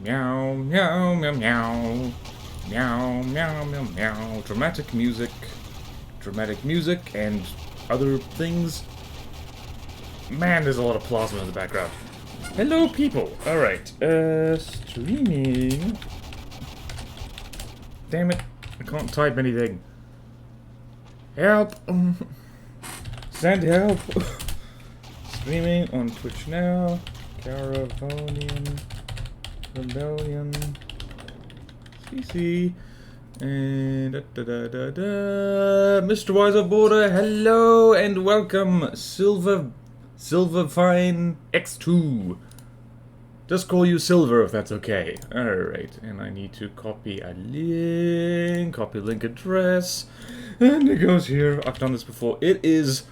Meow, meow, meow, meow. Meow, meow, meow, meow. Dramatic music, and other things. Man, there's a lot of plasma in the background. Hello, people. Alright, streaming. Damn it, I can't type anything. Help! Send help! Streaming on Twitch now. Caravonian. Rebellion. CC. And Mr. Wise of Border, hello and welcome. Silverfine X2. Just call you Silver if that's okay. Alright, and I need to copy a link, link address, and it goes here. I've done this before. It is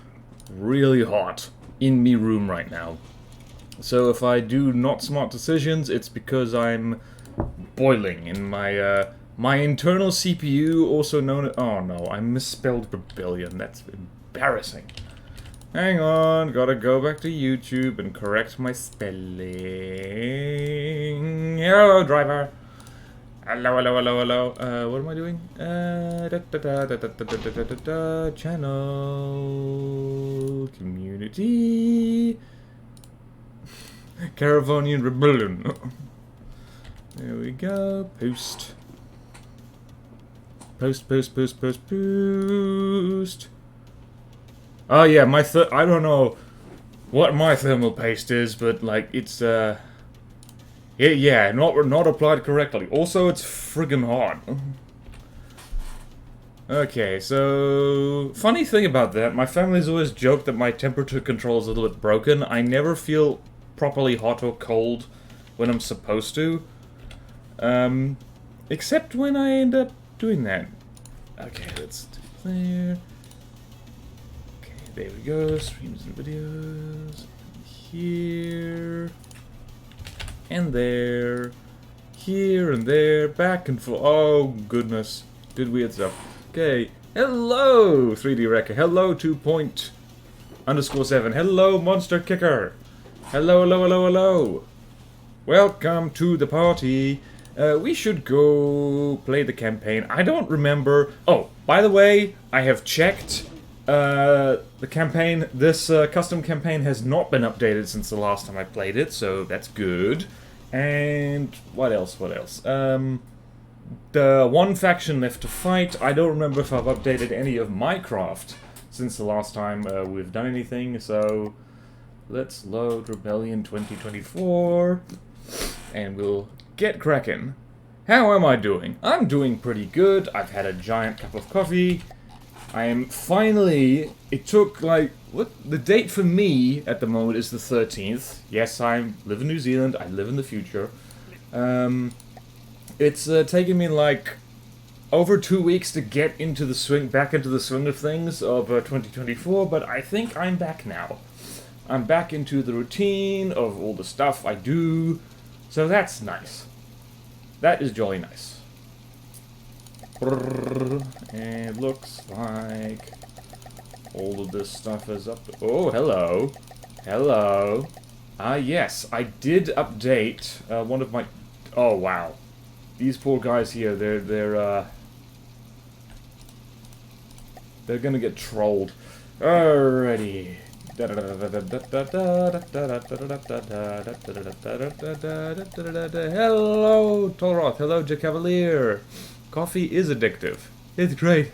really hot in me room right now. So if I do not smart decisions, it's because I'm boiling in my my internal CPU, also known as... Oh no, I misspelled rebellion. That's embarrassing. Hang on, gotta go back to YouTube and correct my spelling. Hello, driver. Hello, hello, hello, hello. What am I doing? Channel... Community... Caravonian Rebellion. There we go. Post. Post. Oh yeah, I don't know what my thermal paste is, but like it's yeah, not applied correctly. Also, it's friggin' hot. Okay, so funny thing about that, my family's always joked that my temperature control is a little bit broken. I never feel properly hot or cold when I'm supposed to, except when I end up doing that. Okay, let's do there. Okay, there we go. Streams and videos. Here. And there. Here and there. Back and forth. Oh, goodness. Did weird stuff. Okay. Hello, 3D Wrecker. Hello, 2._7. Hello, Monster Kicker. Hello, hello, hello, hello. Welcome to the party. We should go play the campaign. I don't remember... Oh, by the way, I have checked. The campaign, this custom campaign has not been updated since the last time I played it, so that's good. And what else? The one faction left to fight. I don't remember if I've updated any of my craft since the last time we've done anything, so... Let's load Rebellion 2024, and we'll get cracking. How am I doing? I'm doing pretty good. I've had a giant cup of coffee. I am finally... It took, like... What? The date for me at the moment is the 13th. Yes, I live in New Zealand. I live in the future. It's taken me, like, over 2 weeks to get into the swing, back into the swing of things of 2024, but I think I'm back now. I'm back into the routine of all the stuff I do, so that's nice. That is jolly nice. And looks like all of this stuff is up. Oh, hello. Hello. Ah, yes, I did update one of my... Oh, wow. These poor guys here, they're gonna get trolled. Alrighty. Hello, Tolroth. Hello, Cavalier. Coffee is addictive. It's great.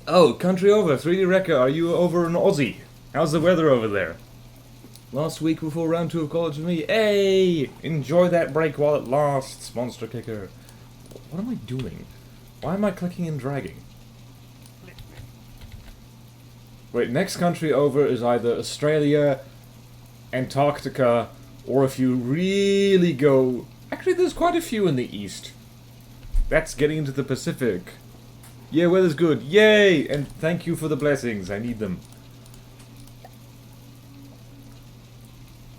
Oh, country over. 3D Wrecker, are you over in Aussie? How's the weather over there? Last week before round 2 of college with me. Hey! Enjoy that break while it lasts, Monster Kicker. What am I doing? Why am I clicking and dragging? Wait, next country over is either Australia, Antarctica, or if you really go... Actually, there's quite a few in the east. That's getting into the Pacific. Yeah, weather's good. Yay! And thank you for the blessings. I need them.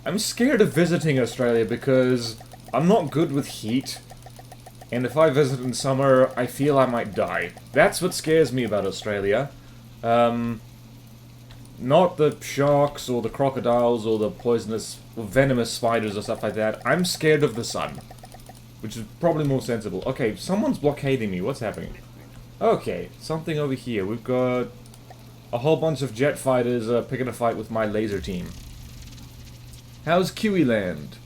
I'm scared of visiting Australia because I'm not good with heat. And if I visit in summer, I feel I might die. That's what scares me about Australia. Not the sharks or the crocodiles or the poisonous or venomous spiders or stuff like that. I'm scared of the sun. Which is probably more sensible. Okay, someone's blockading me. What's happening? Okay, something over here. We've got a whole bunch of jet fighters picking a fight with my laser team. How's Kiwi Land?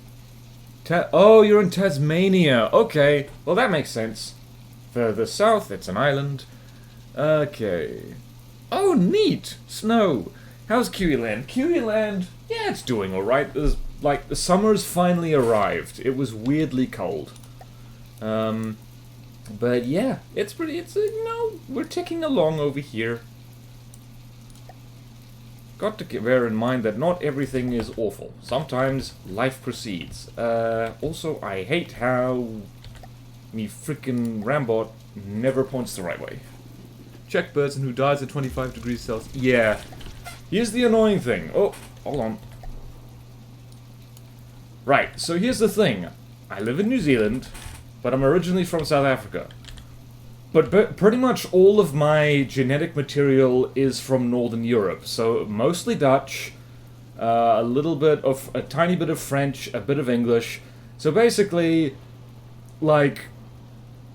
Oh, you're in Tasmania. Okay, well that makes sense. Further south, it's an island. Okay. Oh, neat! Snow. How's Kiwi Land? Kiwi Land, yeah, it's doing alright. Like, the summer's finally arrived. It was weirdly cold. But yeah, it's you know, we're ticking along over here. Got to bear in mind that not everything is awful. Sometimes life proceeds. Also, I hate how me freaking Rambot never points the right way. Check person who dies at 25 degrees Celsius. Yeah. Here's the annoying thing. Oh, hold on. Right, so here's the thing. I live in New Zealand, but I'm originally from South Africa. But pretty much all of my genetic material is from Northern Europe. So mostly Dutch, a tiny bit of French, a bit of English. So basically, like,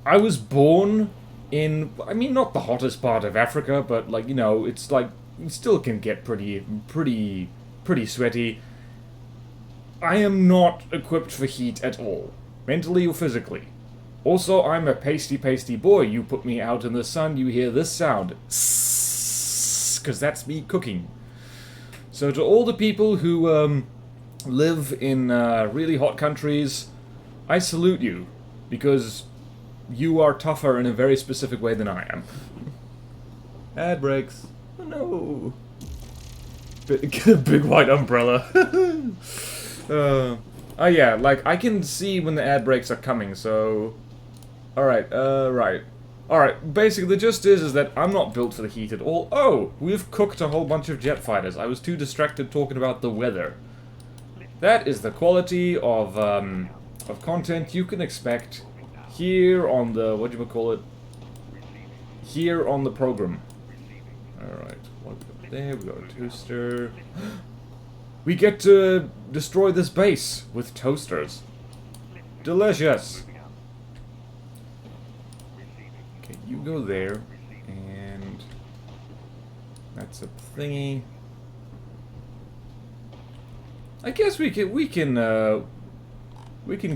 I was born in, I mean, not the hottest part of Africa, but like, you know, it's like, you still can get pretty sweaty. I am not equipped for heat at all, mentally or physically. Also, I'm a pasty boy. You put me out in the sun, you hear this sound. Because that's me cooking. So to all the people who live in really hot countries, I salute you. Because you are tougher in a very specific way than I am. Ad breaks. Oh no. Big white umbrella. Oh yeah, like, I can see when the ad breaks are coming, so... Alright, right. Alright, basically the gist is that I'm not built for the heat at all. Oh, we've cooked a whole bunch of jet fighters. I was too distracted talking about the weather. That is the quality of content you can expect here on the, whatchamacallit, here on the program. Alright, what's up there? We got a toaster. We get to destroy this base with toasters. Delicious! Okay, you go there, and that's a thingy. I guess we can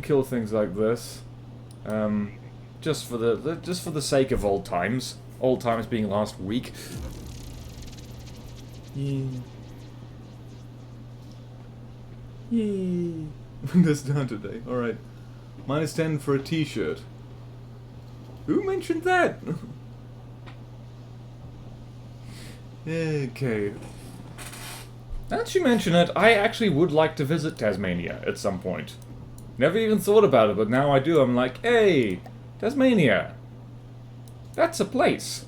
kill things like this, just for the sake of old times. Old times being last week. Yeah. Yay! This done today. Alright. -10 for a t-shirt. Who mentioned that? Okay. Now that you mention it, I actually would like to visit Tasmania at some point. Never even thought about it, but now I do. I'm like, hey, Tasmania. That's a place.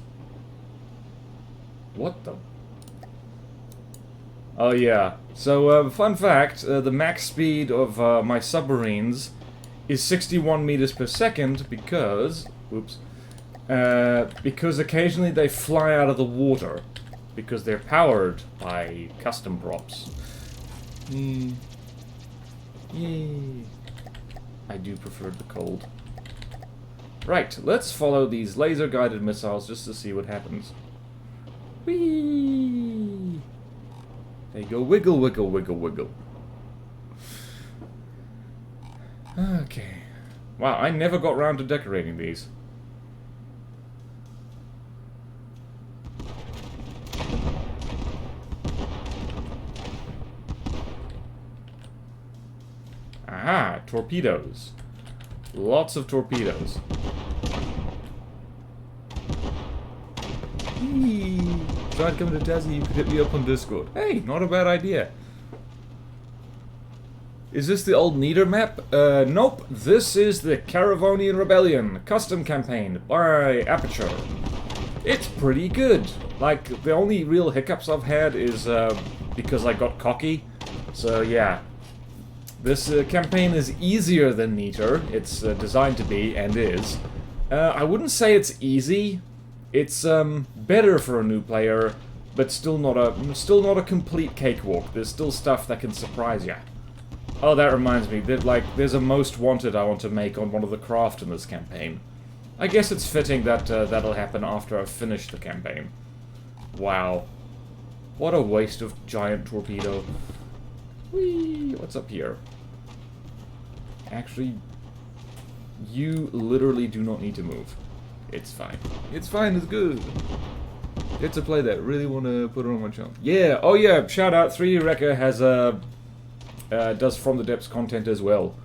What the... Oh yeah, so fun fact, the max speed of my submarines is 61 meters per second because, because occasionally they fly out of the water, because they're powered by custom props. Yay. I do prefer the cold. Right, let's follow these laser-guided missiles just to see what happens. Whee! They go wiggle, wiggle, wiggle, wiggle. Okay. Wow, I never got round to decorating these. Aha, torpedoes. Lots of torpedoes. Tried coming to Tassie, you could hit me up on Discord. Hey, not a bad idea. Is this the old Neater map? Nope. This is the Caravonian Rebellion custom campaign by Aperture. It's pretty good. Like, the only real hiccups I've had is because I got cocky. So, yeah. This campaign is easier than Neater. It's designed to be, and is. I wouldn't say it's easy. It's better for a new player, but still not a complete cakewalk. There's still stuff that can surprise ya. Oh, that reminds me, there's a Most Wanted I want to make on one of the craft in this campaign. I guess it's fitting that that'll happen after I've finished the campaign. Wow. What a waste of giant torpedo. Whee! What's up here? Actually, you literally do not need to move. It's fine. It's fine, it's good. It's a play that really want to put it on my channel. Yeah, oh yeah, shout out, 3D Wrecker has does From the Depths content as well.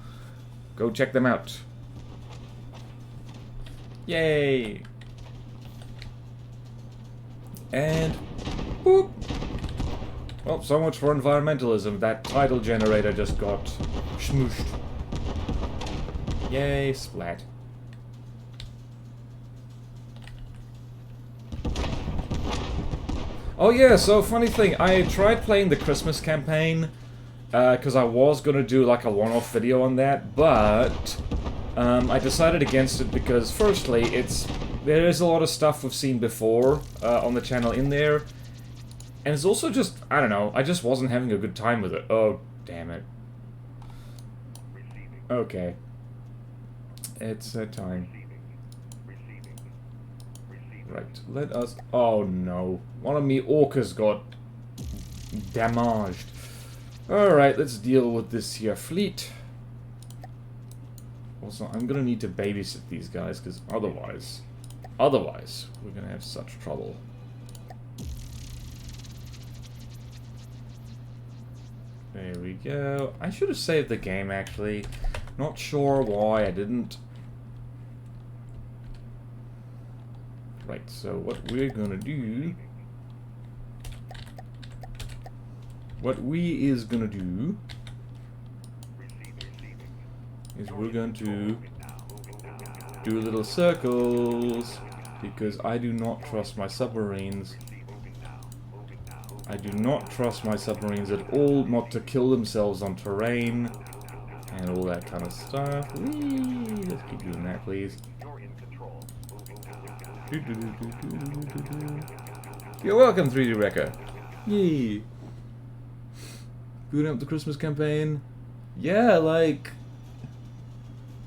Go check them out. Yay! And boop! Well, so much for environmentalism. That tidal generator just got smooshed. Yay, splat. Oh yeah, so funny thing, I tried playing the Christmas campaign, because I was gonna do like a one-off video on that, but I decided against it because firstly, there is a lot of stuff we've seen before on the channel in there, and it's also just, I don't know, I just wasn't having a good time with it. Oh, damn it. Okay. It's time. Right, let us... Oh no. One of me orcas got damaged. Alright, let's deal with this here fleet. Also, I'm gonna need to babysit these guys, because otherwise, we're gonna have such trouble. There we go. I should have saved the game, actually. Not sure why I didn't. Right, so what we're gonna do... What we is gonna do... is we're going to do little circles, because I do not trust my submarines. I do not trust my submarines at all not to kill themselves on terrain, and all that kind of stuff. Whee! Let's keep doing that, please. You're welcome, 3D Wrecker. Yay! Booting up the Christmas campaign. Yeah, like...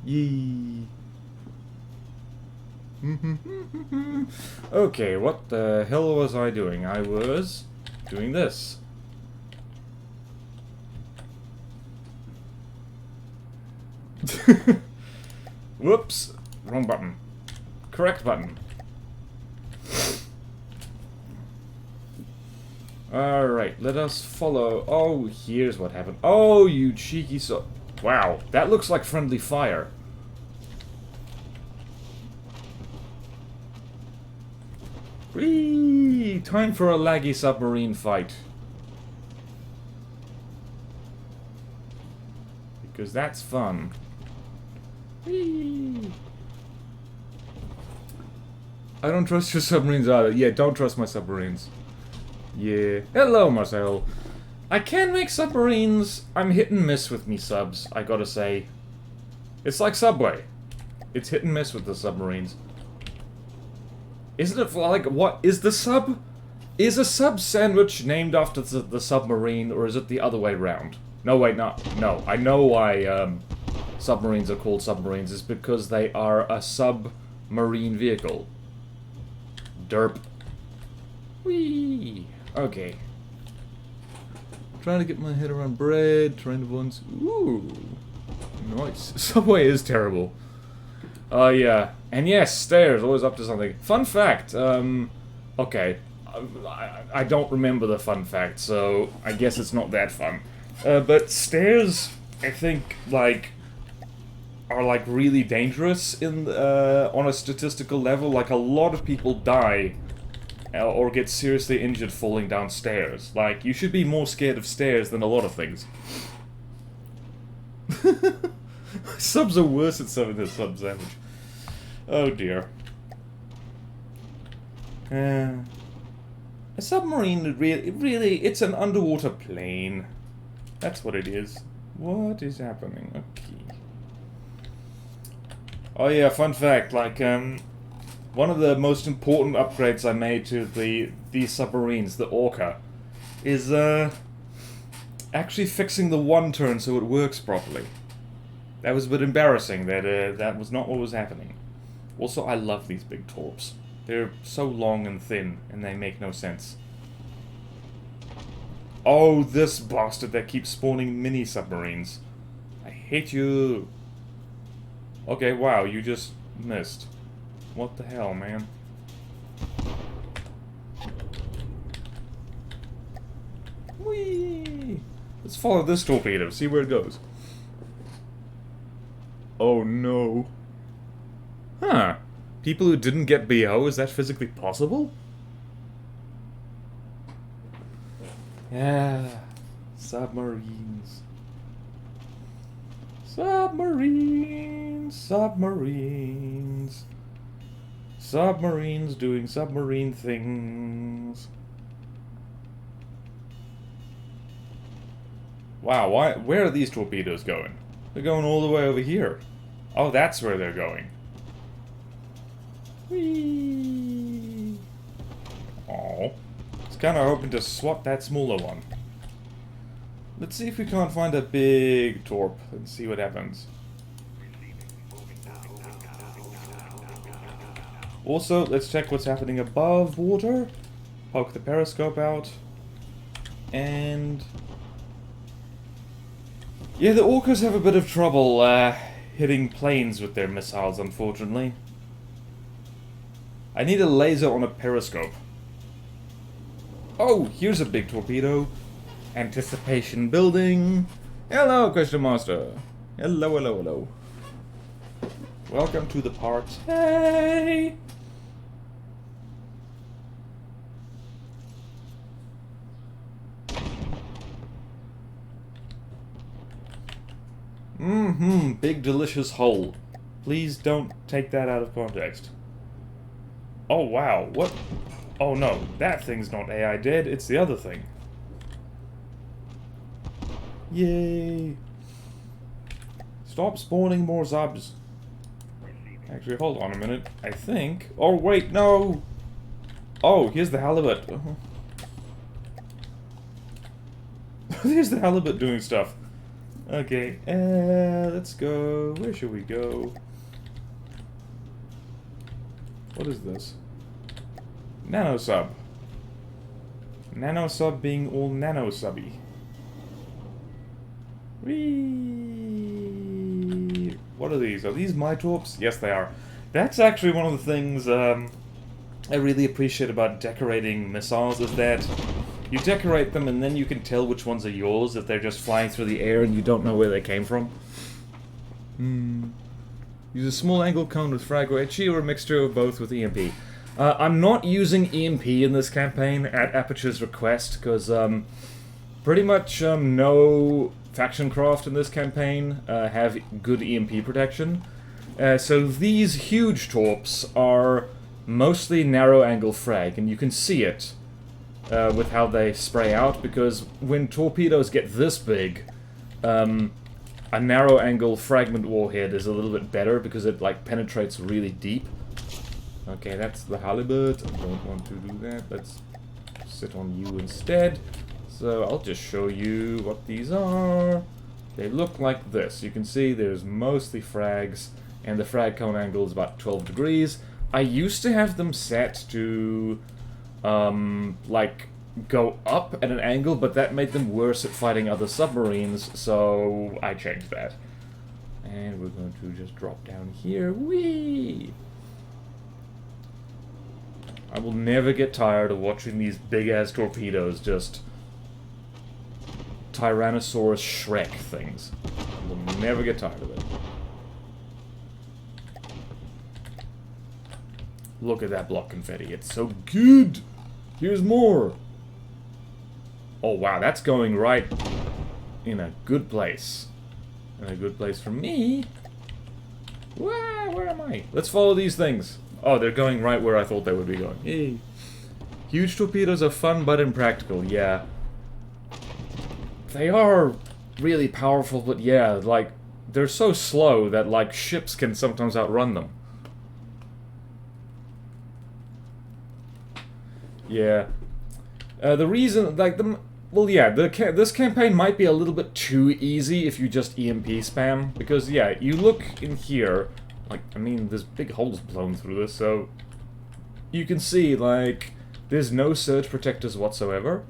Yee. Okay, what the hell was I doing? I was doing this. Whoops. Wrong button. Correct button. Alright, let us follow. Oh, here's what happened. Oh, you cheeky so... Wow, that looks like friendly fire. Whee! Time for a laggy submarine fight. Because that's fun. Whee! I don't trust your submarines either. Yeah, don't trust my submarines. Yeah. Hello, Marcel. I can make submarines. I'm hit and miss with me subs, I gotta say. It's like Subway. It's hit and miss with the submarines. Isn't it like, what is the sub? Is a sub sandwich named after the submarine, or is it the other way round? No, wait, no. I know why submarines are called submarines. It's because they are a submarine vehicle. Derp. Whee! Okay. Trying to get my head around bread, trying to once. Ooh. Nice. Subway is terrible. Yeah. And yes, stairs, always up to something. Fun fact, okay. I don't remember the fun fact, so I guess it's not that fun. But stairs, I think, like, are, like, really dangerous in, on a statistical level. Like, a lot of people die or get seriously injured falling down stairs. Like, you should be more scared of stairs than a lot of things. Subs are worse at serving their sub sandwich. Oh dear. A submarine, really, it's an underwater plane. That's what it is. What is happening? Okay. Oh yeah, fun fact, like, One of the most important upgrades I made to these submarines, the Orca, is actually fixing the one turn so it works properly. That was a bit embarrassing that that was not what was happening. Also, I love these big torps. They're so long and thin, and they make no sense. Oh, this bastard that keeps spawning mini submarines. I hate you. Okay, wow, you just missed. What the hell, man? Whee! Let's follow this torpedo, see where it goes. Oh no. Huh. People who didn't get BO, is that physically possible? Yeah. Submarines. Submarines. Submarines. Submarines doing submarine things. Wow, where are these torpedoes going? They're going all the way over here. Oh, that's where they're going. Whee! Oh, I was kind of hoping to swap that smaller one. Let's see if we can't find a big torp and see what happens. Also, let's check what's happening above water. Poke the periscope out. And... yeah, the Orcas have a bit of trouble hitting planes with their missiles, unfortunately. I need a laser on a periscope. Oh, here's a big torpedo. Anticipation building. Hello, Question Master. Hello, hello, hello. Welcome to the party. Big delicious hole. Please don't take that out of context. Oh wow, what? Oh no, that thing's not AI dead, it's the other thing. Yay! Stop spawning more subs. Actually, hold on a minute. I think... oh wait, no! Oh, here's the halibut. Here's the halibut doing stuff. Okay, let's go. Where should we go? What is this? Nano sub. Nano sub being all nano subby. Whee! What are these? Are these my torps? Yes, they are. That's actually one of the things I really appreciate about decorating missiles, is that you decorate them and then you can tell which ones are yours if they're just flying through the air and you don't know where they came from. Use a small angle cone with frag or HE or a mixture of both with EMP. I'm not using EMP in this campaign at Aperture's request, because pretty much no faction craft in this campaign have good EMP protection. So these huge torps are mostly narrow angle frag, and you can see it with how they spray out, because when torpedoes get this big, a narrow angle fragment warhead is a little bit better because it like penetrates really deep. Okay, that's the halibut. I don't want to do that. Let's sit on you instead. So I'll just show you what these are. They look like this. You can see there's mostly frags, and the frag cone angle is about 12 degrees. I used to have them set to like go up at an angle, but that made them worse at fighting other submarines, so I changed that. And we're going to just drop down here. Whee! I will never get tired of watching these big-ass torpedoes just Tyrannosaurus Shrek things. I will never get tired of it. Look at that block confetti. It's so good! Here's more! Oh wow, that's going right in a good place. In a good place for me. Where am I? Let's follow these things. Oh, they're going right where I thought they would be going. Yay. Huge torpedoes are fun but impractical, yeah. They are really powerful, but yeah, like, they're so slow that, like, ships can sometimes outrun them. Yeah. The reason, like, well, yeah, this campaign might be a little bit too easy if you just EMP spam, because, yeah, you look in here, like, I mean, there's big holes blown through this, so you can see, like, there's no surge protectors whatsoever.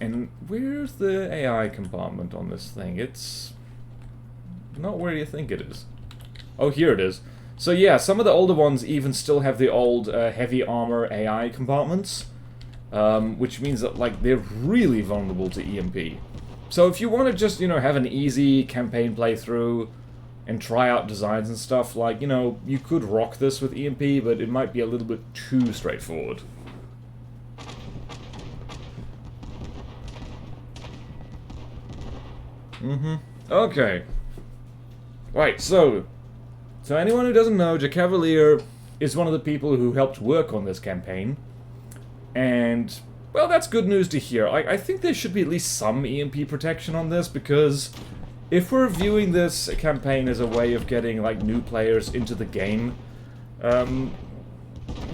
And where's the AI compartment on this thing? It's not where you think it is. Oh, here it is. So yeah, some of the older ones even still have the old heavy armor AI compartments, which means that, like, they're really vulnerable to EMP. So if you want to just, you know, have an easy campaign playthrough and try out designs and stuff, like, you know, you could rock this with EMP, but it might be a little bit too straightforward. Okay. Right, so anyone who doesn't know, Cavalier is one of the people who helped work on this campaign. And, well, that's good news to hear. I think there should be at least some EMP protection on this, because if we're viewing this campaign as a way of getting, like, new players into the game,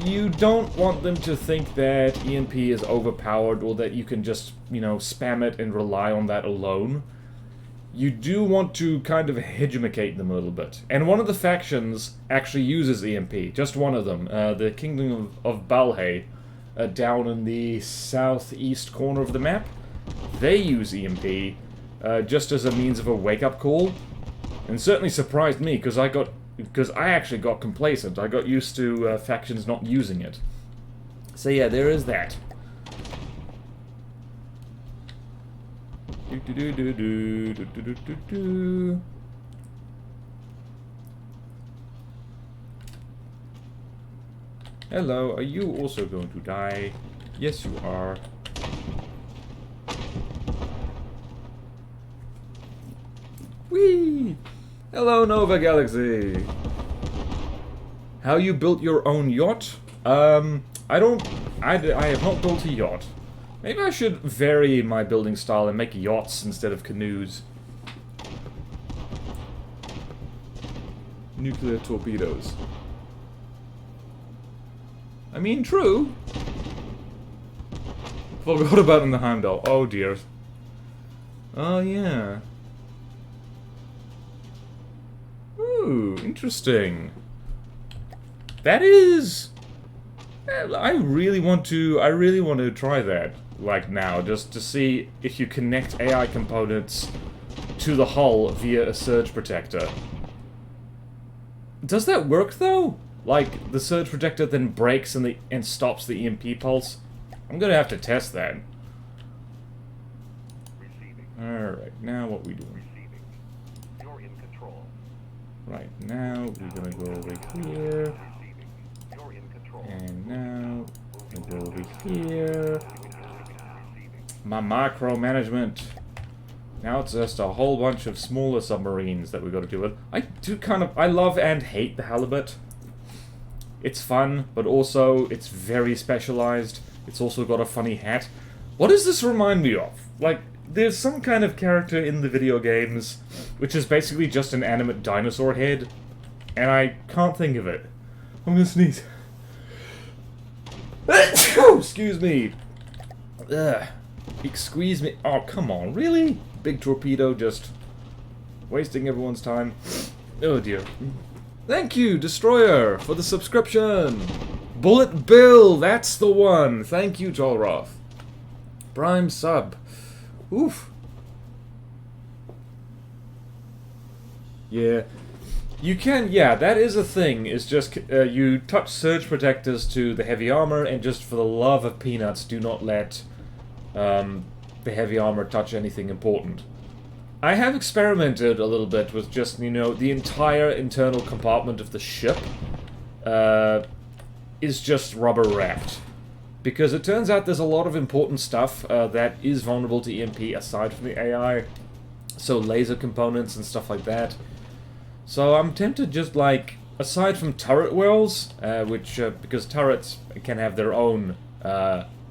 you don't want them to think that EMP is overpowered or that you can just, you know, spam it and rely on that alone. You do want to kind of hegemoniate them a little bit. And one of the factions actually uses EMP. Just one of them. The Kingdom of Balhae, down in the southeast corner of the map. They use EMP just as a means of a wake-up call. And certainly surprised me, because I actually got complacent. I got used to factions not using it. So yeah, there is that. Hello, are you also going to die? Yes, you are. Whee! Hello, Nova Galaxy! How you built your own yacht? I have not built a yacht. Maybe I should vary my building style and make yachts instead of canoes. Nuclear torpedoes. I mean, true. Forgot about in the Heimdall. Oh dear. Oh yeah. Ooh, interesting. That is... I really want to try that, like, now, just to see if you connect AI components to the hull via a surge protector. Does that work, though? Like, the surge protector then breaks and stops the EMP pulse? I'm gonna have to test that. Alright, now what we doing? You're in control. Right, now we're gonna go over here. And now we go over here. My micromanagement. Now it's just a whole bunch of smaller submarines that we got to deal with. I love and hate the halibut. It's fun, but also it's very specialized. It's also got a funny hat. What does this remind me of? Like, there's some kind of character in the video games which is basically just an animate dinosaur head, and I can't think of it. I'm gonna sneeze. Excuse me. Ugh. Squeeze me. Oh, come on, really? Big torpedo just wasting everyone's time. Oh dear. Thank you, Destroyer, for the subscription. Bullet Bill, that's the one. Thank you, Tolroth. Prime sub. Oof. Yeah. You can, yeah, that is a thing. It's just, you touch surge protectors to the heavy armor, and just for the love of peanuts, do not let the heavy armor touch anything important. I have experimented a little bit with just, you know, the entire internal compartment of the ship is just rubber wrapped. Because it turns out there's a lot of important stuff that is vulnerable to EMP aside from the AI. So laser components and stuff like that. So I'm tempted just, like, aside from turret wells, which, because turrets can have their own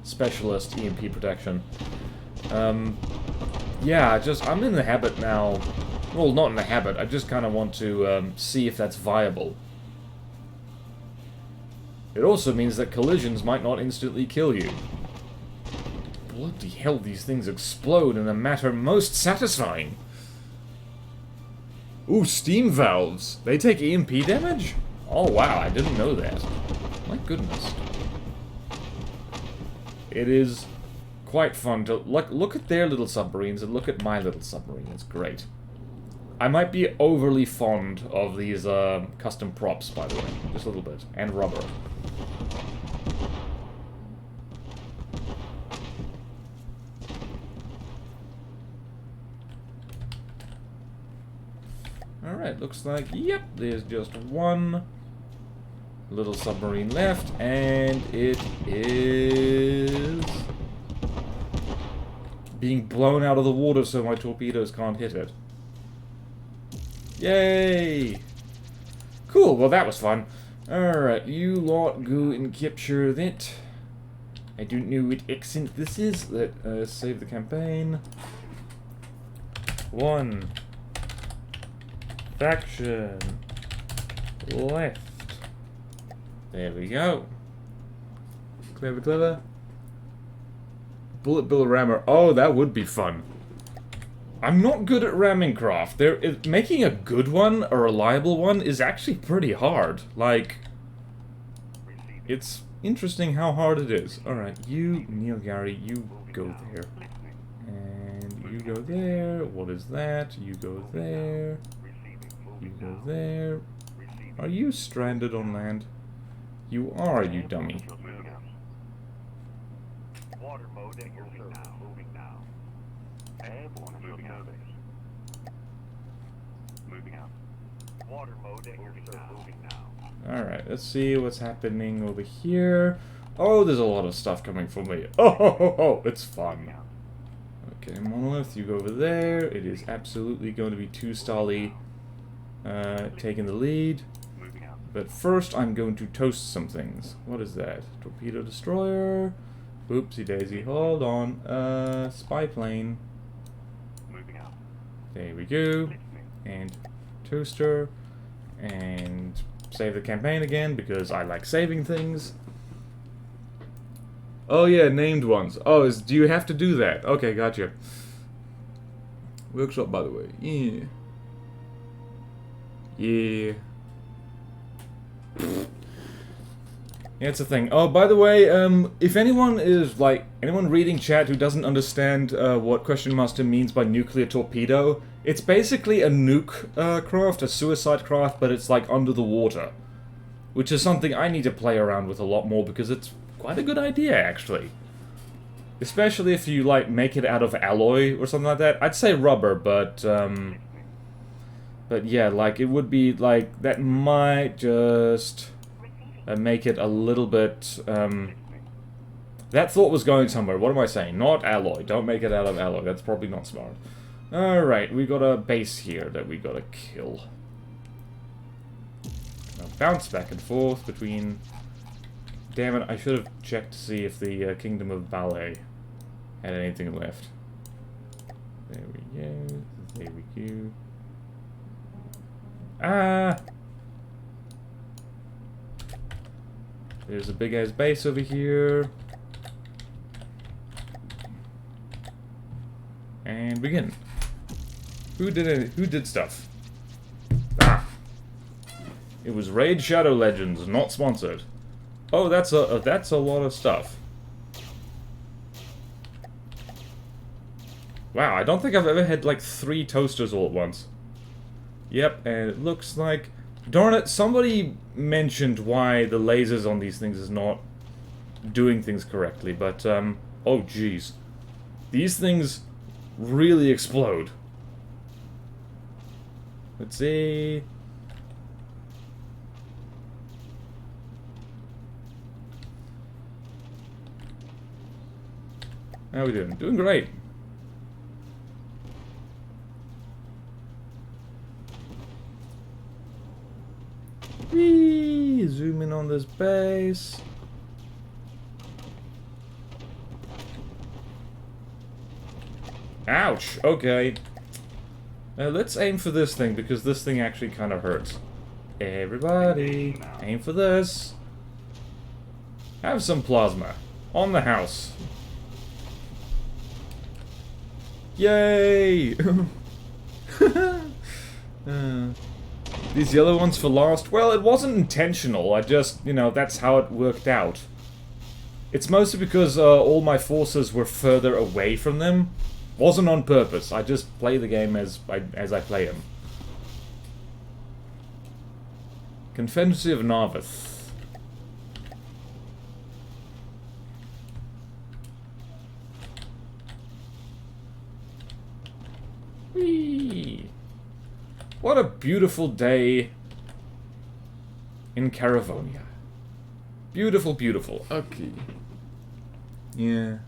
specialist EMP protection. Yeah, I'm in the habit now, well, not in the habit, I just kind of want to see if that's viable. It also means that collisions might not instantly kill you. Bloody hell, these things explode in a manner most satisfying. Ooh, steam valves. They take EMP damage? Oh wow, I didn't know that. My goodness. It is quite fun to look at their little submarines and look at my little submarine. It's great. I might be overly fond of these custom props, by the way. Just a little bit. And rubber. Alright, looks like, yep, there's just one little submarine left, and it is being blown out of the water so my torpedoes can't hit it. Yay! Cool, well that was fun. Alright, you lot go and capture that. I don't know what accent this is. Let's save the campaign. One. Faction. Left. There we go. Clever, clever. Bullet bill rammer. Oh, that would be fun. I'm not good at ramming craft. Making a good one, a reliable one, is actually pretty hard. Like, it's interesting how hard it is. Alright, you, Neil Gary, you go there. And you go there. What is that? You go there. You go there. Are you stranded on land? You are, you dummy. Water mode at your service. Moving now. Airborne moving out. Moving out. Water mode at your service. Moving now. Alright, let's see what's happening over here. Oh, there's a lot of stuff coming from me. Oh, it's fun. Okay, Monolith, you go over there. It is absolutely going to be two Stali taking the lead. But first, I'm going to toast some things. What is that? Torpedo destroyer. Oopsie daisy. Hold on. Spy plane. There we go. And toaster. And save the campaign again because I like saving things. Oh yeah, named ones. Oh, do you have to do that? Okay, gotcha. Workshop, by the way. Yeah. Yeah. Yeah, it's a thing. Oh, by the way, if anyone is, anyone reading chat who doesn't understand what Question Master means by nuclear torpedo, it's basically a nuke craft, a suicide craft, but it's, under the water. Which is something I need to play around with a lot more, because it's quite a good idea, actually. Especially if you, make it out of alloy or something like that. I'd say rubber, but yeah, it would be, that might just make it a little bit, that thought was going somewhere. What am I saying? Not alloy. Don't make it out of alloy. That's probably not smart. Alright, we got a base here that we gotta kill. Now bounce back and forth between... Damn it, I should have checked to see if the Kingdom of Ballet had anything left. There we go. There we go. Ah! There's a big-ass base over here. And begin. Who did stuff? Ah! It was Raid Shadow Legends, not sponsored. Oh, that's a lot of stuff. Wow, I don't think I've ever had 3 toasters all at once. Yep, and it looks like... Darn it, somebody mentioned why the lasers on these things is not doing things correctly, but, oh jeez. These things really explode. Let's see... How are we doing? Doing great. Whee! Zoom in on this base. Ouch! Okay. Let's aim for this thing, because this thing actually kind of hurts. Everybody, aim for this. Have some plasma. On the house. Yay! These yellow ones for last? Well, it wasn't intentional. I just, you know, that's how it worked out. It's mostly because all my forces were further away from them. Wasn't on purpose. I just play the game as I play him. Confederacy of Narvith. Whee! What a beautiful day in Caravonian. Beautiful, beautiful. Okay. Yeah.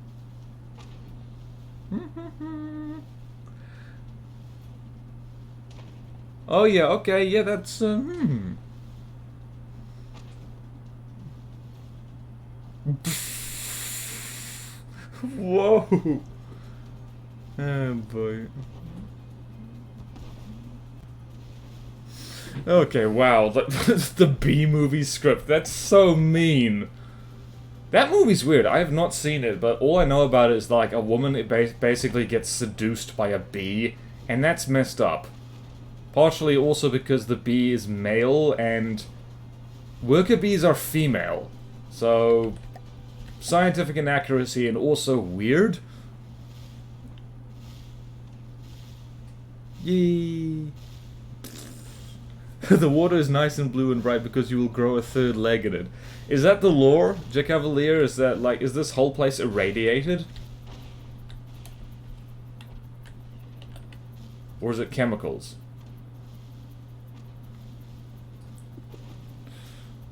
Oh yeah, okay, yeah, that's, Whoa! Oh boy. Okay, wow, the B-movie script, that's so mean. That movie's weird, I have not seen it, but all I know about it is like a woman basically gets seduced by a bee, and that's messed up. Partially also because the bee is male, and worker bees are female. So, scientific inaccuracy and also weird. Yee. The water is nice and blue and bright because you will grow a third leg in it. Is that the lore, Cavalier? Is that like, is this whole place irradiated? Or is it chemicals?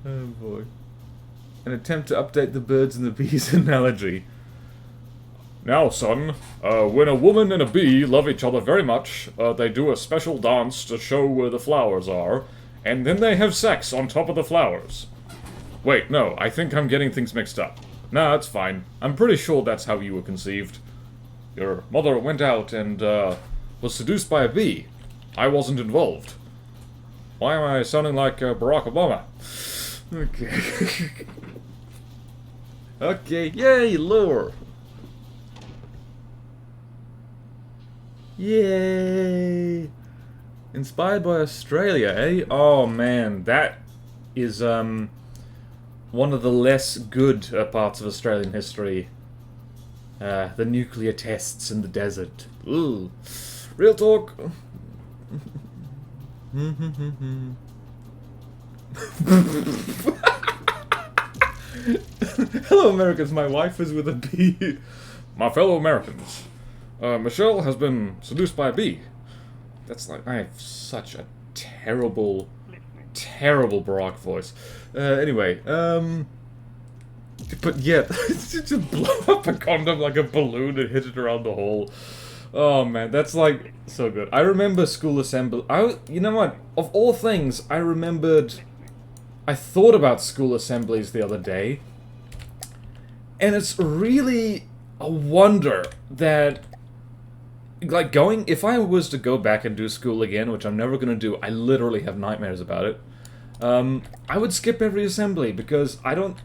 Oh boy. An attempt to update the birds and the bees analogy. Now, son, when a woman and a bee love each other very much, they do a special dance to show where the flowers are, and then they have sex on top of the flowers. Wait, no, I think I'm getting things mixed up. Nah, it's fine. I'm pretty sure that's how you were conceived. Your mother went out and, was seduced by a bee. I wasn't involved. Why am I sounding like Barack Obama? Okay. Okay, yay, lore! Yay! Inspired by Australia, eh? Oh man, that is, one of the less good parts of Australian history. The nuclear tests in the desert. Ooh. Real talk. Hello, Americans. My wife is with a bee. My fellow Americans. Michelle has been seduced by a bee. That's like, I have such a terrible, terrible Barack voice. Anyway, but yeah, just blow up a condom like a balloon and hit it around the hall. Oh man, that's like, so good. I remember school assembly. You know what? Of all things, I thought about school assemblies the other day. And it's really a wonder that, like, if I was to go back and do school again, which I'm never gonna do, I literally have nightmares about it, I would skip every assembly, because I don't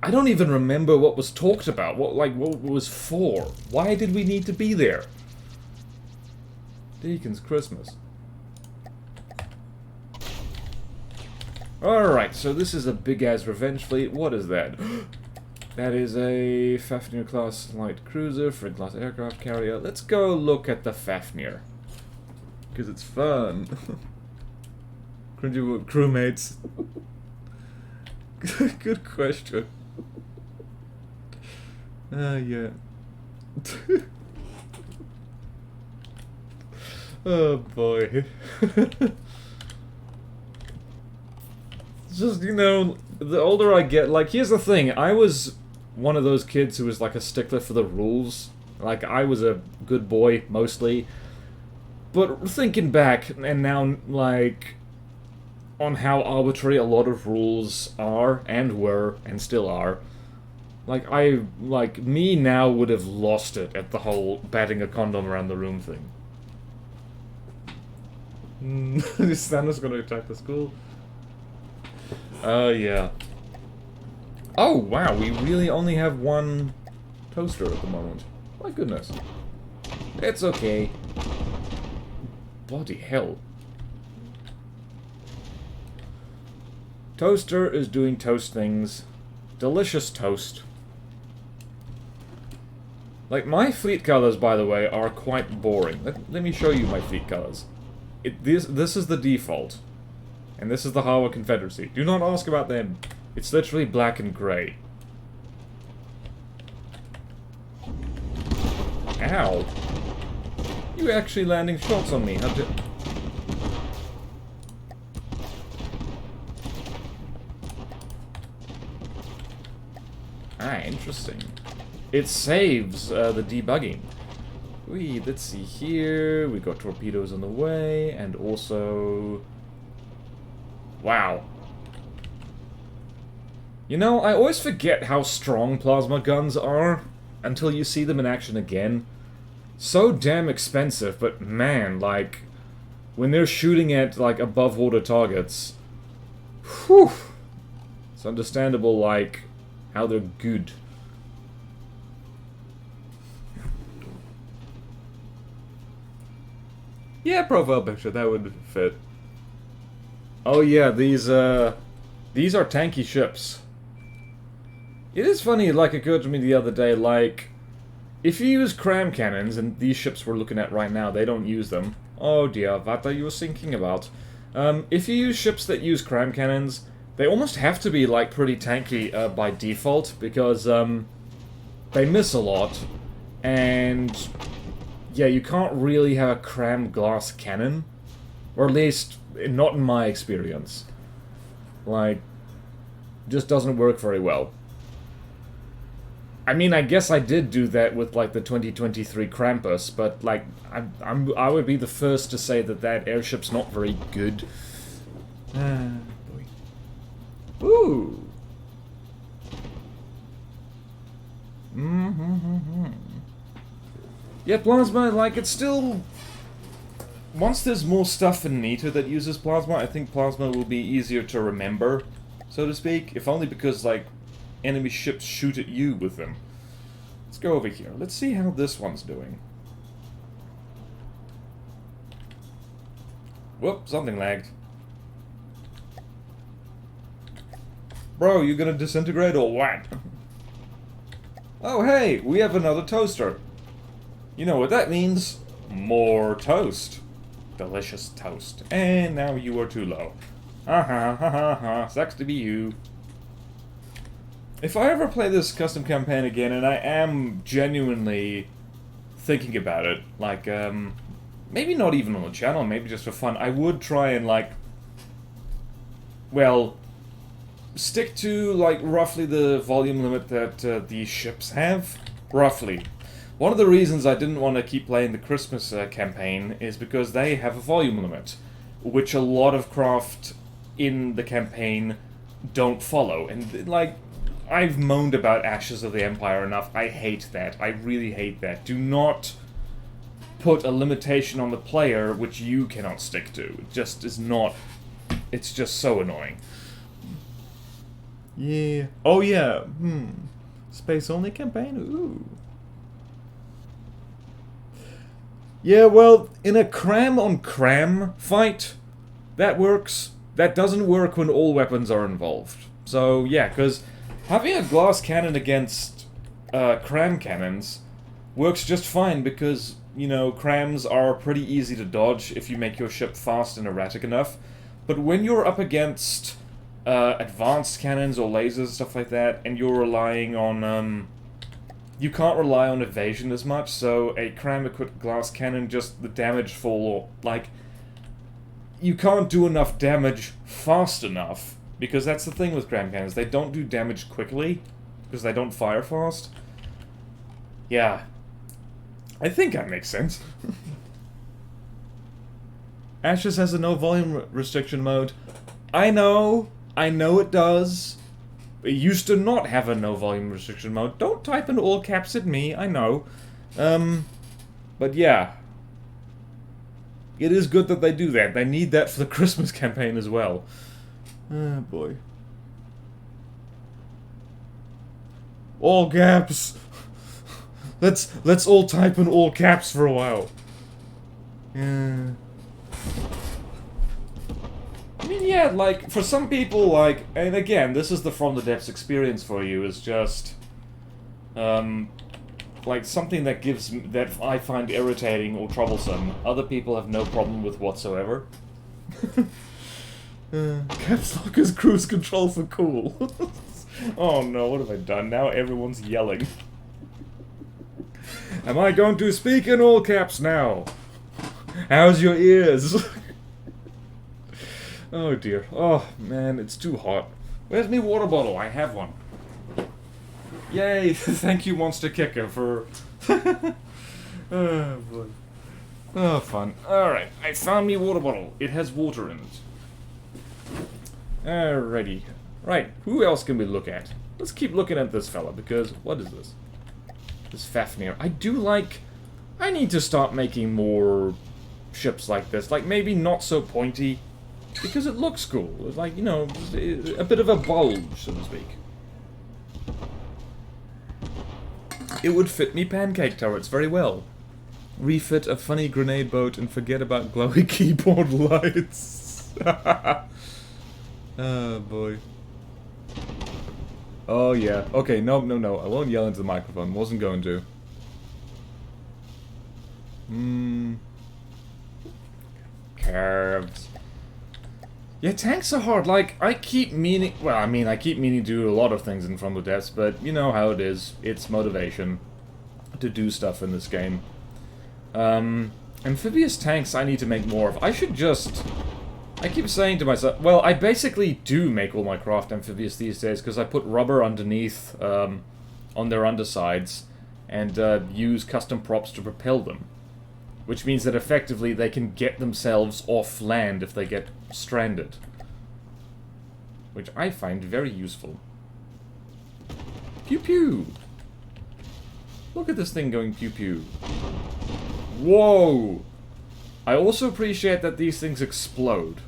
even remember what was talked about, what it was for. Why did we need to be there? Deacon's Christmas. Alright, so this is a big-ass revenge fleet. What is that? That is a Fafnir-class light cruiser, Fred-class aircraft carrier. Let's go look at the Fafnir. Because it's fun. Cringy crewmates. Good question. Yeah. Oh boy. Just, you know, the older I get, like, here's the thing, I was one of those kids who was like a stickler for the rules. Like, I was a good boy, mostly. But thinking back, and now, like, on how arbitrary a lot of rules are, and were, and still are, like, me now would have lost it at the whole batting a condom around the room thing. Is Thanos gonna attack the school? Oh, yeah. Oh, wow, we really only have one toaster at the moment. My goodness. It's okay. Bloody hell. Toaster is doing toast things. Delicious toast. Like, my fleet colors, by the way, are quite boring. Let me show you my fleet colors. This is the default. And this is the Harvard Confederacy. Do not ask about them. It's literally black and grey. Ow. You actually landing shots on me. How'd you... Ah, interesting. It saves the debugging. Let's see here. We got torpedoes on the way, and also... Wow. You know, I always forget how strong plasma guns are until you see them in action again. So damn expensive, but man, like, when they're shooting at, like, above water targets, whew, it's understandable, like, how they're good. Yeah, profile picture, that would fit. Oh yeah, these are tanky ships. It is funny, it like occurred to me the other day, like, if you use cram cannons, and these ships we're looking at right now, they don't use them. Oh dear, what are you thinking about? If you use ships that use cram cannons, they almost have to be, like, pretty tanky by default, because, they miss a lot, and... yeah, you can't really have a cram glass cannon. Or at least, not in my experience. Like, just doesn't work very well. I mean, I guess I did do that with, like, the 2023 Krampus, but, like, I would be the first to say that that airship's not very good. Ah, boy. Ooh! Yeah, plasma, like, it's still... once there's more stuff in Nita that uses plasma, I think plasma will be easier to remember, so to speak. If only because, like, enemy ships shoot at you with them. Let's go over here. Let's see how this one's doing. Whoop, something lagged. Bro, you gonna disintegrate or what? Oh, hey, we have another toaster. You know what that means? More toast. Delicious toast. And now you are too low. Ha. Sucks to be you. If I ever play this custom campaign again, and I am genuinely thinking about it, like, maybe not even on the channel, maybe just for fun, I would try and, like, well, stick to, like, roughly the volume limit that these ships have. Roughly. One of the reasons I didn't want to keep playing the Christmas campaign is because they have a volume limit, which a lot of craft in the campaign don't follow. And, like, I've moaned about Ashes of the Empire enough. I hate that. I really hate that. Do not put a limitation on the player which you cannot stick to. It just is not... it's just so annoying. Yeah. Oh, yeah. Space-only campaign? Ooh. Yeah, well, in a cram-on-cram fight, that works. That doesn't work when all weapons are involved. So, yeah, because having a glass cannon against cram cannons works just fine because, you know, crams are pretty easy to dodge if you make your ship fast and erratic enough. But when you're up against advanced cannons or lasers, stuff like that, and you're relying on... you can't rely on evasion as much, so a cram-equipped glass cannon, just the damage fall, like... you can't do enough damage fast enough, because that's the thing with cram cannons, they don't do damage quickly, because they don't fire fast. Yeah. I think that makes sense. Ashes has a no volume restriction mode. I know it does. It used to not have a no volume restriction mode. Don't type in all caps at me, I know. But yeah. It is good that they do that. They need that for the Christmas campaign as well. Oh boy. All caps. Let's all type in all caps for a while. Yeah. I mean, yeah, like, for some people, like, and again, this is the From the Depths experience for you, is just, like, something that I find irritating or troublesome. Other people have no problem with whatsoever. Caps Lock is cruise control for cool. Oh no, what have I done? Now everyone's yelling. Am I going to speak in all caps now? How's your ears? Oh dear. Oh man, it's too hot. Where's my water bottle? I have one. Yay! Thank you, Monster Kicker, for... Oh boy. Oh, fun. Alright, I found me water bottle. It has water in it. Alrighty. Right, who else can we look at? Let's keep looking at this fella, because... What is this? This Fafnir. I do like... I need to start making more ships like this. Like, maybe not so pointy, because it looks cool. It's like, you know, a bit of a bulge, so to speak. It would fit me pancake turrets very well. Refit a funny grenade boat and forget about glowy keyboard lights. Oh boy. Oh yeah. Okay, no. I won't yell into the microphone. Wasn't going to. Curves. Yeah, tanks are hard. Like, I keep meaning... Well, I mean, I keep meaning to do a lot of things in From the Depths, but you know how it is. It's motivation to do stuff in this game. Amphibious tanks I need to make more of. I should just... I keep saying to myself... Well, I basically do make all my craft amphibious these days, because I put rubber underneath, on their undersides, and use custom props to propel them. Which means that effectively they can get themselves off land if they get stranded. Which I find very useful. Pew pew! Look at this thing going pew pew. Whoa! I also appreciate that these things explode.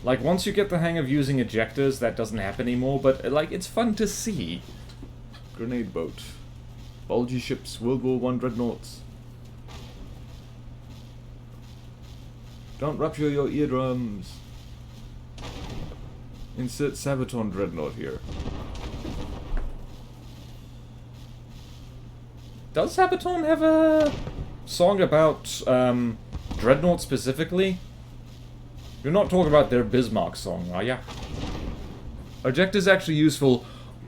Like, once you get the hang of using ejectors, that doesn't happen anymore, but, like, it's fun to see. Grenade boat. Bulgy ships, World War I dreadnoughts. Don't rupture your eardrums. Insert Sabaton Dreadnought here. Does Sabaton have a song about Dreadnought specifically? You're not talking about their Bismarck song, are ya? Ejectors actually useful.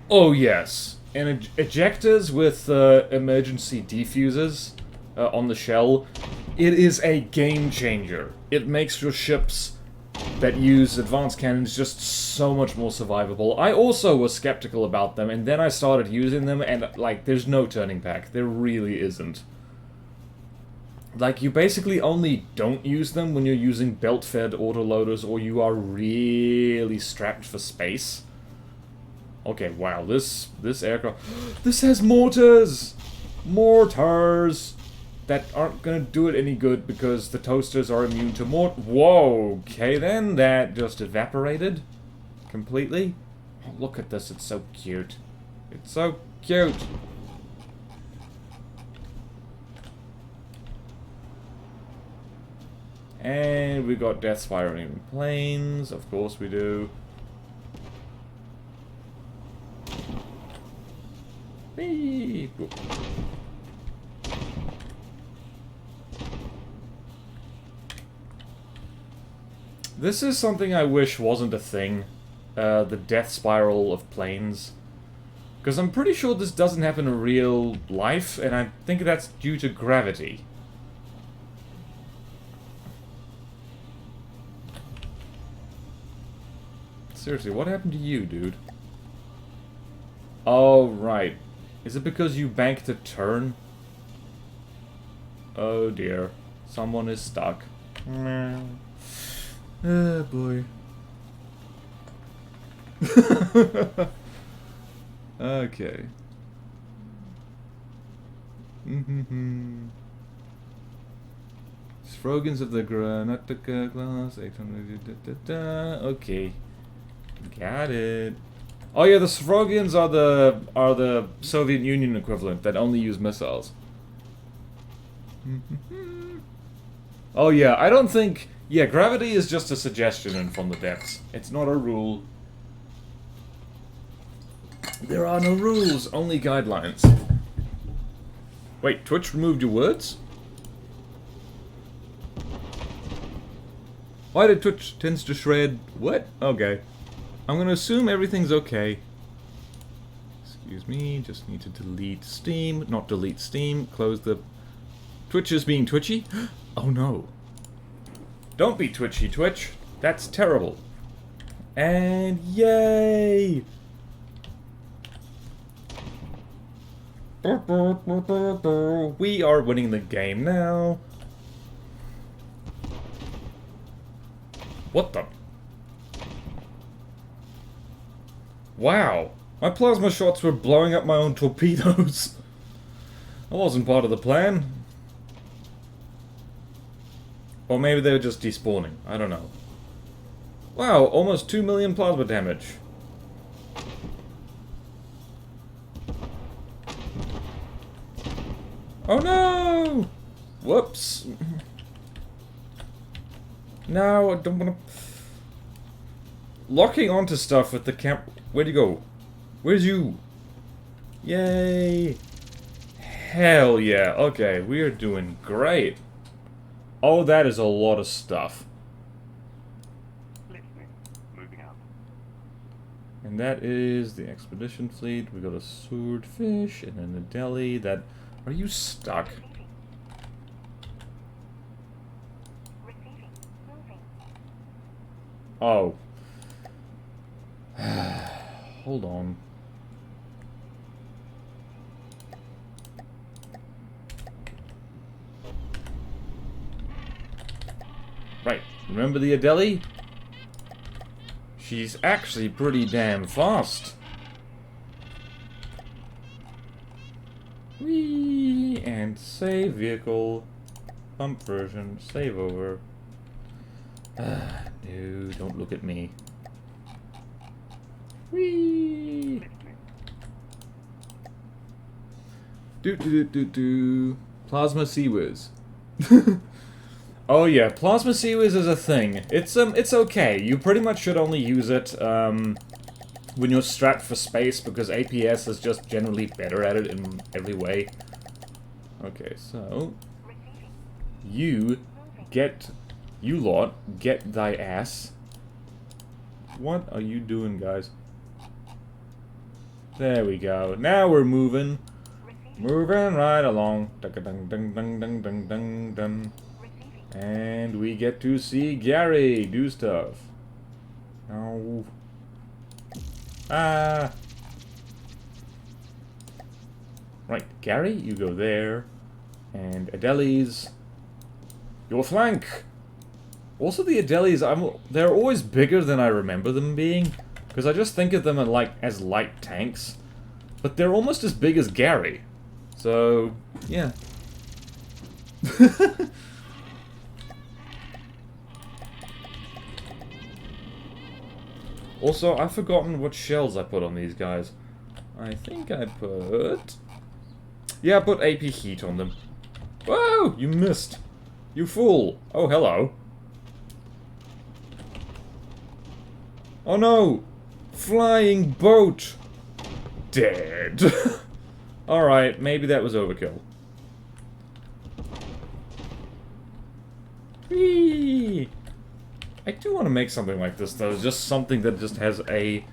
Oh yes, and ejectors with emergency defusers on the shell. It is a game changer. It makes your ships that use advanced cannons just so much more survivable. I also was skeptical about them, and then I started using them, and, like, there's no turning back. There really isn't. Like, you basically only don't use them when you're using belt-fed autoloaders or you are really strapped for space. Okay, wow, this aircraft... This has mortars! Mortars! That aren't gonna do it any good because the toasters are immune to Whoa, okay then, that just evaporated completely. Oh, look at this, it's so cute. It's so cute. And we got Death Spiraling Planes, of course we do. Beep. This is something I wish wasn't a thing. The death spiral of planes. Because I'm pretty sure this doesn't happen in real life, and I think that's due to gravity. Seriously, what happened to you, dude? Oh, right. Is it because you banked a turn? Oh dear. Someone is stuck. Oh boy. Okay. Frogans of the Granatica class, 800. Okay. Got it. Oh yeah, the Caravonians are the Soviet Union equivalent that only use missiles. Oh yeah, I don't think... Yeah, gravity is just a suggestion in From the Depths. It's not a rule. There are no rules, only guidelines. Wait, Twitch removed your words? Why did Twitch tends to shred? What? Okay. I'm gonna assume everything's okay. Excuse me, just need to delete Steam. Not delete Steam, close the... Twitch is being twitchy? Oh no. Don't be twitchy, Twitch. That's terrible. And yay! We are winning the game now. What the? Wow. My plasma shots were blowing up my own torpedoes. That wasn't part of the plan. Or maybe they were just despawning. I don't know. Wow, almost 2 million plasma damage. Oh no! Whoops. No, I don't wanna... Locking onto stuff with the camp... Where'd you go? Where's you? Yay! Hell yeah. Okay, we are doing great. Oh, that is a lot of stuff. Listening. Moving out. And that is the expedition fleet. We got a swordfish and then a deli. That... Are you stuck? Receiving. Moving. Oh. Hold on. Right. Remember the Adeli? She's actually pretty damn fast. Whee! And save vehicle. Pump version. Save over. No, don't look at me. Whee! Do. Plasma Seawiz. Oh yeah, Plasma Seawiz is a thing. It's okay. You pretty much should only use it when you're strapped for space, because APS is just generally better at it in every way. Okay, so you lot get thy ass. What are you doing, guys? There we go. Now we're moving. Moving right along. Dun-dun-dun-dun-dun-dun-dun. And we get to see Gary do stuff. No. Ah. Right, Gary, you go there. And Adeli's your flank. Also, the Adeli's, they're always bigger than I remember them being, because I just think of them as light tanks. But they're almost as big as Gary. So, yeah. Also, I've forgotten what shells I put on these guys. I think I put... Yeah, I put AP heat on them. Whoa! You missed! You fool! Oh, hello. Oh no! Flying boat! Dead. Alright, maybe that was overkill. Whee! I do want to make something like this, though. Just something that just has a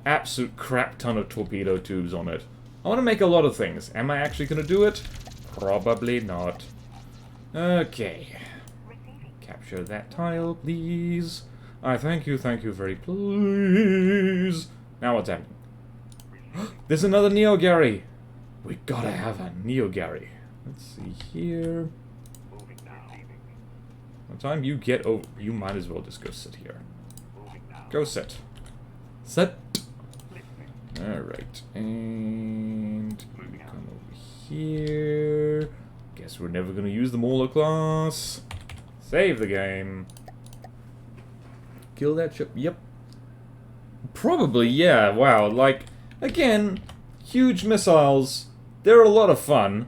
absolute crap ton of torpedo tubes on it. I want to make a lot of things. Am I actually going to do it? Probably not. Okay. Capture that tile, please. I thank you very please. Now what's happening? There's another Neo Gary. We gotta have a Neo Gary. Let's see here. Moving now. By the time you get over, you might as well just go sit here. Moving now. Go sit. Sit. Alright. And you come over here. Guess we're never gonna use the Mauler class. Save the game. Kill that ship. Yep. Probably, yeah, wow, like, again, huge missiles, they're a lot of fun,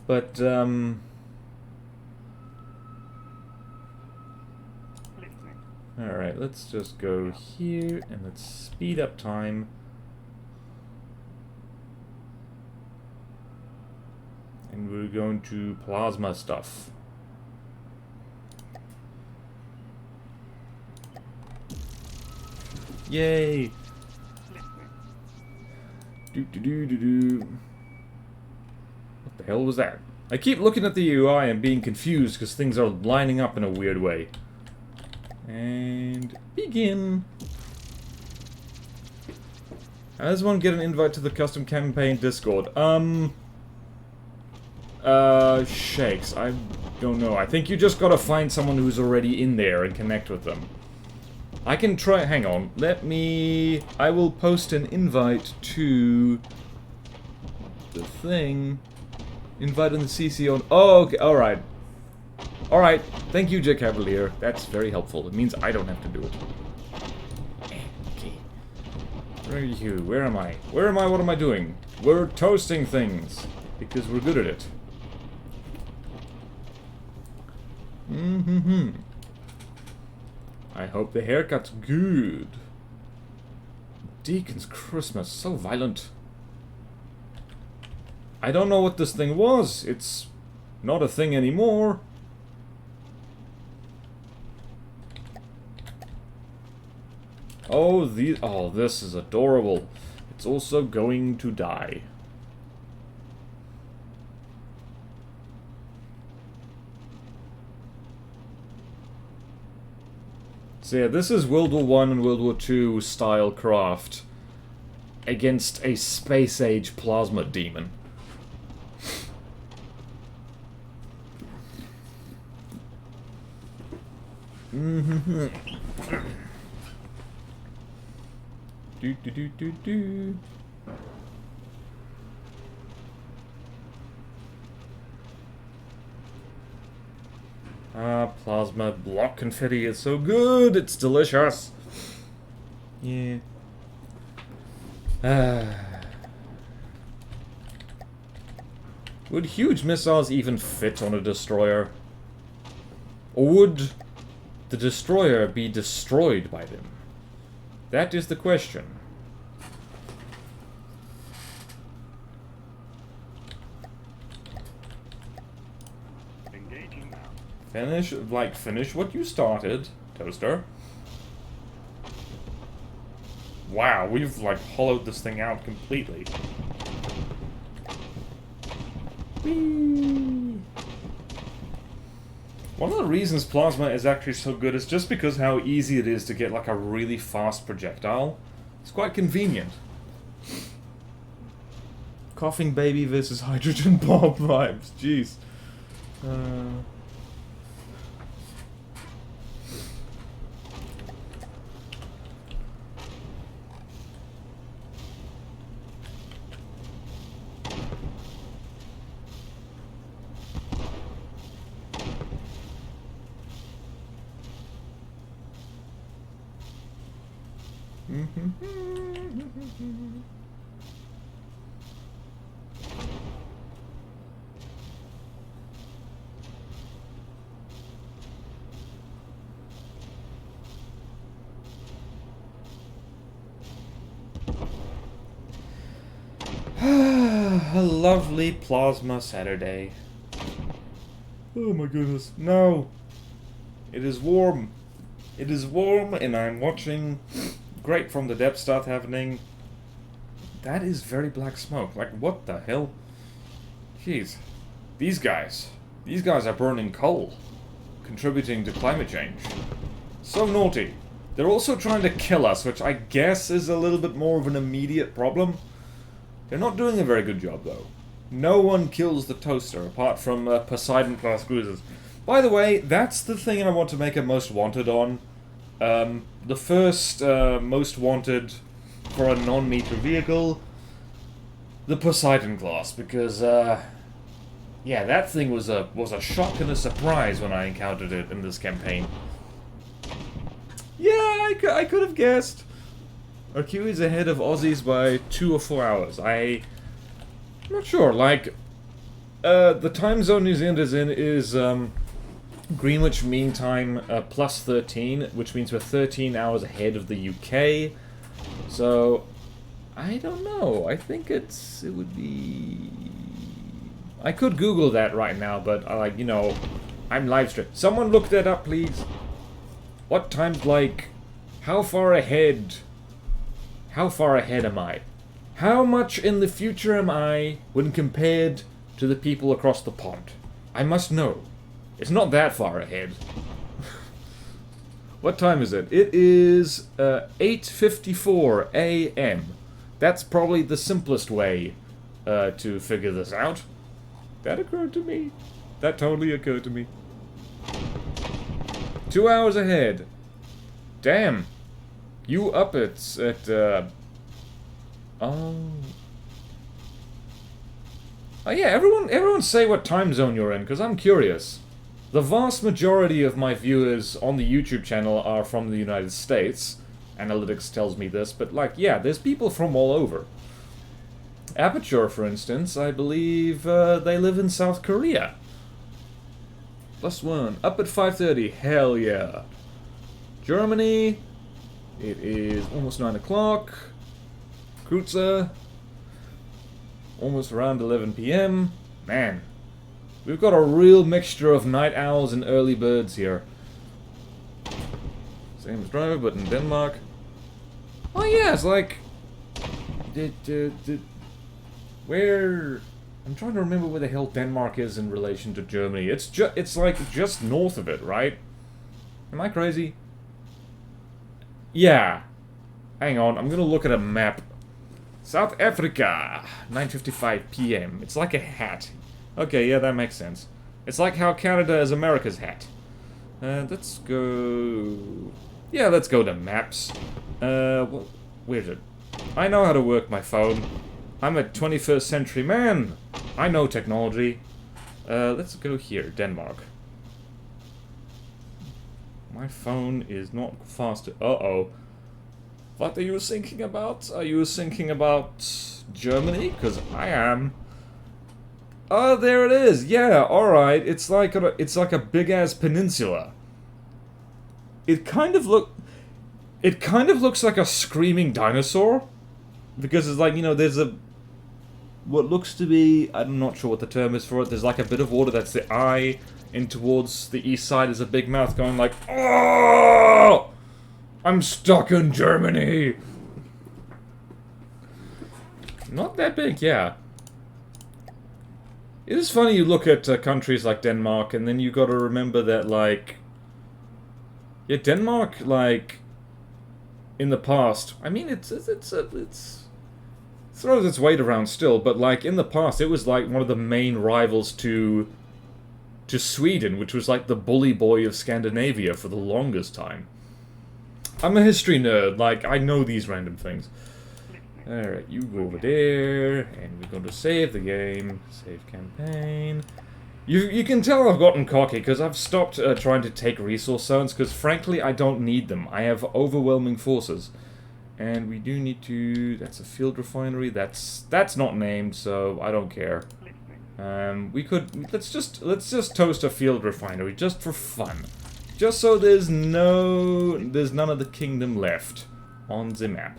but, Listening. alright, let's just go here, and let's speed up time. And we're going to plasma stuff. Yay! Do. What the hell was that? I keep looking at the UI and being confused because things are lining up in a weird way. And begin. How does one get an invite to the custom campaign Discord? Shakes. I don't know. I think you just gotta find someone who's already in there and connect with them. I can try. Hang on. I will post an invite to the thing. Invite on the CC on. Oh, okay. Alright. Alright. Thank you, J Cavalier. That's very helpful. It means I don't have to do it. Okay. Where are you? Where am I? Where am I? What am I doing? We're toasting things. Because we're good at it. Mm-hmm. I hope the haircut's good. Deacon's Christmas, so violent. I don't know what this thing was. It's not a thing anymore. Oh, this is adorable. It's also going to die. So yeah, this is World War I and World War II style craft against a space-age plasma demon. Mm-hmm. Do. Plasma block confetti is so good. It's delicious. Yeah. Would huge missiles even fit on a destroyer? Or would the destroyer be destroyed by them? That is the question. Engaging now. Finish what you started, Toaster. Wow, we've, hollowed this thing out completely. Whee! One of the reasons plasma is actually so good is just because how easy it is to get, a really fast projectile. It's quite convenient. Coughing baby versus hydrogen bomb vibes, jeez. A lovely plasma Saturday. Oh my goodness. No! It is warm. It is warm and I'm watching Great from the Depths start happening. That is very black smoke. What the hell? Jeez. These guys are burning coal. Contributing to climate change. So naughty. They're also trying to kill us, which I guess is a little bit more of an immediate problem. They're not doing a very good job, though. No one kills the toaster, apart from Poseidon-class cruisers. By the way, that's the thing I want to make a most wanted on. The first most wanted for a non-meter vehicle, the Poseidon class, because yeah, that thing was a shock and a surprise when I encountered it in this campaign. Yeah, I could have guessed. Our Kiwis ahead of Aussies by 2 or 4 hours. I'm not sure. Like, the time zone New Zealand is in is Greenwich Mean Time plus 13, which means we're 13 hours ahead of the UK. So, I don't know. I think it would be... I could Google that right now, but, like, you know, I'm live streaming. Someone look that up, please. What time's, like... How far ahead am I? How much in the future am I when compared to the people across the pond? I must know. It's not that far ahead. What time is it? It is 8:54 a.m. That's probably the simplest way to figure this out. That occurred to me. That totally occurred to me. 2 hours ahead. Damn. You up it at, Oh, yeah, everyone say what time zone you're in, because I'm curious. The vast majority of my viewers on the YouTube channel are from the United States. Analytics tells me this, but, like, yeah, there's people from all over. Aperture, for instance, I believe they live in South Korea. +1. Up at 5:30. Hell yeah. Germany. It is almost 9 o'clock. Kreutzer. Almost around 11 p.m. Man. We've got a real mixture of night owls and early birds here. Same as driver, but in Denmark. Oh yeah, it's like... Where... I'm trying to remember where the hell Denmark is in relation to Germany. It's like just north of it, right? Am I crazy? Yeah. Hang on, I'm gonna look at a map. South Africa, 9:55 p.m. It's like a hat. Okay, yeah, that makes sense. It's like how Canada is America's hat. Let's go... Yeah, let's go to maps. Where is it? I know how to work my phone. I'm a 21st century man. I know technology. Let's go here, Denmark. My phone is not fast. Uh-oh. What are you thinking about? Are you thinking about Germany? Because I am. Oh, there it is. Yeah, alright. It's like a big-ass peninsula. It kind of looks like a screaming dinosaur. Because it's like, you know, there's what looks to be, I'm not sure what the term is for it, there's like a bit of water that's the eye, and towards the east side is a big mouth going like, oh! I'm stuck in Germany! Not that big, yeah. It is funny you look at countries like Denmark, and then you gotta remember that, like... Yeah, Denmark, like... In the past, I mean, it throws its weight around still, but, like, in the past, it was, like, one of the main rivals to Sweden, which was, like, the bully boy of Scandinavia for the longest time. I'm a history nerd, like, I know these random things. Alright, you go over there, and we're going to save the game. Save campaign. You can tell I've gotten cocky, because I've stopped trying to take resource zones, because frankly, I don't need them. I have overwhelming forces. And we do need to... That's a field refinery. That's not named, so I don't care. We could... Let's just toast a field refinery, just for fun. Just so there's none of the kingdom left on the map.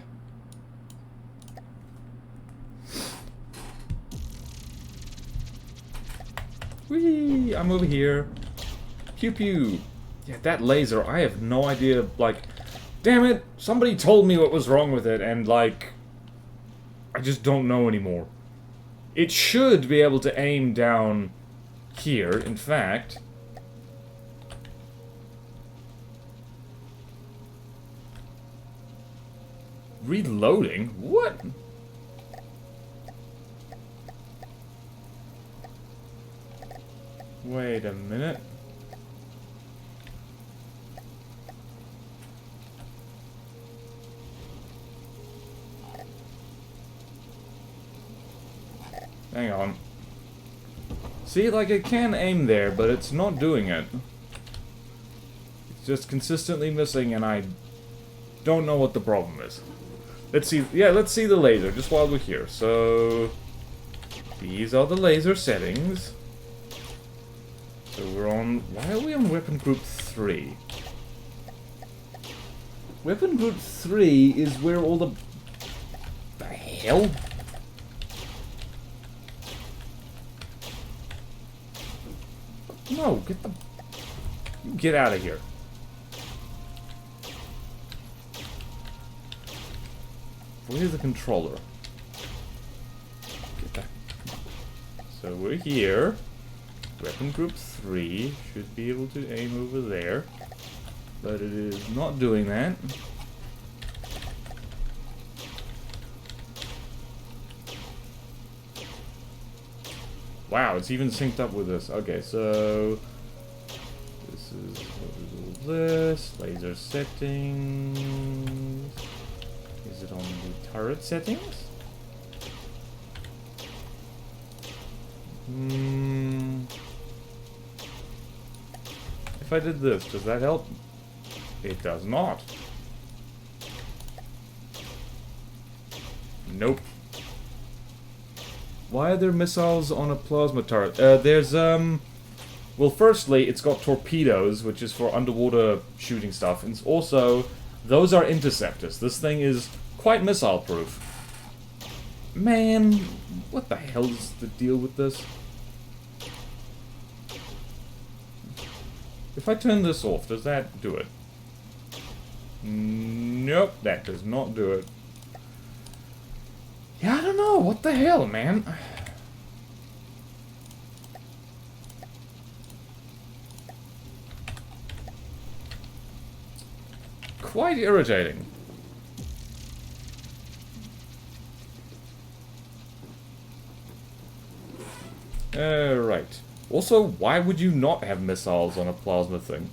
Whee! I'm over here. Pew pew. Yeah, that laser, I have no idea, like... Damn it! Somebody told me what was wrong with it, and, like... I just don't know anymore. It should be able to aim down here, in fact. Reloading? What? Wait a minute. Hang on. See, like, it can aim there, but it's not doing it. It's just consistently missing, and I don't know what the problem is. Let's see. Yeah, let's see the laser just while we're here. So these are the laser settings. So we're on. Why are we on weapon group 3? Weapon group 3 is where all the hell? No, get out of here. Where's the controller? Get back. So we're here. Weapon group 3 should be able to aim over there. But it is not doing that. Wow, it's even synced up with this. Okay, so this is all this. Laser settings. Is it on the turret settings? If I did this, does that help? It does not. Nope. Why are there missiles on a plasma turret? There's, well, firstly, it's got torpedoes, which is for underwater shooting stuff. And also, those are interceptors. This thing is quite missile-proof. Man, what the hell is the deal with this? If I turn this off, does that do it? Nope, that does not do it. Yeah, I don't know. What the hell, man? Quite irritating. Right. Also, why would you not have missiles on a plasma thing?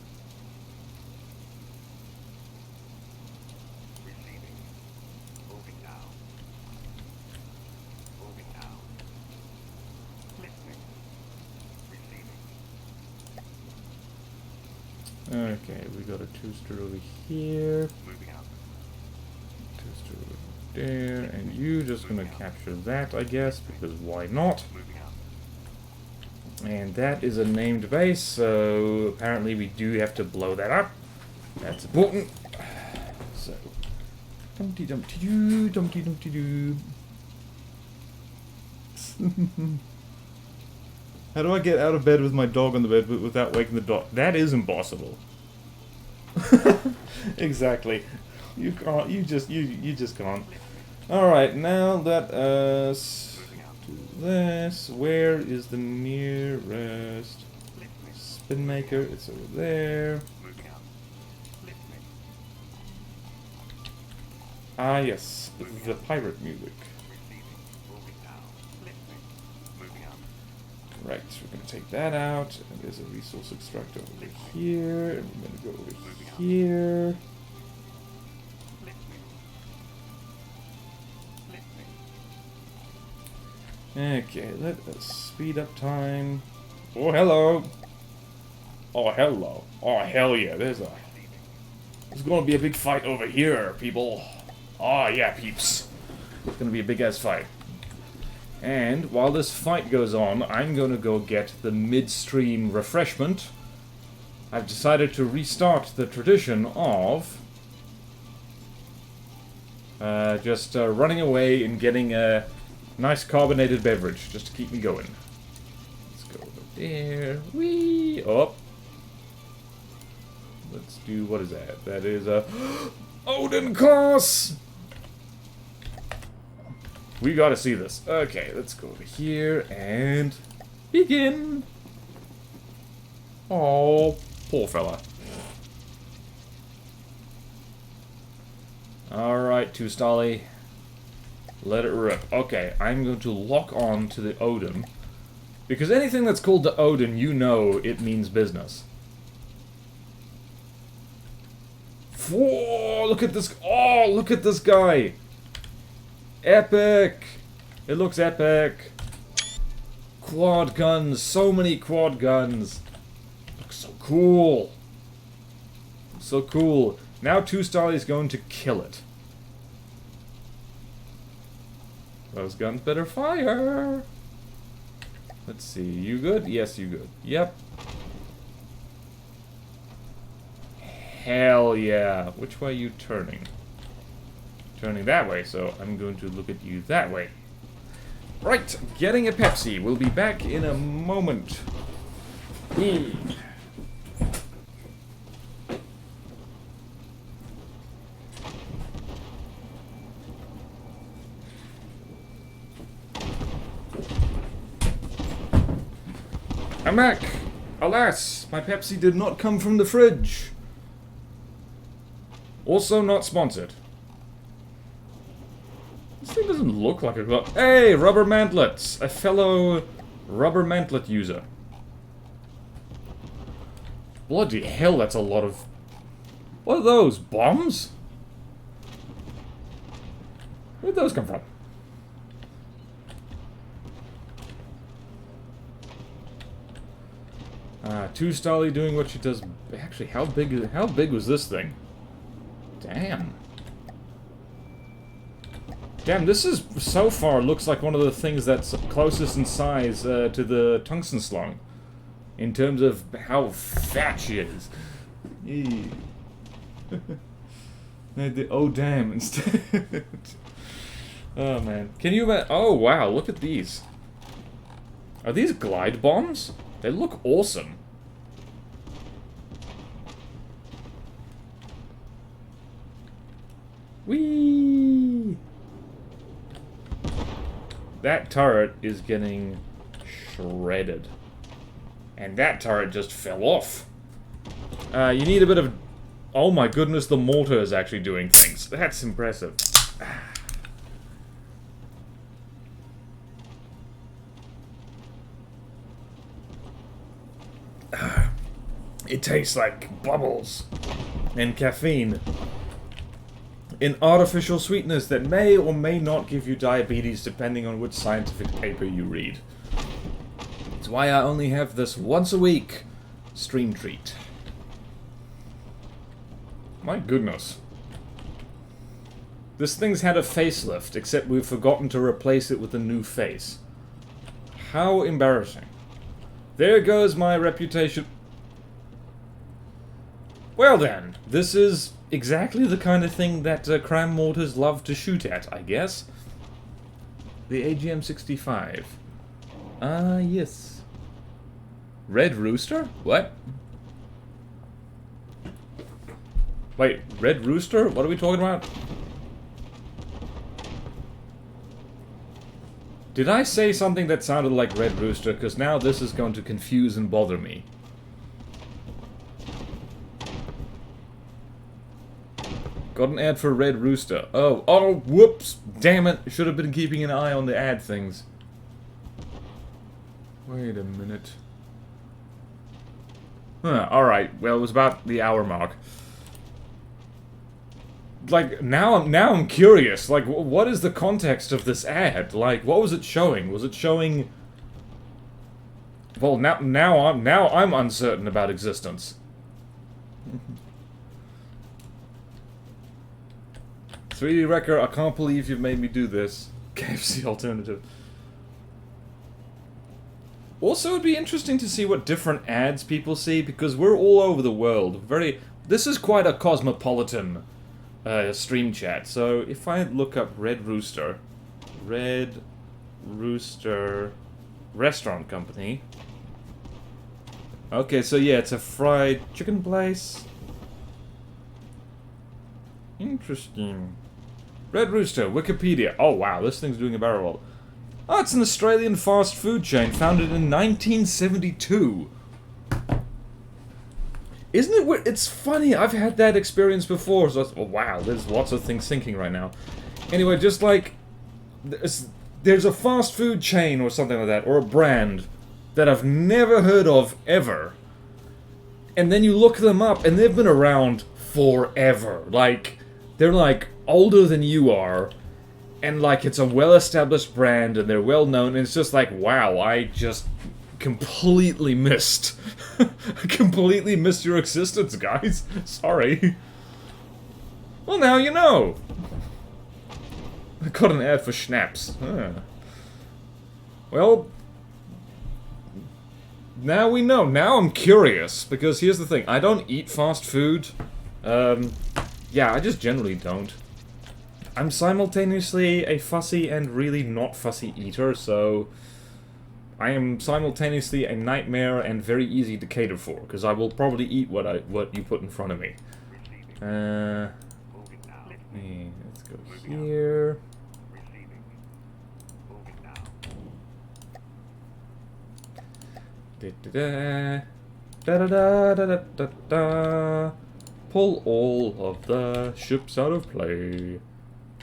Receiving. Moving now. Moving now. Listening. Receiving. Okay, we got a toaster over here. Moving out. Toaster over there, and you just gonna capture that, I guess, because why not? Moving out. And that is a named base, so apparently we do have to blow that up. That's important. So, dumpty dumpty doo, dumpty dumpty doo. How do I get out of bed with my dog on the bed without waking the dog? That is impossible. Exactly. You can't. You just can't. All right, now let us do this. Where is the nearest spin maker? It's over there. Moving out. Listening. Ah, yes, the pirate music. Receiving. Moving now. Listening. Moving out. Right, so we're gonna take that out, and there's a resource extractor over here, and we're gonna go over here. Listening. Listening. Okay, let us speed up time. Oh, hello! Oh, hello. Oh, hell yeah, there's gonna be a big fight over here, people. Oh, yeah, peeps. It's gonna be a big-ass fight. And while this fight goes on, I'm gonna go get the midstream refreshment. I've decided to restart the tradition of just running away and getting a nice carbonated beverage, just to keep me going. Let's go over there. Whee! Up. Let's do, what is that? That is a Odin Cross! We gotta see this. Okay, let's go over here and begin. Oh, poor fella. Alright, Tustali. Let it rip. Okay, I'm going to lock on to the Odin. Because anything that's called the Odin, you know it means business. Whoa, look at this. Oh, look at this guy. Epic! It looks epic. Quad guns, so many quad guns. Looks so cool. So cool. Now Tustali is going to kill it. Those guns better fire. Let's see. You good? Yes, you good. Yep. Hell yeah. Which way are you turning? Turning that way, so I'm going to look at you that way. Right, getting a Pepsi. We'll be back in a moment. I'm back! Alas, my Pepsi did not come from the fridge. Also not sponsored. This thing doesn't look like a glove. Hey, rubber mantlets! A fellow rubber mantlet user. Bloody hell, that's a lot of... What are those? Bombs? Where'd those come from? Two Stolly doing what she does. Actually, how big was this thing? Damn. Damn, this is so far looks like one of the things that's closest in size to the tungsten slung. In terms of how fat she is. Oh damn, instead. Oh man. Can you imagine? Oh wow, look at these. Are these glide bombs? They look awesome. Whee! That turret is getting shredded. And that turret just fell off. You need a bit of... Oh my goodness, the mortar is actually doing things. That's impressive. It tastes like bubbles and caffeine. An artificial sweetness that may or may not give you diabetes depending on which scientific paper you read. It's why I only have this once a week stream treat. My goodness. This thing's had a facelift, except we've forgotten to replace it with a new face. How embarrassing. There goes my reputation. Well then, this is exactly the kind of thing that crime mortars love to shoot at, I guess. The AGM-65. Ah, yes. Red Rooster? What? Wait, Red Rooster? What are we talking about? Did I say something that sounded like Red Rooster? Because now this is going to confuse and bother me. Got an ad for Red Rooster. Oh, whoops! Damn it! Should have been keeping an eye on the ad things. Wait a minute. Huh, alright. Well, it was about the hour mark. Like, now I'm curious. Like, what is the context of this ad? Like, what was it showing? Was it showing... Well, now I'm uncertain about existence. 3D Wrecker, I can't believe you've made me do this. KFC alternative. Also, it'd be interesting to see what different ads people see, because we're all over the world. This is quite a cosmopolitan stream chat. So, if I look up Red Rooster Restaurant Company. Okay, so yeah, it's a fried chicken place. Interesting. Red Rooster, Wikipedia. Oh wow, this thing's doing a barrel roll. Oh, it's an Australian fast food chain founded in 1972. Isn't it weird? It's funny, I've had that experience before, so oh wow, there's lots of things thinking right now. Anyway, just like, there's a fast food chain or something like that, or a brand, that I've never heard of, ever. And then you look them up, and they've been around forever. Like, they're like older than you are, and like it's a well-established brand, and they're well-known, and it's just like, wow, I just completely missed. I completely missed your existence, guys. Sorry. Well, now you know. got an ad for schnapps. Huh. Well, now we know. Now I'm curious, because here's the thing. I don't eat fast food. Yeah, I just generally don't. I'm simultaneously a fussy and really not fussy eater, so I am simultaneously a nightmare and very easy to cater for, because I will probably eat what you put in front of me. Let's go here. Da-da-da. Pull all of the ships out of play.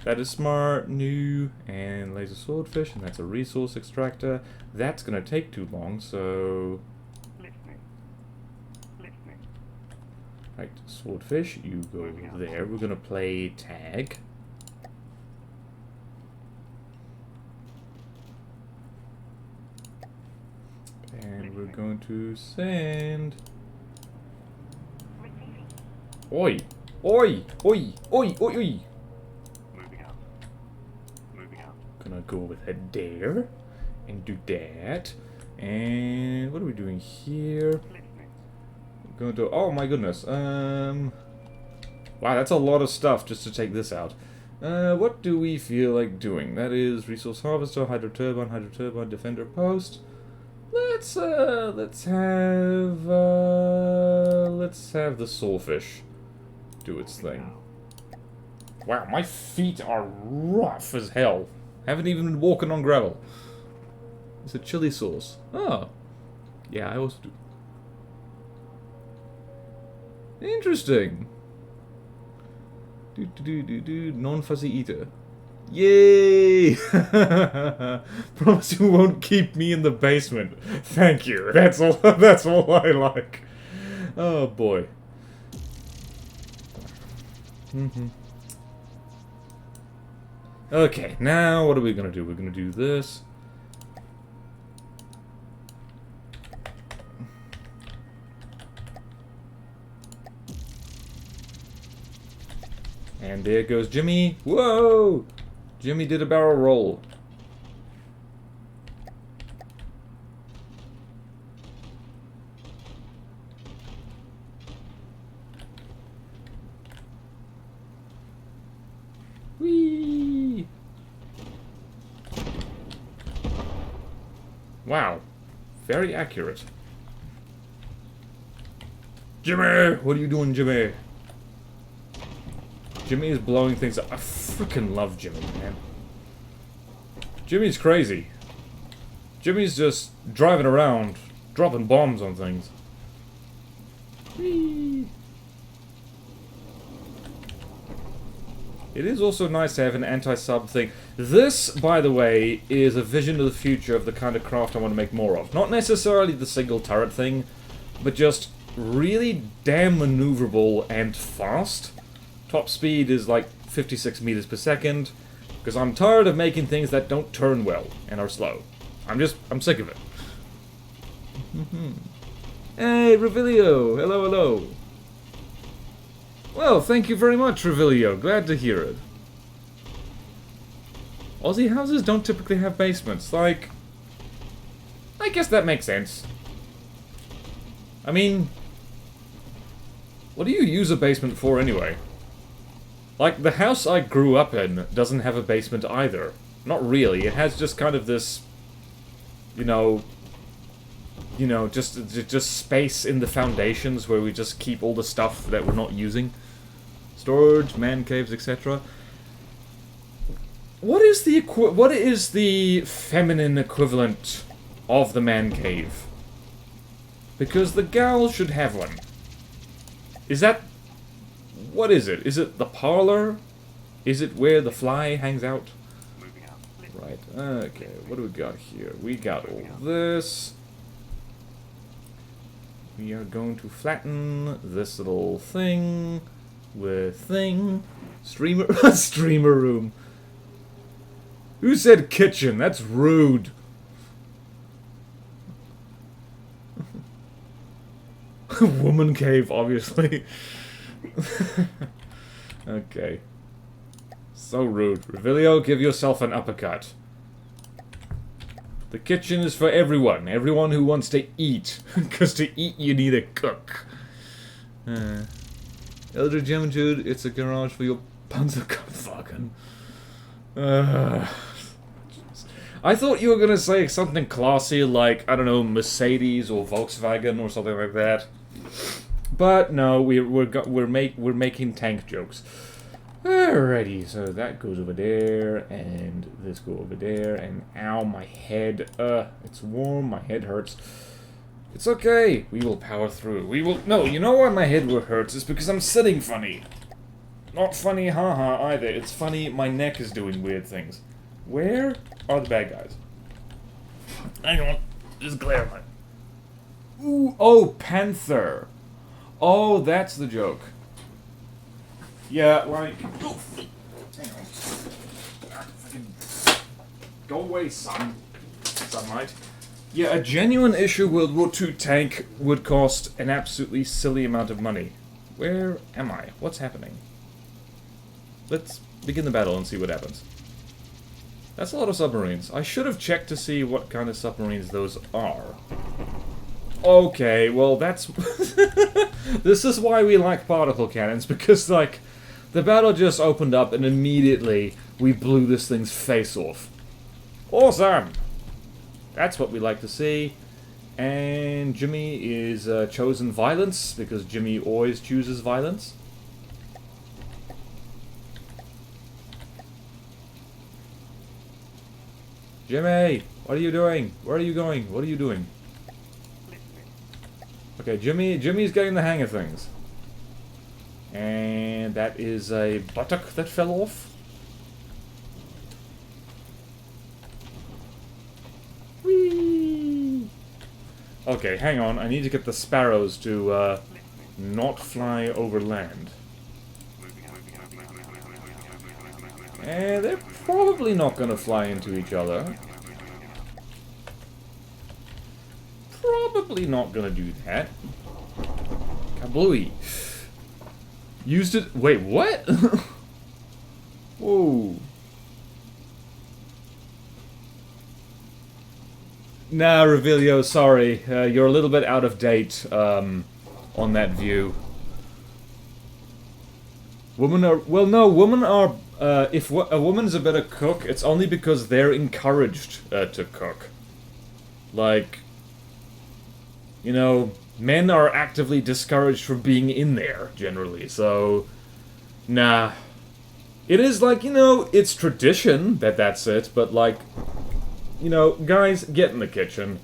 That is smart, new, and laser swordfish, and that's a resource extractor. That's gonna take too long, so... Right, swordfish, you go there. We're gonna play tag. And we're going to send... Oi! Oi! Oi! Oi! Oi! Oi! Gonna go with a dare and do that. And what are we doing here? We're going to... Oh my goodness. Wow, that's a lot of stuff just to take this out. What do we feel like doing? That is resource harvester, hydro turbine, defender post. Let's have the soulfish do its thing. Wow, my feet are rough as hell. Haven't even been walking on gravel. It's a chili sauce. Oh. Yeah, I also do. Interesting. Non-fuzzy eater. Yay! Promise you won't keep me in the basement. Thank you. That's all. That's all I like. Oh boy. Okay, now what are we gonna do? We're gonna do this. And there goes Jimmy. Whoa! Jimmy did a barrel roll. Whee! Wow. Very accurate. Jimmy! What are you doing, Jimmy? Jimmy is blowing things up. I freaking love Jimmy, man. Jimmy's crazy. Jimmy's just driving around, dropping bombs on things. Whee! It is also nice to have an anti-sub thing. This, by the way, is a vision of the future of the kind of craft I want to make more of. Not necessarily the single turret thing, but just really damn maneuverable and fast. Top speed is like 56 meters per second, because I'm tired of making things that don't turn well and are slow. I'm sick of it. Hey, Revilio! Hello, hello! Well, thank you very much, Revilio. Glad to hear it. Aussie houses don't typically have basements. Like, I guess that makes sense. I mean, what do you use a basement for anyway? Like, the house I grew up in doesn't have a basement either. Not really. It has just kind of this, you know, just space in the foundations where we just keep all the stuff that we're not using. Storage, man caves, etc. What is the feminine equivalent of the man cave? Because the gal should have one. Is that... What is it? Is it the parlor? Is it where the fly hangs out? Right, okay, what do we got here? We got all this. We are going to flatten this little thing with streamer streamer room. Who said kitchen? That's rude. Woman cave, obviously. Okay. So rude. Revilio, give yourself an uppercut. The kitchen is for everyone. Everyone who wants to eat. Because to eat, you need a cook. Elder Jude, it's a garage for your Panzer fucking. I thought you were gonna say something classy like, I don't know, Mercedes or Volkswagen or something like that. But no, we're making tank jokes. Alrighty, so that goes over there, and this go over there, and ow, my head, it's warm, my head hurts. It's okay, we will power through. No, you know why my head hurts? It's because I'm sitting funny. Not funny, haha, either. It's funny, my neck is doing weird things. Where are the bad guys? Hang on, there's glare on it. Ooh, oh, Panther. Oh, that's the joke. Yeah, like... Oh, hang on. Go away, son. Sunlight. Yeah, a genuine issue World War II tank would cost an absolutely silly amount of money. Where am I? What's happening? Let's begin the battle and see what happens. That's a lot of submarines. I should have checked to see what kind of submarines those are. Okay, well that's... This is why we like particle cannons, because, like, the battle just opened up and immediately we blew this thing's face off. Awesome! That's what we like to see. And Jimmy is chosen violence, because Jimmy always chooses violence. Jimmy! What are you doing? Where are you going? What are you doing? Okay, Jimmy's getting the hang of things. And that is a buttock that fell off. Whee! Okay, hang on. I need to get the sparrows to not fly over land. And they're probably not gonna fly into each other. Probably not gonna do that. Kablooey. Used it. Wait, what? Whoa. Nah, Revilio, sorry. You're a little bit out of date on that view. Women are. Well, no, women are. If a woman's a better cook, it's only because they're encouraged to cook. Like, you know, men are actively discouraged from being in there, generally, so... Nah. It is like, you know, it's tradition that that's it, but like... You know, guys, get in the kitchen.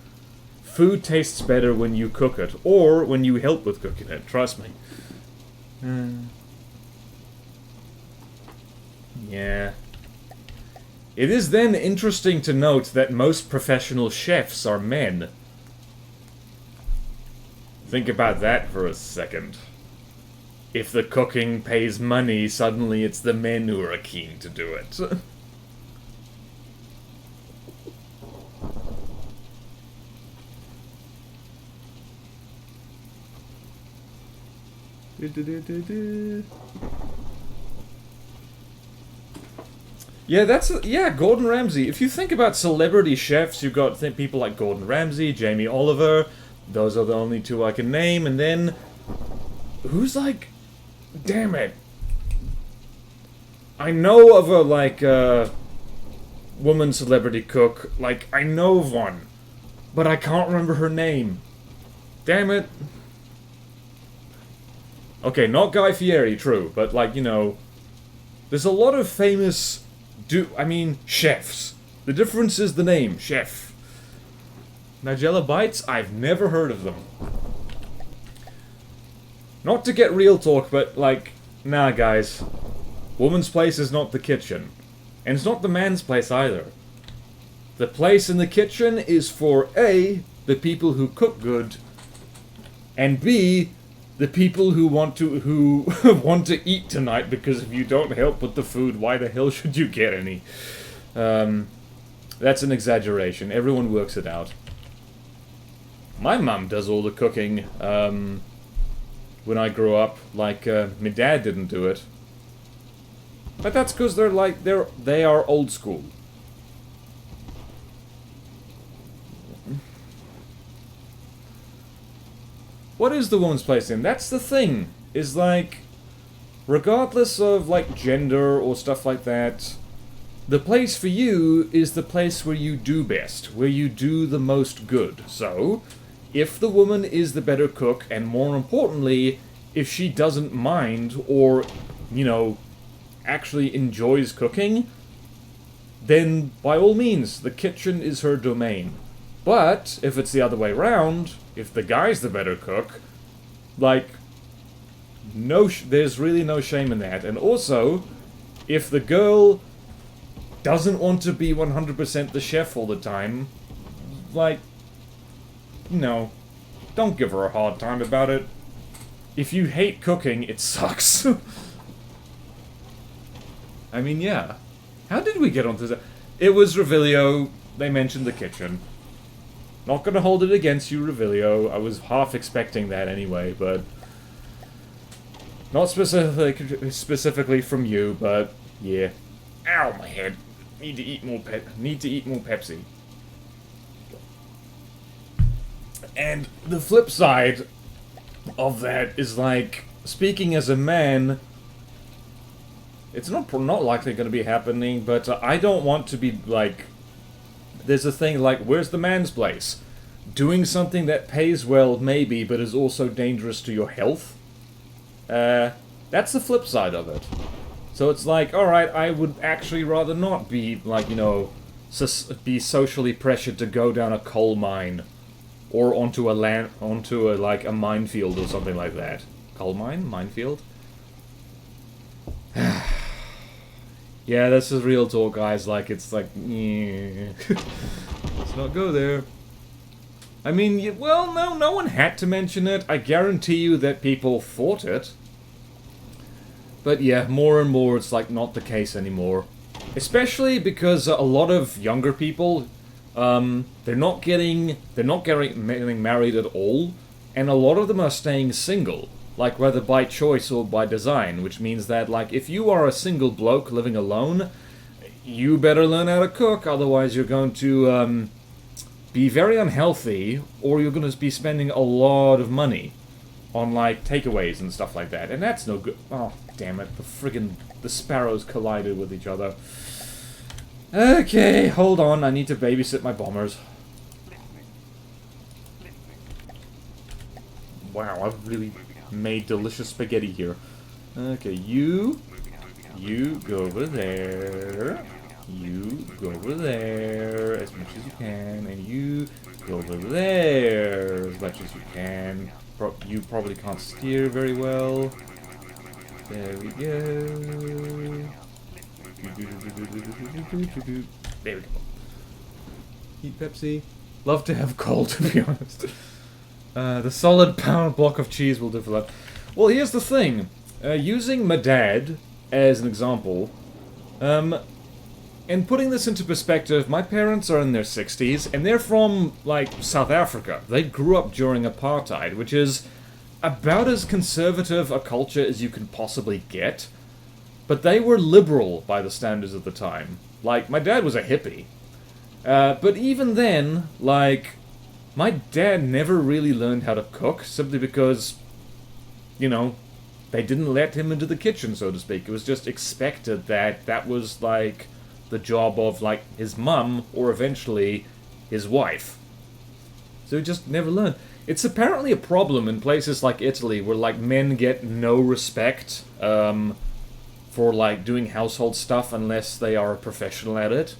Food tastes better when you cook it, or when you help with cooking it, trust me. Yeah. It is then interesting to note that most professional chefs are men. Think about that for a second. If the cooking pays money, suddenly it's the men who are keen to do it. Yeah, yeah, Gordon Ramsay. If you think about celebrity chefs, you've got people like Gordon Ramsay, Jamie Oliver. Those are the only two I can name. And then, who's like, damn it. I know of a, like, woman celebrity cook. Like, I know of one. But I can't remember her name. Damn it. Okay, not Guy Fieri, true. But, like, you know, there's a lot of famous... chefs. The difference is the name, chef. Nigella Bites? I've never heard of them. Not to get real talk, but, like, nah, guys. Woman's place is not the kitchen. And it's not the man's place either. The place in the kitchen is for A, the people who cook good, and B, the people who want to eat tonight, because if you don't help with the food, why the hell should you get any? That's an exaggeration. Everyone works it out. My mum does all the cooking when I grew up. Like, my dad didn't do it. But that's because they're like, they are old school. What is the woman's place in? That's the thing. Is like, regardless of like gender or stuff like that, the place for you is the place where you do best, where you do the most good. So, if the woman is the better cook, and more importantly, if she doesn't mind or, you know, actually enjoys cooking, then by all means, the kitchen is her domain. But if it's the other way around, if the guy's the better cook, like, there's really no shame in that. And also, if the girl doesn't want to be 100% the chef all the time, like, you know, don't give her a hard time about it. If you hate cooking, it sucks. I mean, yeah. How did we get onto that? It was Revilio. They mentioned the kitchen. Not gonna hold it against you, Revilio. I was half expecting that anyway, but... Not specifically from you, but... Yeah. Ow, my head. Need to eat more Pepsi. And the flip side of that is, like, speaking as a man... It's not likely going to be happening, but I don't want to be, like... There's a thing like, where's the man's place? Doing something that pays well, maybe, but is also dangerous to your health? That's the flip side of it. So it's like, alright, I would actually rather not be, like, you know, be socially pressured to go down a coal mine. Or onto like, a minefield or something like that. Coal mine? Minefield? Yeah, this is real talk, guys. Like, it's like, yeah. Let's not go there. I mean, well, no one had to mention it. I guarantee you that people thought it. But yeah, more and more it's like not the case anymore. Especially because a lot of younger people, they're not getting married at all, and a lot of them are staying single. Like, whether by choice or by design, which means that, like, if you are a single bloke living alone, you better learn how to cook, otherwise you're going to, be very unhealthy, or you're going to be spending a lot of money on, like, takeaways and stuff like that, and that's no good. Oh, damn it, the sparrows collided with each other. Okay, hold on, I need to babysit my bombers. Wow, I've really made delicious spaghetti here. Okay, you go over there. You go over there as much as you can, and you go over there as much as you can. You probably can't steer very well. There we go. There we go. Eat Pepsi. Love to have cold, to be honest. The solid pound block of cheese will do for that. Well, here's the thing. Using my dad as an example, and putting this into perspective, my parents are in their 60s, and they're from, like, South Africa. They grew up during apartheid, which is about as conservative a culture as you can possibly get. But they were liberal by the standards of the time. Like, my dad was a hippie. But even then, like, my dad never really learned how to cook, simply because, you know, they didn't let him into the kitchen, so to speak. It was just expected that that was, like, the job of, like, his mum, or eventually his wife. So he just never learned. It's apparently a problem in places like Italy, where, like, men get no respect, for, like, doing household stuff unless they are a professional at it.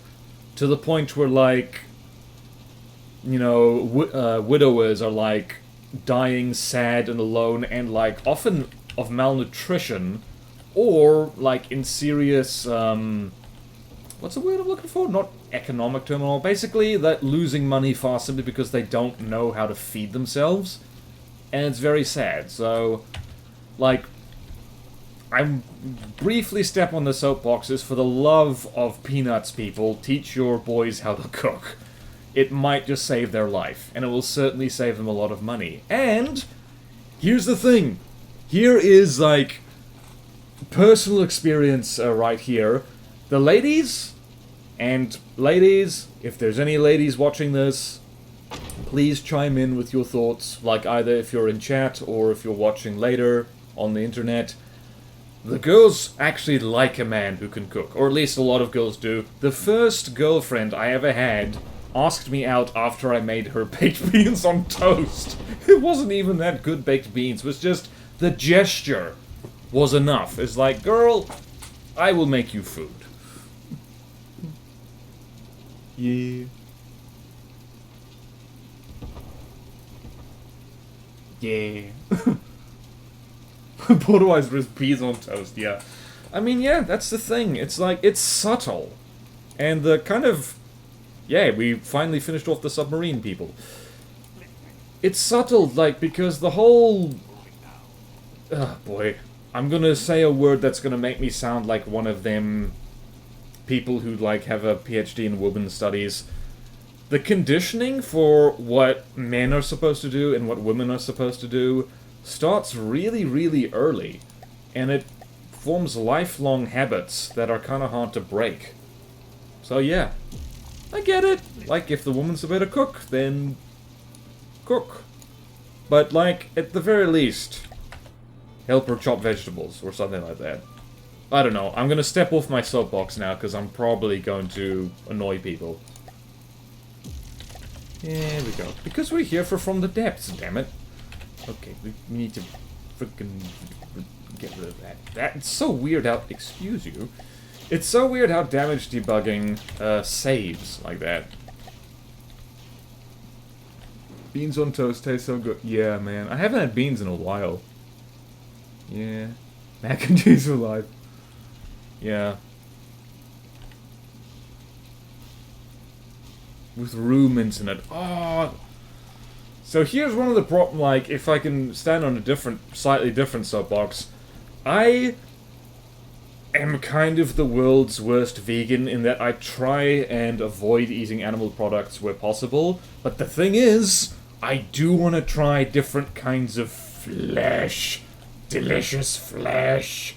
To the point where, like, you know, widowers are, like, dying sad and alone, and, like, often of malnutrition, or, like, in serious, what's the word I'm looking for? Not economic turmoil. Basically, that losing money far simply because they don't know how to feed themselves. And it's very sad. So, like, I briefly step on the soapboxes. For the love of peanuts, people, teach your boys how to cook. It might just save their life, and it will certainly save them a lot of money. And here's the thing. Here is, like, personal experience right here. The ladies, and ladies, if there's any ladies watching this, please chime in with your thoughts, like either if you're in chat or if you're watching later on the internet. The girls actually like a man who can cook, or at least a lot of girls do. The first girlfriend I ever had asked me out after I made her baked beans on toast. It wasn't even that good baked beans, it was just the gesture was enough. It's like, girl, I will make you food. Yeah. Yeah. BorderWise with peas on toast, yeah. I mean, yeah, that's the thing. It's like, it's subtle. And the kind of... Yeah, we finally finished off the submarine people. It's subtle, like, because the whole... Oh, boy. I'm gonna say a word that's gonna make me sound like one of them people who, like, have a PhD in women's studies. The conditioning for what men are supposed to do and what women are supposed to do starts really, really early. And it forms lifelong habits that are kind of hard to break. So, yeah. I get it. Like, if the woman's a better cook, then cook. But, like, at the very least, help her chop vegetables or something like that. I don't know. I'm gonna step off my soapbox now, because I'm probably going to annoy people. There we go. Because we're here for From the Depths, damn it. Okay, we need to freaking get rid of that. That's so weird how... Excuse you. It's so weird how damage debugging saves like that. Beans on toast taste so good. Yeah, man. I haven't had beans in a while. Yeah. Mac and cheese for life. Yeah. With ruminants in it. Oh. So here's one of the problem, like, if I can stand on a different, slightly different soapbox. I am kind of the world's worst vegan in that I try and avoid eating animal products where possible. But the thing is, I do want to try different kinds of flesh. Delicious flesh.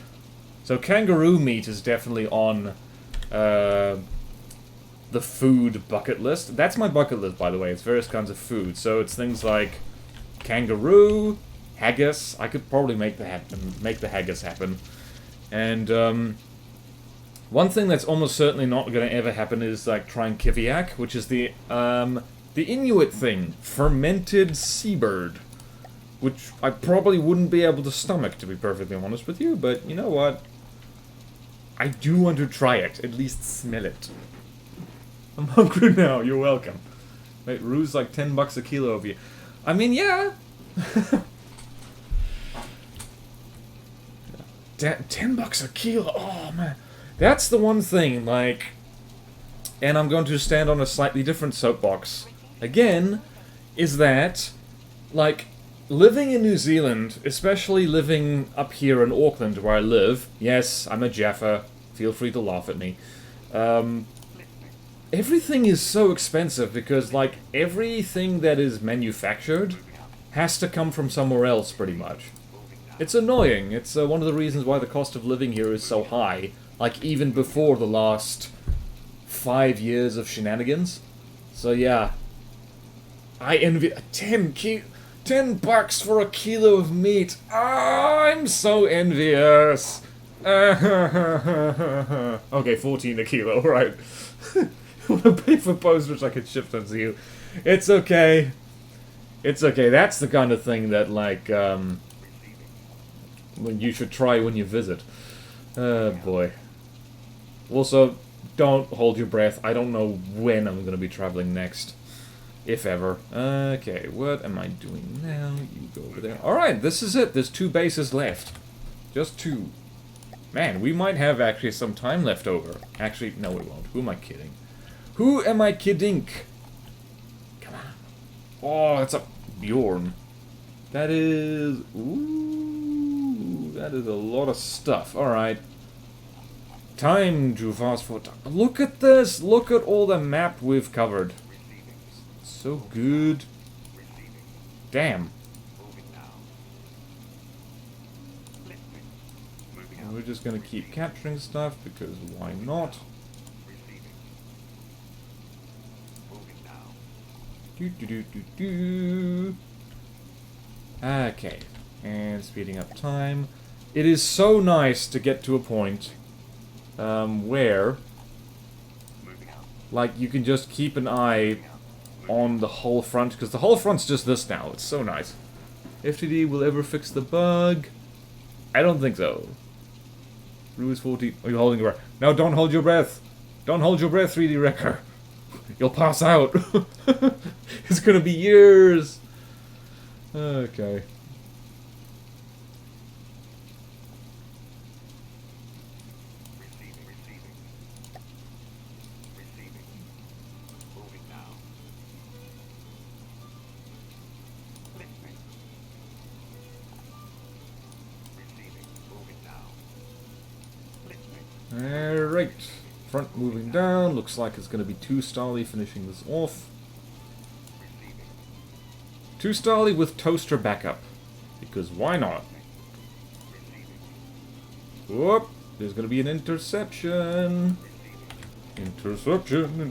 So kangaroo meat is definitely on the food bucket list. That's my bucket list, by the way. It's various kinds of food. So it's things like kangaroo, haggis. I could probably make the haggis happen. And one thing that's almost certainly not going to ever happen is like trying kiviak, which is the Inuit thing, fermented seabird, which I probably wouldn't be able to stomach, to be perfectly honest with you. But you know what? I do want to try it. At least smell it. I'm hungry now. You're welcome. Wait, Rue's like $10 a kilo over here. I mean, yeah. $10 a kilo. Oh man, that's the one thing. Like, and I'm going to stand on a slightly different soapbox again. Is that like living in New Zealand, especially living up here in Auckland where I live? Yes, I'm a Jaffa. Feel free to laugh at me. Everything is so expensive because, like, everything that is manufactured has to come from somewhere else, pretty much. It's annoying. It's one of the reasons why the cost of living here is so high. Like, even before the last 5 years of shenanigans. So, yeah. I envy... $10 for a kilo of meat. Oh, I'm so envious. Okay, 14 a kilo, right. I want to pay for posters I could ship them to you. It's okay. It's okay. That's the kind of thing that, like, when you should try when you visit. Oh, boy. Also, don't hold your breath. I don't know when I'm going to be traveling next. If ever. Okay, what am I doing now? You go over there. Alright, this is it. There's 2 bases left. Just 2. Man, we might have actually some time left over. Actually, no we won't. Who am I kidding? Who am I kidding? Come on. Oh, that's a Bjorn. That is... Ooh, that is a lot of stuff. Alright. Time to fast forward. Look at this! Look at all the map we've covered. So good. Damn. just gonna keep capturing stuff, because why not? Receiving. Moving now. Do. Okay, and speeding up time. It is so nice to get to a point where, Moving out. like, you can just keep an eye on the whole front, because the whole front's just this now. It's so nice. FTD will ever fix the bug? I don't think so. Rules 40. Are you holding your breath? No, don't hold your breath. Don't hold your breath, 3D Wrecker. You'll pass out. It's gonna be years. Okay. Receiving. Moving now. Listening. Receiving. Moving now. Listening. Alright. Front moving down. Looks like it's gonna be 2 Starly finishing this off. Receiving. 2 Starly with toaster backup. Because why not? Receiving. Whoop! There's gonna be an interception. Interception.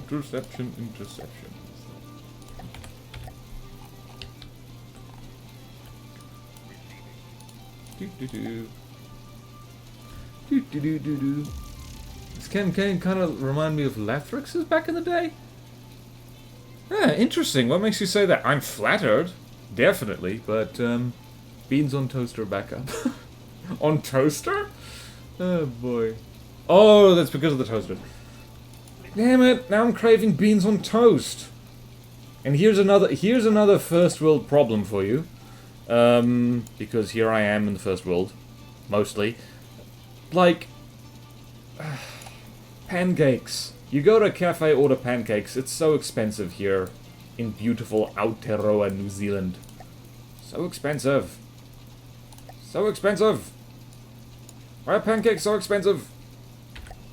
Do. This campaign kind of remind me of Lathrix's back in the day. Ah, interesting. What makes you say that? I'm flattered, definitely, but beans on toaster backup. On toaster? Oh boy. Oh, that's because of the toaster. Damn it! Now I'm craving beans on toast. And here's another first world problem for you. Because here I am in the first world, mostly. Like, pancakes. You go to a cafe, order pancakes. It's so expensive here in beautiful Aotearoa, New Zealand. So expensive. So expensive. Why are pancakes so expensive?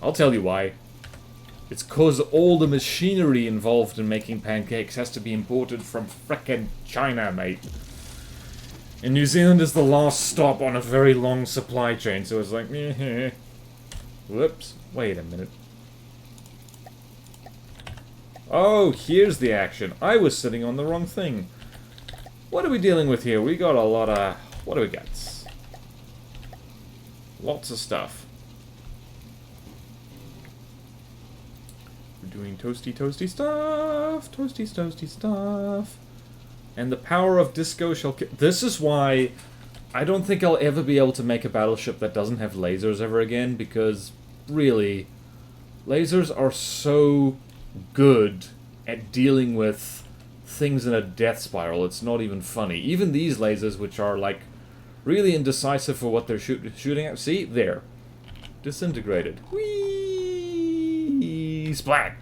I'll tell you why. It's cause all the machinery involved in making pancakes has to be imported from frickin' China, mate. And New Zealand is the last stop on a very long supply chain, so it's like, meh. Whoops. Wait a minute. Oh, here's the action. I was sitting on the wrong thing. What are we dealing with here? We got a lot of... What do we got? Lots of stuff. We're doing toasty stuff. Toasty stuff. And the power of disco shall kill... This is why I don't think I'll ever be able to make a battleship that doesn't have lasers ever again, because, really, lasers are so good at dealing with things in a death spiral. It's not even funny. Even these lasers, which are, like, really indecisive for what they're shooting at. See? There. Disintegrated. Whee! Splat!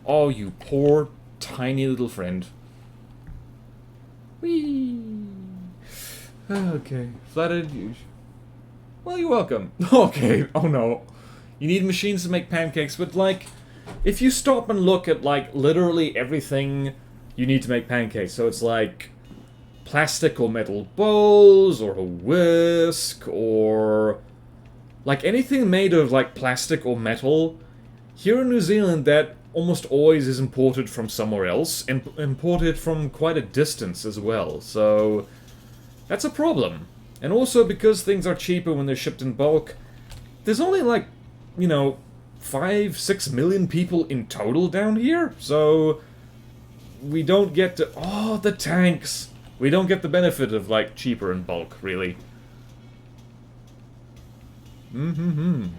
Oh, you poor, tiny little friend. Whee! Okay. Flattered you. Well, you're welcome. Okay. Oh, no. You need machines to make pancakes, but, like, if you stop and look at, like, literally everything you need to make pancakes, so it's like plastic or metal bowls, or a whisk, or like anything made of like plastic or metal, here in New Zealand that almost always is imported from somewhere else, and imported from quite a distance as well, so that's a problem. And also because things are cheaper when they're shipped in bulk, there's only like, you know, 5-6 million people in total down here, so we don't get to... Oh, the tanks! We don't get the benefit of, like, cheaper in bulk, really. Oh,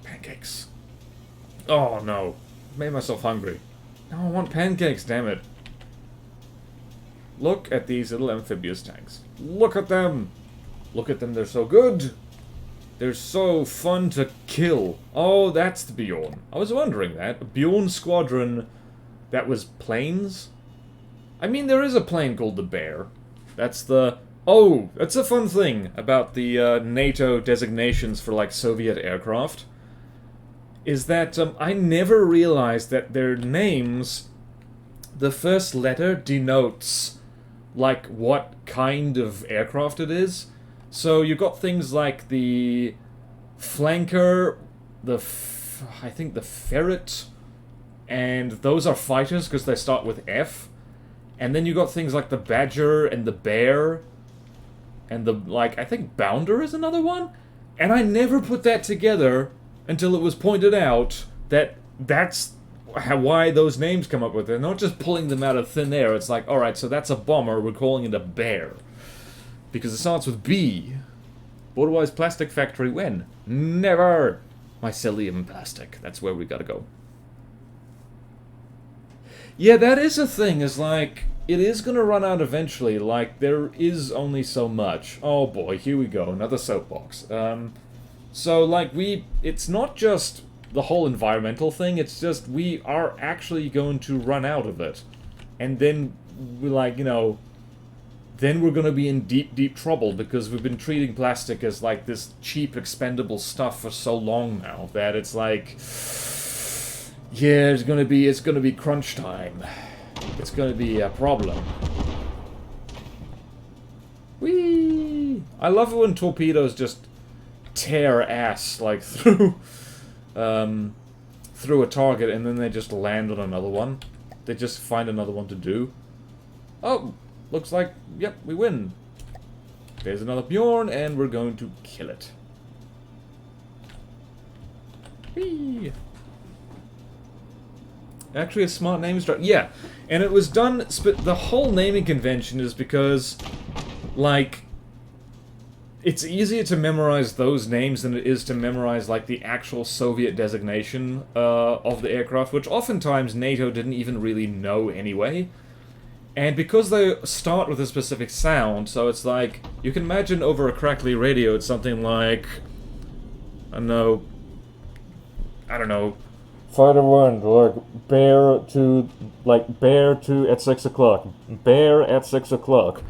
pancakes. Oh, no. Made myself hungry. Now I want pancakes, damn it. Look at these little amphibious tanks. Look at them! Look at them, they're so good! They're so fun to kill. Oh, that's the Bjorn. I was wondering that. A Bjorn squadron that was planes? I mean, there is a plane called the Bear. That's the... Oh, that's a fun thing about the NATO designations for, like, Soviet aircraft. Is that I never realized that their names, the first letter denotes, like, what kind of aircraft it is. So you got things like the flanker, I think the ferret, and those are fighters because they start with F. And then you got things like the badger and the bear, and the, like, I think bounder is another one? And I never put that together until it was pointed out that that's why those names come up with it. They're not just pulling them out of thin air. It's like, alright, so that's a bomber, we're calling it a bear. Because it starts with B. BorderWise Plastic Factory when? Never! Mycelium plastic. That's where we gotta go. Yeah, that is a thing, is like, it is gonna run out eventually, like, there is only so much. Oh boy, here we go, another soapbox. So, like, it's not just the whole environmental thing, it's just we are actually going to run out of it. And then, like, you know, then we're gonna be in deep, deep trouble, because we've been treating plastic as, like, this cheap, expendable stuff for so long now, that it's like... yeah, it's gonna be crunch time. It's gonna be a problem. Whee! I love it when torpedoes just tear ass, like, through a target, and then they just land on another one. They just find another one to do. Oh, looks like, yep, we win. There's another Bjorn, and we're going to kill it. Whee! Actually, a smart name is... yeah, and it was done... the whole naming convention is because, like, it's easier to memorize those names than it is to memorize, like, the actual Soviet designation of the aircraft, which oftentimes NATO didn't even really know anyway. And because they start with a specific sound, so it's like, you can imagine over a crackly radio, it's something like... I don't know... Fighter 1, like, bear to at 6 o'clock. Bear at 6 o'clock.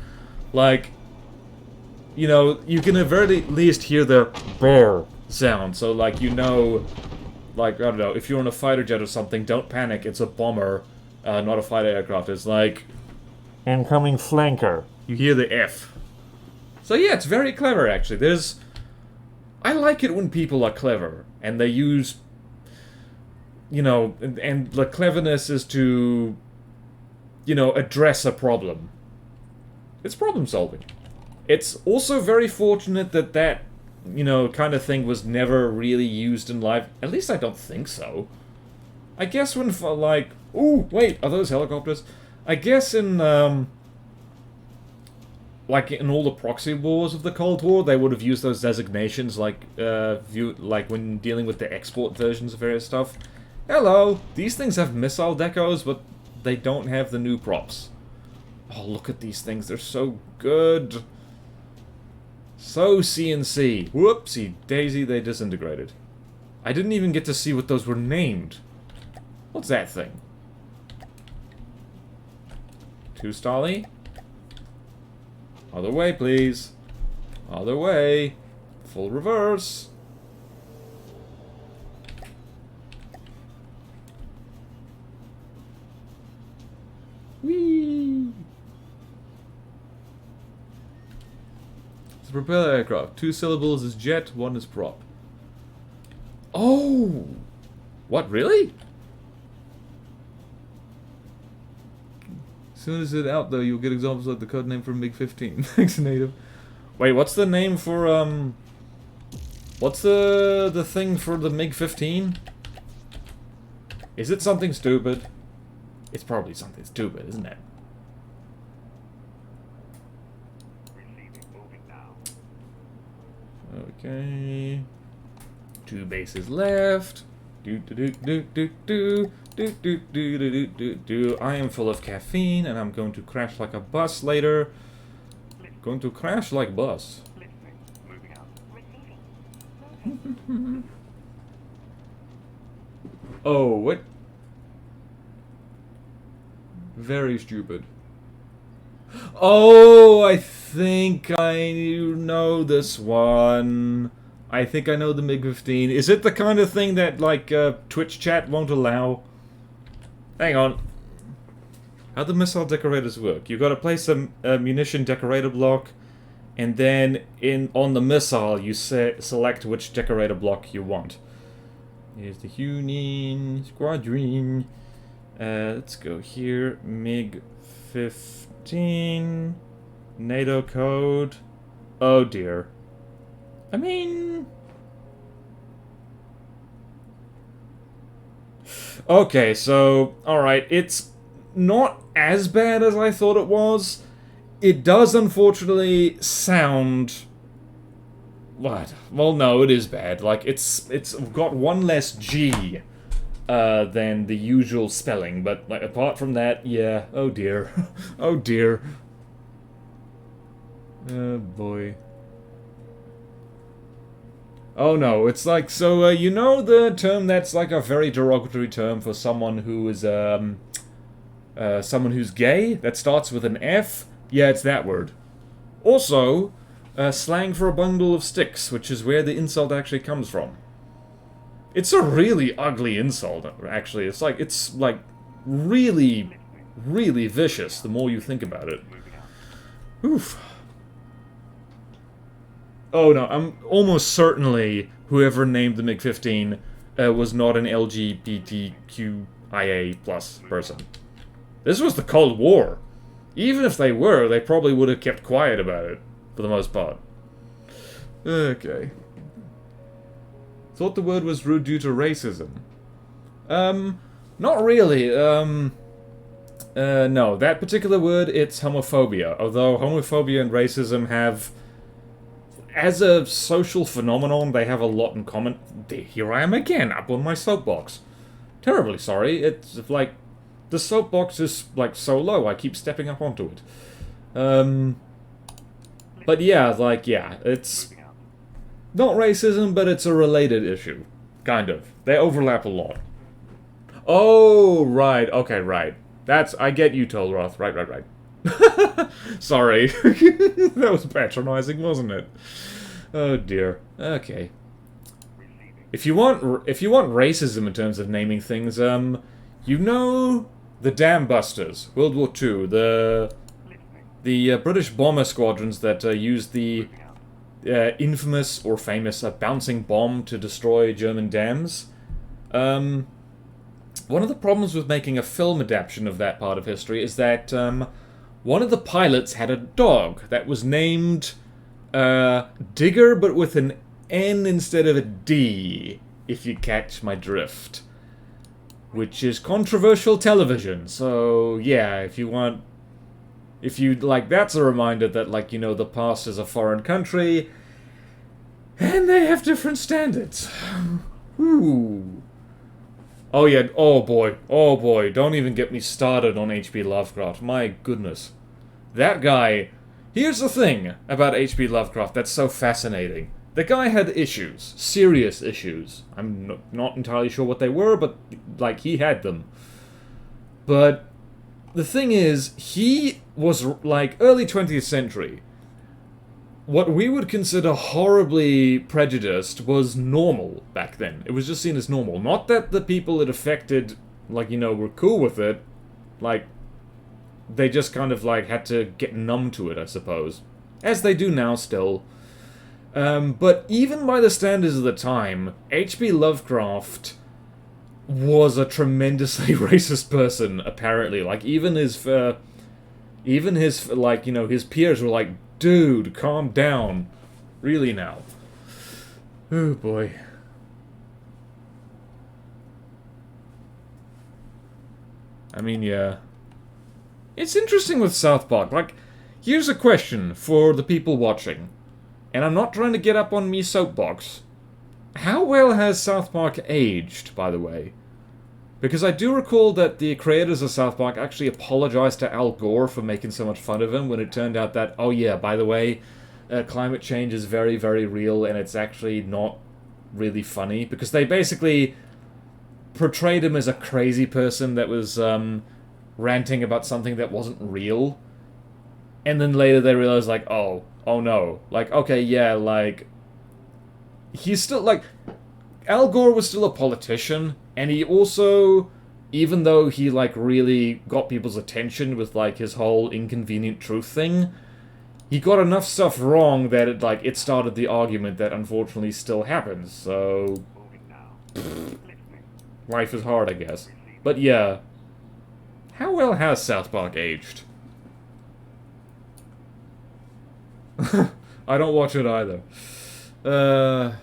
Like, you know, you can at very least hear the bear sound. So, like, you know, like, I don't know, if you're on a fighter jet or something, don't panic, it's a bomber, not a fighter aircraft. It's like, incoming flanker. You hear the F. So yeah, it's very clever, actually. I like it when people are clever, and they use... you know, and the cleverness is to, you know, address a problem. It's problem solving. It's also very fortunate that, you know, kind of thing was never really used in live. At least I don't think so. I guess when, like... ooh, wait, are those helicopters? I guess in, like, in all the proxy wars of the Cold War, they would have used those designations, like, like when dealing with the export versions of various stuff. Hello! These things have missile decos, but they don't have the new props. Oh, look at these things. They're so good. So CNC. Whoopsie daisy, they disintegrated. I didn't even get to see what those were named. What's that thing? Two Stolly? Other way, please. Other way. Full reverse. Whee! It's a propeller aircraft. 2 syllables is jet, 1 is prop. Oh! What, really? As soon as it's out, though, you'll get examples like the codename for MiG-15. Thanks, native. Wait, what's the name for, what's the thing for the MiG-15? Is it something stupid? It's probably something stupid, isn't it? Receiving, moving now. Okay. 2 bases left. Do do do do do do do do do do do do. I am full of caffeine, and I'm going to crash like a bus later. Going to crash like bus. Listening, moving out. Receiving. Moving. Oh, what? Very stupid. Oh, I think I know this one. I think I know the MiG-15. Is it the kind of thing that, like, Twitch chat won't allow? Hang on. How do missile decorators work? You gotta place a munition decorator block, and then on the missile you select which decorator block you want. Here's the Union Squadron. Let's go here. MiG-15. NATO code. Oh dear. I mean... Okay, so... Alright, it's not as bad as I thought it was. It does, unfortunately, sound... What? Well, no, it is bad. Like, it's got one less G than the usual spelling, but, like, apart from that, yeah, oh dear. Oh dear. Oh boy. Oh no, it's like, so, you know the term that's like a very derogatory term for someone who is, someone who's gay? That starts with an F? Yeah, it's that word. Also, slang for a bundle of sticks, which is where the insult actually comes from. It's a really ugly insult, actually. It's like really, really vicious the more you think about it. Oof. Oh no, I'm almost certainly whoever named the MiG-15 was not an LGBTQIA+ person. This was the Cold War. Even if they were, they probably would have kept quiet about it, for the most part. Okay. Thought the word was rude due to racism. Not really. No, that particular word, it's homophobia. Although homophobia and racism have... As a social phenomenon, they have a lot in common. Here I am again, up on my soapbox. Terribly sorry. It's like... The soapbox is, like, so low, I keep stepping up onto it. But yeah, like, yeah, it's... Not racism, but it's a related issue. Kind of. They overlap a lot. Oh, right. Okay, right. I get you, Tolroth. Right. Sorry. That was patronizing, wasn't it? Oh dear. Okay. If you want racism in terms of naming things, you know the Dam Busters, World War II, the British bomber squadrons that used the infamous or famous bouncing bomb to destroy German dams. One of the problems with making a film adaptation of that part of history is that one of the pilots had a dog that was named Digger, but with an N instead of a D, if you catch my drift. Which is controversial television, so yeah, if you like, that's a reminder that, like, you know, the past is a foreign country, and they have different standards. Ooh. Oh yeah, oh boy, don't even get me started on H.P. Lovecraft, my goodness. That guy, here's the thing about H.P. Lovecraft that's so fascinating. The guy had issues, serious issues. I'm not entirely sure what they were, but, like, he had them. But the thing is, he was, like, early 20th century. What we would consider horribly prejudiced was normal back then. It was just seen as normal. Not that the people it affected, like, you know, were cool with it. Like, they just kind of, like, had to get numb to it, I suppose. As they do now, still. But even by the standards of the time, H.P. Lovecraft was a tremendously racist person, apparently. Like, even his, like, you know, his peers were like, dude, calm down. Really now. Oh, boy. I mean, yeah. It's interesting with South Park. Like, here's a question for the people watching. And I'm not trying to get up on me soapbox. How well has South Park aged, by the way? Because I do recall that the creators of South Park actually apologized to Al Gore for making so much fun of him when it turned out that, oh yeah, by the way, climate change is very, very real and it's actually not really funny. Because they basically portrayed him as a crazy person that was ranting about something that wasn't real. And then later they realized, like, oh no. Like, okay, yeah, like... He's still, like... Al Gore was still a politician, and he also, even though he, like, really got people's attention with, like, his whole inconvenient truth thing, he got enough stuff wrong that it, like, it started the argument that unfortunately still happens, so... Moving now. Listening. Life is hard, I guess. But yeah. How well has South Park aged? I don't watch it either. Receiving.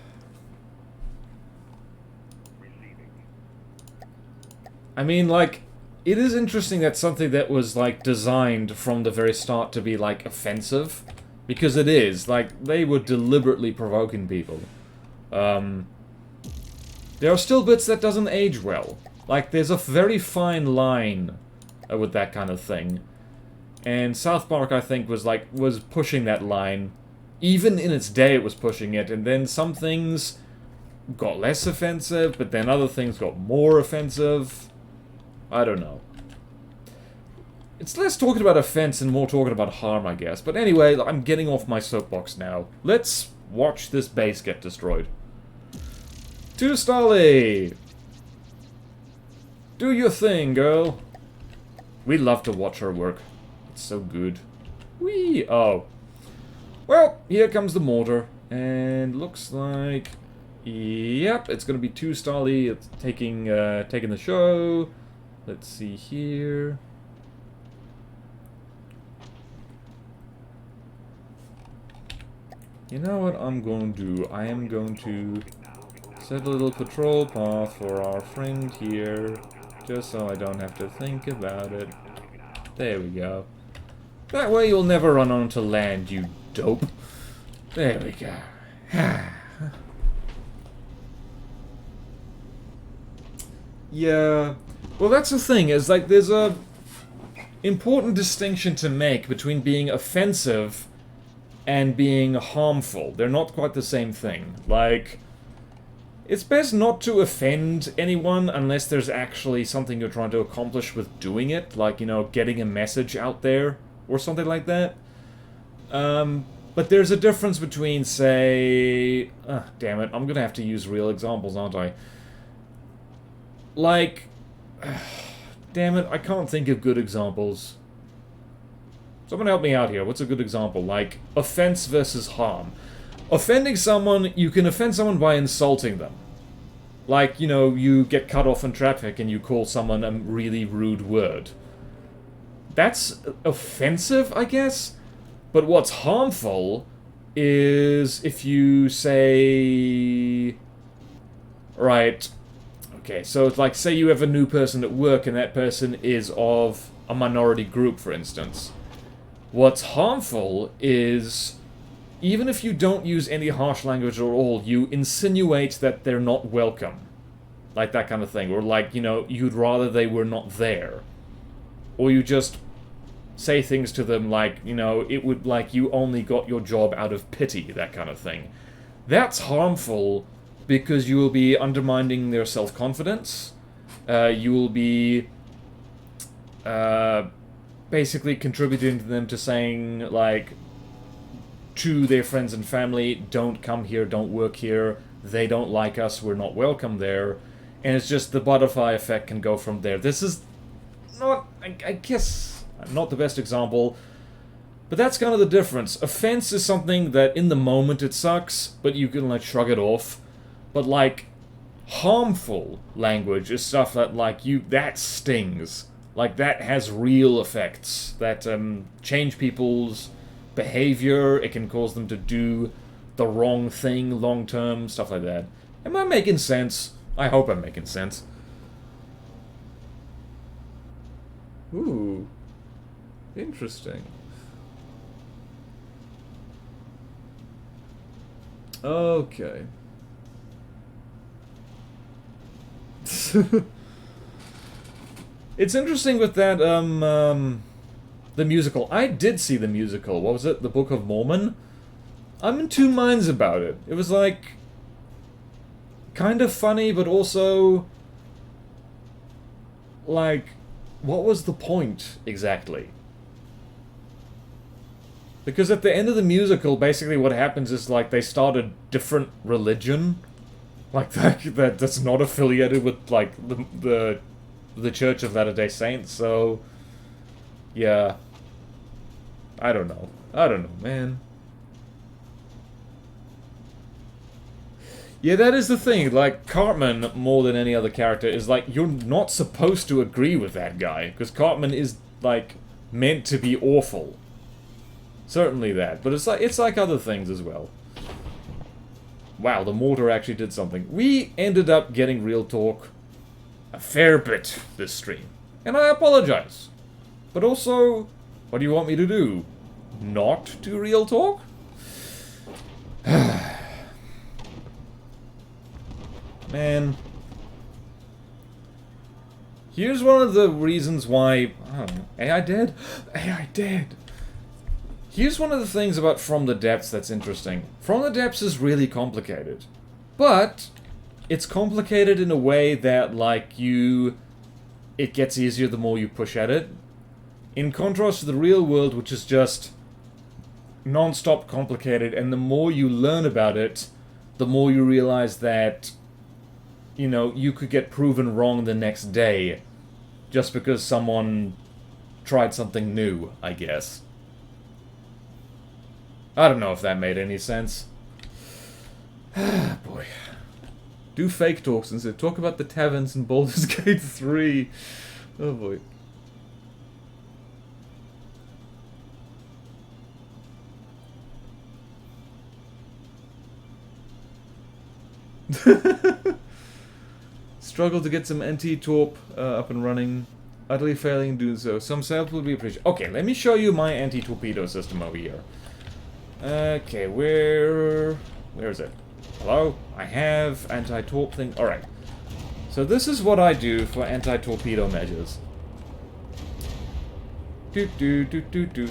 I mean, like, it is interesting that something that was, like, designed from the very start to be, like, offensive. Because it is. Like, they were deliberately provoking people. There are still bits that doesn't age well. Like, there's a very fine line with that kind of thing. And South Park, I think, was pushing that line. Even in its day, it was pushing it. And then some things got less offensive, but then other things got more offensive. I don't know. It's less talking about offense and more talking about harm, I guess. But anyway, I'm getting off my soapbox now. Let's watch this base get destroyed. To Stolly! Do your thing, girl. We love to watch her work. It's so good. Whee! Oh. Well, here comes the mortar. And looks like... Yep, it's gonna be 2 Stolly. It's taking the show. Let's see here. You know what I'm going to do? I am going to set a little patrol path for our friend here, just so I don't have to think about it. There we go. That way you'll never run onto land, you dope. There we go. Yeah. Well, that's the thing, is like there's a important distinction to make between being offensive and being harmful. They're not quite the same thing. Like, it's best not to offend anyone unless there's actually something you're trying to accomplish with doing it. Like, you know, getting a message out there or something like that. But there's a difference between, say... damn it, I'm gonna have to use real examples, aren't I? Like... damn it, I can't think of good examples. Someone help me out here. What's a good example? Like, offense versus harm. Offending someone, you can offend someone by insulting them. Like, you know, you get cut off in traffic and you call someone a really rude word. That's offensive, I guess? But what's harmful is if you say... Right. Okay, so it's like, say you have a new person at work and that person is of a minority group, for instance. What's harmful is, even if you don't use any harsh language at all, you insinuate that they're not welcome. Like that kind of thing. Or like, you know, you'd rather they were not there. Or you just say things to them like, you know, it would like you only got your job out of pity, that kind of thing. That's harmful because you will be undermining their self-confidence. You will be... basically contributing to them to saying, like, to their friends and family, don't come here, don't work here, they don't like us, we're not welcome there. And it's just the butterfly effect can go from there. This is not, I guess, not the best example, but that's kind of the difference. Offense is something that in the moment it sucks, but you can, like, shrug it off. But, like, harmful language is stuff that, like, that stings. Like, that has real effects that change people's behavior. It can cause them to do the wrong thing long-term, stuff like that. Am I making sense? I hope I'm making sense. Ooh. Interesting. Okay. It's interesting with that, the musical. I did see the musical. What was it? The Book of Mormon? I'm in two minds about it. It was, like, kind of funny, but also, like, what was the point, exactly? Because at the end of the musical, basically what happens is, like, they start a different religion. Like, that's not affiliated with, like, the Church of Latter-day Saints, so... yeah. I don't know. I don't know, man. Yeah, that is the thing. Like, Cartman, more than any other character, is like, you're not supposed to agree with that guy. Because Cartman is, like, meant to be awful. Certainly that. But it's like other things as well. Wow, the mortar actually did something. We ended up getting real talk a fair bit this stream. And I apologize. But also, what do you want me to do? Not do real talk? Man. Here's one of the reasons why... I don't know. AI dead? AI dead! Here's one of the things about From the Depths that's interesting. From the Depths is really complicated. But it's complicated in a way that, like, it gets easier the more you push at it. In contrast to the real world, which is just non-stop complicated, and the more you learn about it, the more you realize that, you know, you could get proven wrong the next day just because someone tried something new, I guess. I don't know if that made any sense. Boy. Do fake talks instead. Talk about the taverns in Baldur's Gate 3. Oh boy. Struggle to get some anti-torp up and running. Utterly failing in doing so. Some help would be appreciated. Okay, let me show you my anti-torpedo system over here. Okay, where is it? Hello? I have anti-torp thing. Alright. So this is what I do for anti-torpedo measures.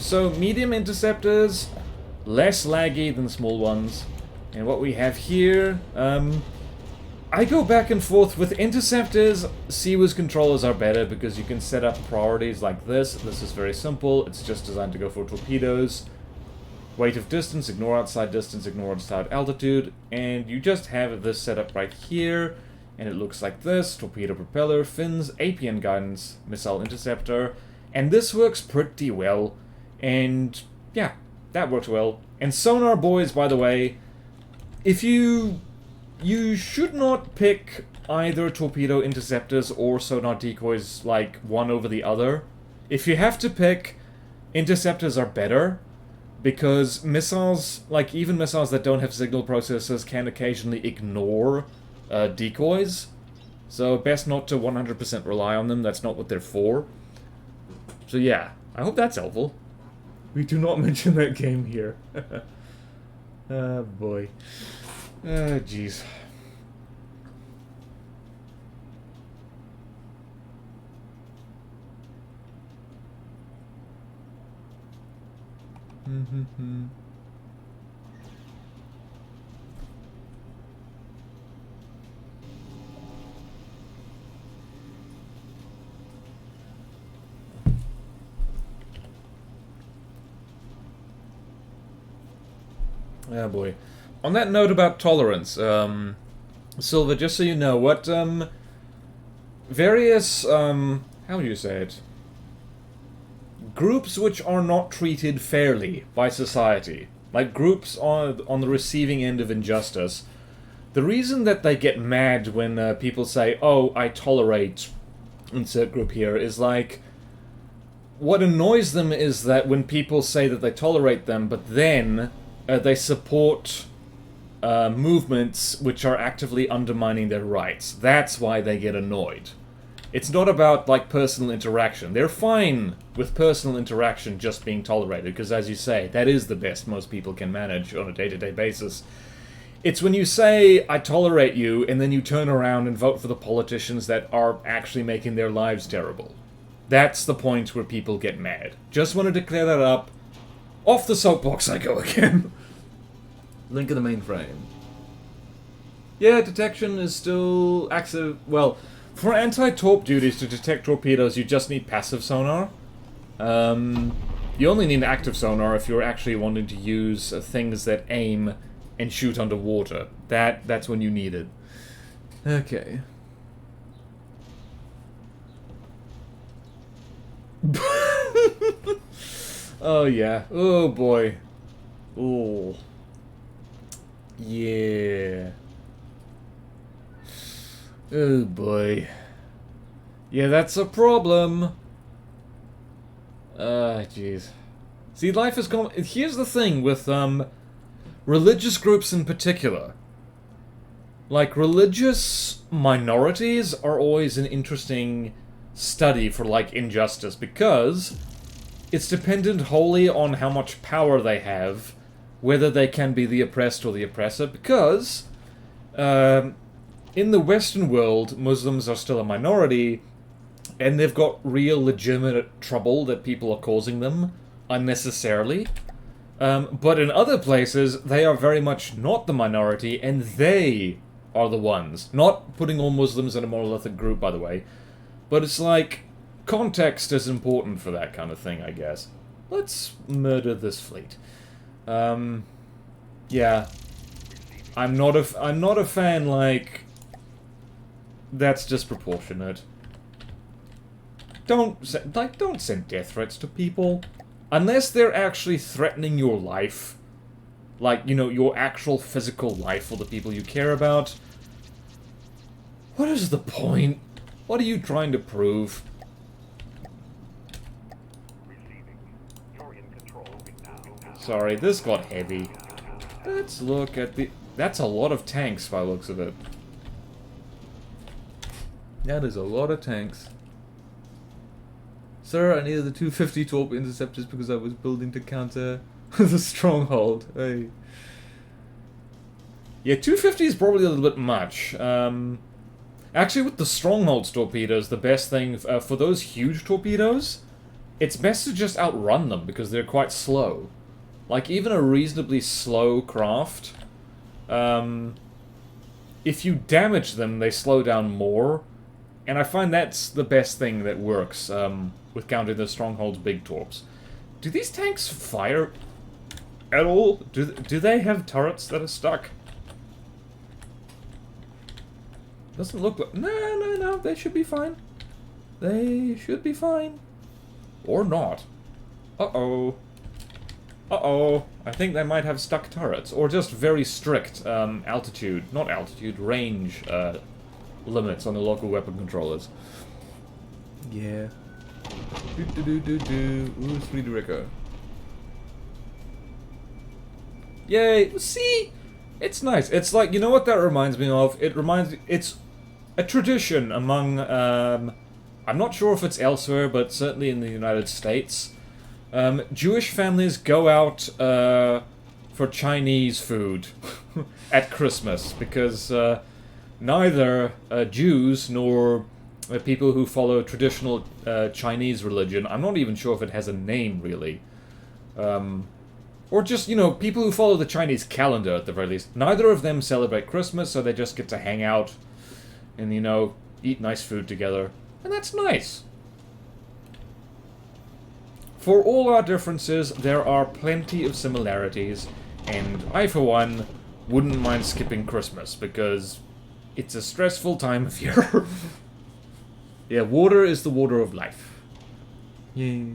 So medium interceptors, less laggy than small ones. And what we have here, I go back and forth with interceptors. CWIS controllers are better because you can set up priorities like this. This is very simple. It's just designed to go for torpedoes. Weight of distance, ignore outside altitude, and you just have this set up right here, and it looks like this: torpedo propeller, fins, APN guidance, missile interceptor, and this works pretty well, and yeah, that works well. And sonar boys, by the way, if you should not pick either torpedo interceptors or sonar decoys like one over the other. If you have to pick, interceptors are better. Because missiles, like even missiles that don't have signal processors, can occasionally ignore decoys. So best not to 100% rely on them, that's not what they're for. So yeah, I hope that's helpful. We do not mention that game here. Oh boy. Oh jeez. Oh boy. On that note about tolerance, Silva, just so you know, what various how would you say it? Groups which are not treated fairly by society, like groups on the receiving end of injustice, the reason that they get mad when people say, oh, I tolerate insert group here, is like, what annoys them is that when people say that they tolerate them, but then they support movements which are actively undermining their rights. That's why they get annoyed. It's not about, like, personal interaction. They're fine with personal interaction just being tolerated, because as you say, that is the best most people can manage on a day-to-day basis. It's when you say, I tolerate you, and then you turn around and vote for the politicians that are actually making their lives terrible. That's the point where people get mad. Just wanted to clear that up. Off the soapbox I go again. Link in the mainframe. Yeah, detection is still active. Well, for anti-torp duties to detect torpedoes, you just need passive sonar. You only need active sonar if you're actually wanting to use things that aim and shoot underwater. That's when you need it. Okay. Oh, yeah. Oh, boy. Oh. Yeah. Oh, boy. Yeah, that's a problem. Jeez. See, life is going... Here's the thing with, religious groups in particular. Like, religious minorities are always an interesting study for, like, injustice, because it's dependent wholly on how much power they have, whether they can be the oppressed or the oppressor, because, in the Western world, Muslims are still a minority, and they've got real legitimate trouble that people are causing them, unnecessarily. But in other places, they are very much not the minority, and they are the ones. Not putting all Muslims in a monolithic group, by the way. But it's like, context is important for that kind of thing, I guess. Let's murder this fleet. Yeah. I'm not a fan, like... That's disproportionate. Don't send death threats to people. Unless they're actually threatening your life. Like, you know, your actual physical life for the people you care about. What is the point? What are you trying to prove? Receiving. You're in control. Moving now. Sorry, this got heavy. Let's look at the... That's a lot of tanks by the looks of it. That is a lot of tanks. Sir, I needed the 250 torp interceptors because I was building to counter the stronghold. Hey. Yeah, 250 is probably a little bit much. Actually, with the strongholds torpedoes, the best thing for those huge torpedoes, it's best to just outrun them because they're quite slow. Like, even a reasonably slow craft, if you damage them, they slow down more. And I find that's the best thing that works with countering the stronghold's big torps. Do these tanks fire at all? Do they have turrets that are stuck? Doesn't look like... No, they should be fine. They should be fine. Or not. Uh-oh. Uh-oh. I think they might have stuck turrets. Or just very strict altitude... Not altitude, range limits on the local weapon controllers. Yeah. Ooh, Friedricha. Yay! See? It's nice. It's like, you know what that reminds me of? It's a tradition among, I'm not sure if it's elsewhere, but certainly in the United States. Jewish families go out, for Chinese food at Christmas, because, neither Jews nor people who follow traditional Chinese religion, I'm not even sure if it has a name, really, or just, you know, people who follow the Chinese calendar, at the very least, neither of them celebrate Christmas, so they just get to hang out and, you know, eat nice food together, and that's nice. For all our differences, there are plenty of similarities, and I, for one, wouldn't mind skipping Christmas, because it's a stressful time of year. Yeah, water is the water of life. Yeah.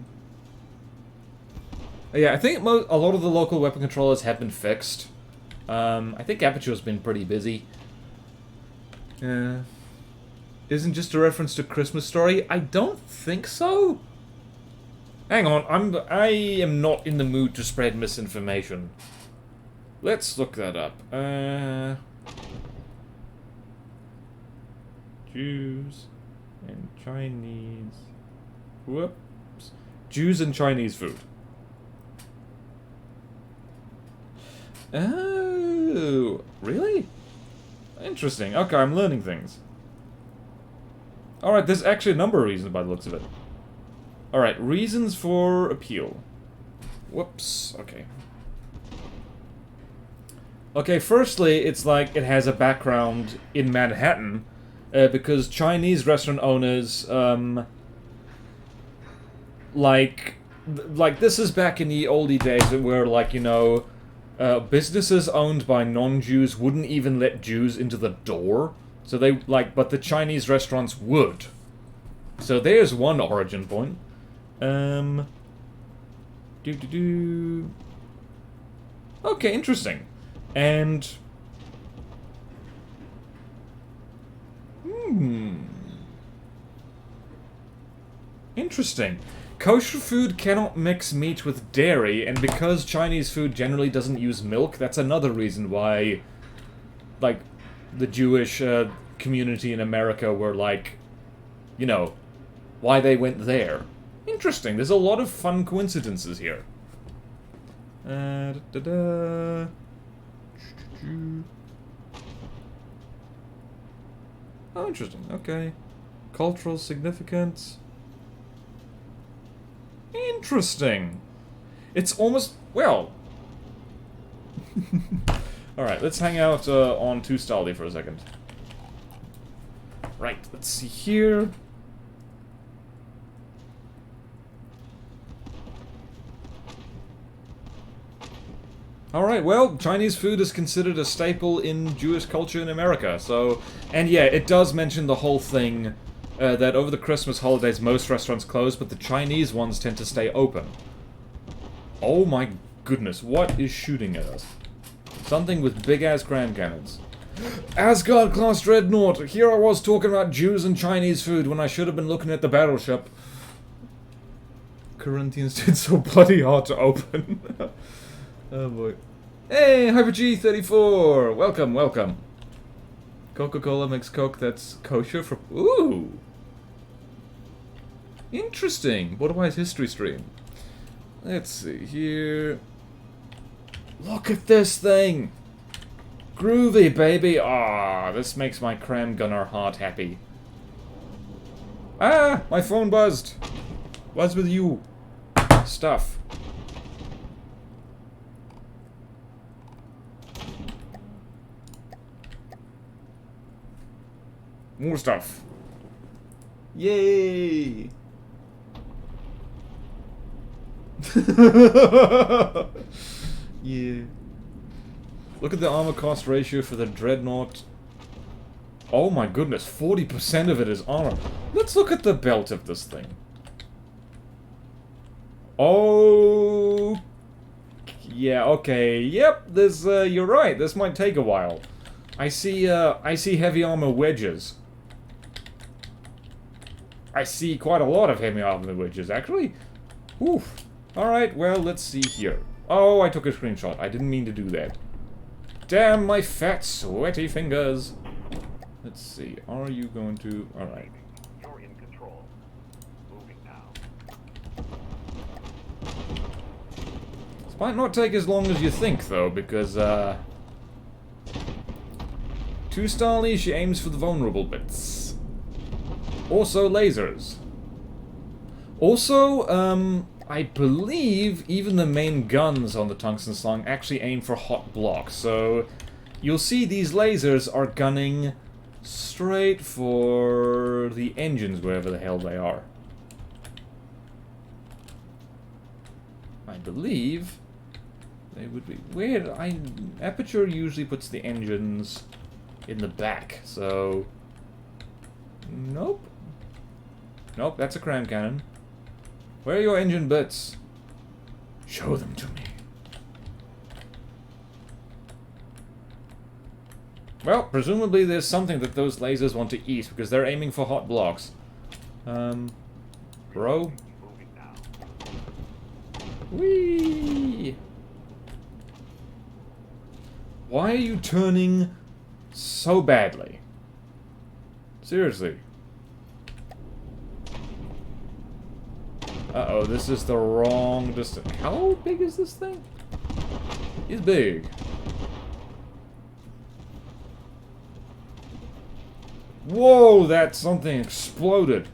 Yeah, I think a lot of the local weapon controllers have been fixed. I think Aperture's been pretty busy. Isn't just a reference to Christmas Story? I don't think so. Hang on, I am not in the mood to spread misinformation. Let's look that up. Jews and Chinese. Whoops. Jews and Chinese food. Oh, really? Interesting. Okay, I'm learning things. Alright, there's actually a number of reasons by the looks of it. Alright, reasons for appeal. Whoops, okay. Okay, firstly, it's like it has a background in Manhattan, because Chinese restaurant owners, like this is back in the oldie days where, like, you know, businesses owned by non-Jews wouldn't even let Jews into the door. So they, like, but the Chinese restaurants would. So there's one origin point. Do. Okay, interesting. And... Interesting. Kosher food cannot mix meat with dairy, and because Chinese food generally doesn't use milk, that's another reason why, like, the Jewish community in America were like, you know, why they went there. Interesting. There's a lot of fun coincidences here. Oh, interesting. Okay. Cultural significance. Interesting. It's almost... well... Alright, let's hang out on Tustali for a second. Right, let's see here. Alright, well, Chinese food is considered a staple in Jewish culture in America, so... and yeah, it does mention the whole thing that over the Christmas holidays most restaurants close, but the Chinese ones tend to stay open. Oh my goodness, what is shooting at us? Something with big-ass cram cannons. Asgard-class dreadnought! Here I was talking about Jews and Chinese food when I should have been looking at the battleship. Corinthians did so bloody hard to open. Oh boy. Hey, Hyper-G34! Welcome, welcome. Coca-Cola makes Coke that's kosher for... ooh! Interesting. BorderWise history stream. Let's see here. Look at this thing! Groovy, baby! Ah, this makes my cram gunner heart happy. Ah! My phone buzzed! What's with you? Stuff. More stuff. Yay! Yeah. Look at the armor cost ratio for the Dreadnought. Oh my goodness, 40% of it is armor. Let's look at the belt of this thing. Oh... yeah, okay. Yep, this, you're right. This might take a while. I see heavy armor wedges. I see quite a lot of heavy armor wedges, actually. Oof. Alright, well, let's see here. Oh, I took a screenshot. I didn't mean to do that. Damn my fat, sweaty fingers. Let's see. Are you going to... alright. You're in control. Moving now. This might not take as long as you think, though, because, Tustali, she aims for the vulnerable bits. Also, lasers. Also, I believe even the main guns on the tungsten slung actually aim for hot blocks, so you'll see these lasers are gunning straight for the engines, wherever the hell they are. I believe they would be... weird, Aperture usually puts the engines in the back, so... nope. Nope, that's a cram cannon. Where are your engine bits? Show them to me. Well, presumably there's something that those lasers want to eat, because they're aiming for hot blocks. Bro? Moving now. Whee! Why are you turning so badly? Seriously. Uh-oh, this is the wrong distance. How big is this thing? It's big. Whoa, that something exploded.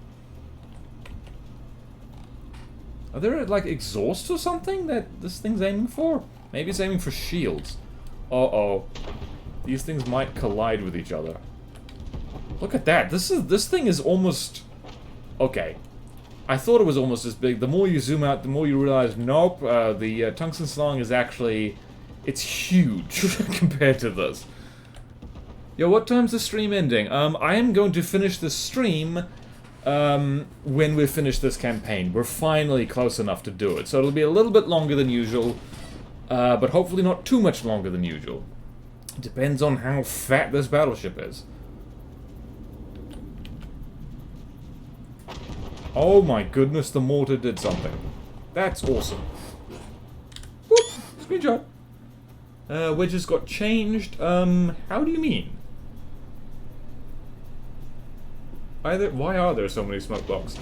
Are there, like, exhausts or something that this thing's aiming for? Maybe it's aiming for shields. Uh-oh. These things might collide with each other. Look at that. This thing is almost... okay. I thought it was almost as big. The more you zoom out, the more you realize, nope, the tungsten slung is actually... it's huge compared to this. Yo, what time's the stream ending? I am going to finish the stream when we finish this campaign. We're finally close enough to do it. So it'll be a little bit longer than usual, but hopefully not too much longer than usual. Depends on how fat this battleship is. Oh my goodness, the mortar did something. That's awesome. Whoop! Screenshot. Wedges got changed. How do you mean? Why are there so many smoke blocks?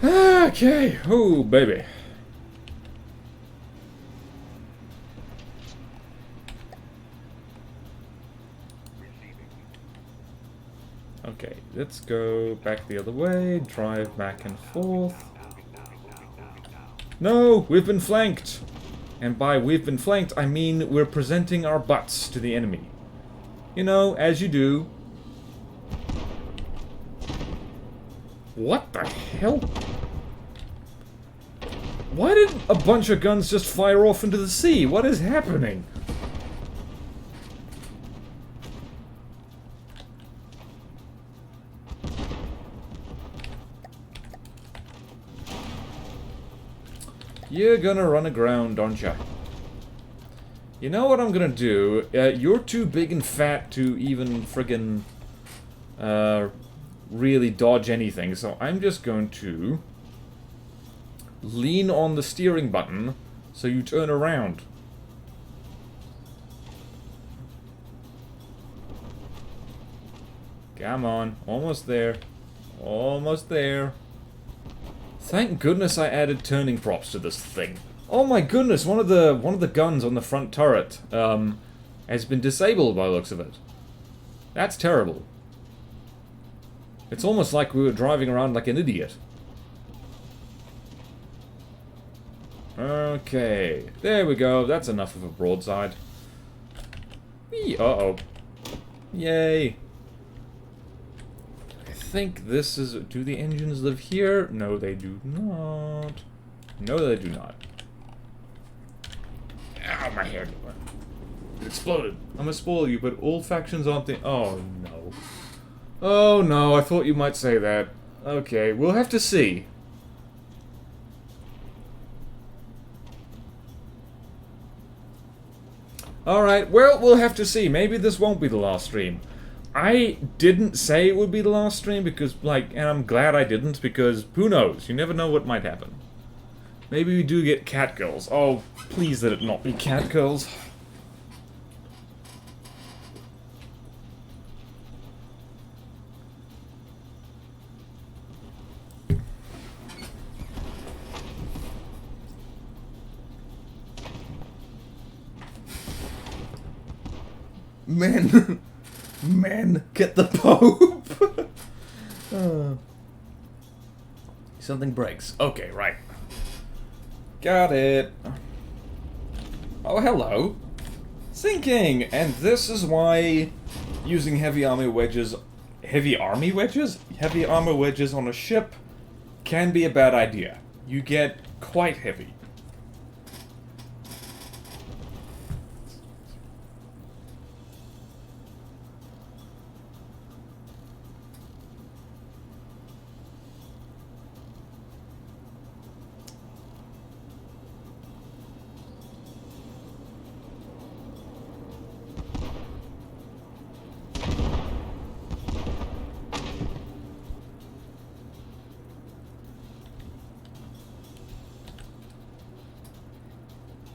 Okay. Oh, baby. Okay, let's go back the other way, drive back and forth. No, we've been flanked! And by we've been flanked, I mean we're presenting our butts to the enemy. You know, as you do. What the hell? Why did a bunch of guns just fire off into the sea? What is happening? You're gonna run aground, aren't ya? You know what I'm gonna do? You're too big and fat to even friggin' really dodge anything, so I'm just going to lean on the steering button so you turn around. Come on, almost there. Almost there. Thank goodness I added turning props to this thing. Oh my goodness, one of the guns on the front turret has been disabled by the looks of it. That's terrible. It's almost like we were driving around like an idiot. Okay, there we go. That's enough of a broadside. Uh-oh. Yay. I think this is... Do the engines live here? No, they do not. No, they do not. Ow, my hair. It exploded. I'm gonna spoil you, but all factions aren't the... Oh, no. Oh, no, I thought you might say that. Okay, we'll have to see. Alright, well, we'll have to see. Maybe this won't be the last stream. I didn't say it would be the last stream because, like, and I'm glad I didn't because who knows? You never know what might happen. Maybe we do get catgirls. Oh, please let it not be catgirls. Men! Men, get the Pope! Something breaks. Okay, right. Got it. Oh, hello. Sinking! And this is why using heavy armor wedges... Heavy army wedges? Heavy armor wedges on a ship can be a bad idea. You get quite heavy.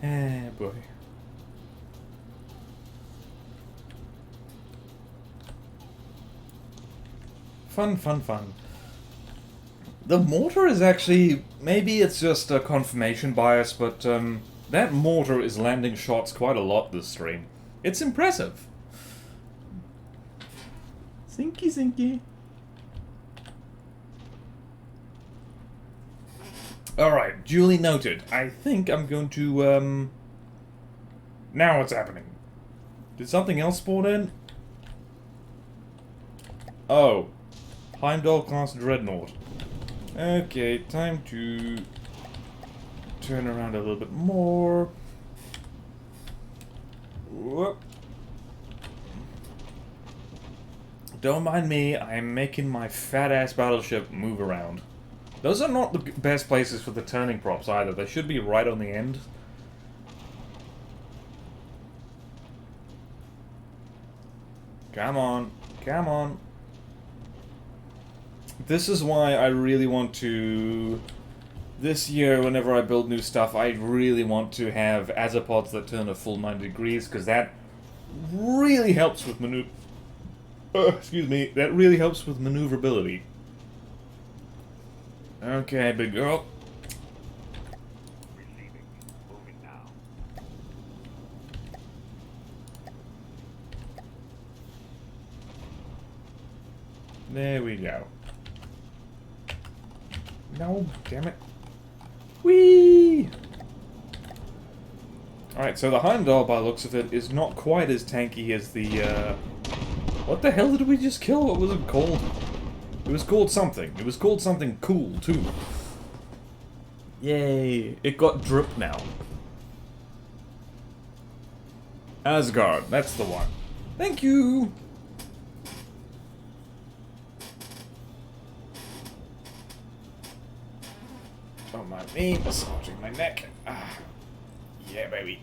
Eh, boy. Fun, fun, fun. The mortar is actually... Maybe it's just a confirmation bias, but that mortar is landing shots quite a lot this stream. It's impressive. Sinky, sinky. Alright, duly noted. I think I'm going to, Now what's happening? Did something else spawn in? Oh. Heimdall-class Dreadnought. Okay, time to... turn around a little bit more. Whoop. Don't mind me, I'm making my fat-ass battleship move around. Those are not the best places for the turning props either. They should be right on the end. Come on. Come on. This is why I really want to... This year, whenever I build new stuff, I really want to have azipods that turn a full 90 degrees, because that really helps with excuse me, that really helps with maneuverability. Okay, big girl. Receiving. Moving now. There we go. No, damn it. Whee! Alright, so the Heimdall, by the looks of it, is not quite as tanky as the, What the hell did we just kill? What was it called? It was called something. It was called something cool, too. Yay. It got drip now. Asgard, that's the one. Thank you! Don't mind me massaging my neck. Ah. Yeah, baby.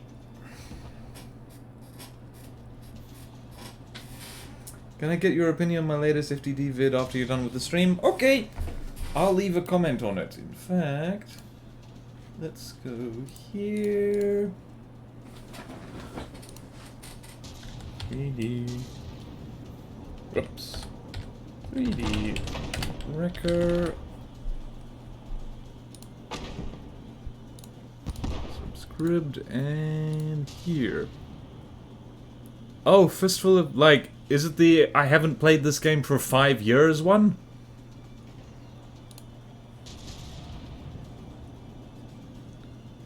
Can I get your opinion on my latest FTD vid after you're done with the stream? Okay! I'll leave a comment on it. In fact, let's go here. 3D. Whoops. 3D. Wrecker. Subscribed and here. Oh, Fistful of, like, is it the I haven't played this game for 5 years one?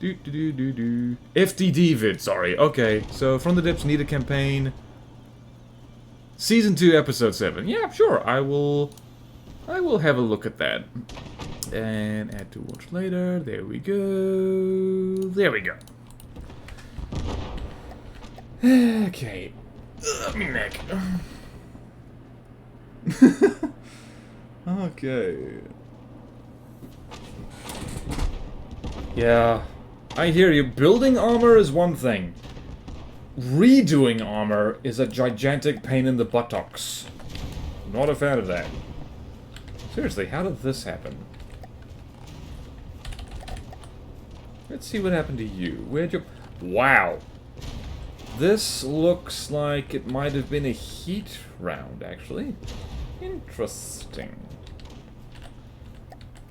FTD vid, sorry. Okay, so From the Depths need a campaign. Season 2, Episode 7. Yeah, sure, I will have a look at that. And add to watch later. There we go. There we go. Okay. Me neck. Okay. Yeah, I hear you. Building armor is one thing. Redoing armor is a gigantic pain in the buttocks. Not a fan of that. Seriously, how did this happen? Let's see what happened to you. Where'd you... Wow. This looks like it might have been a heat round, actually. Interesting.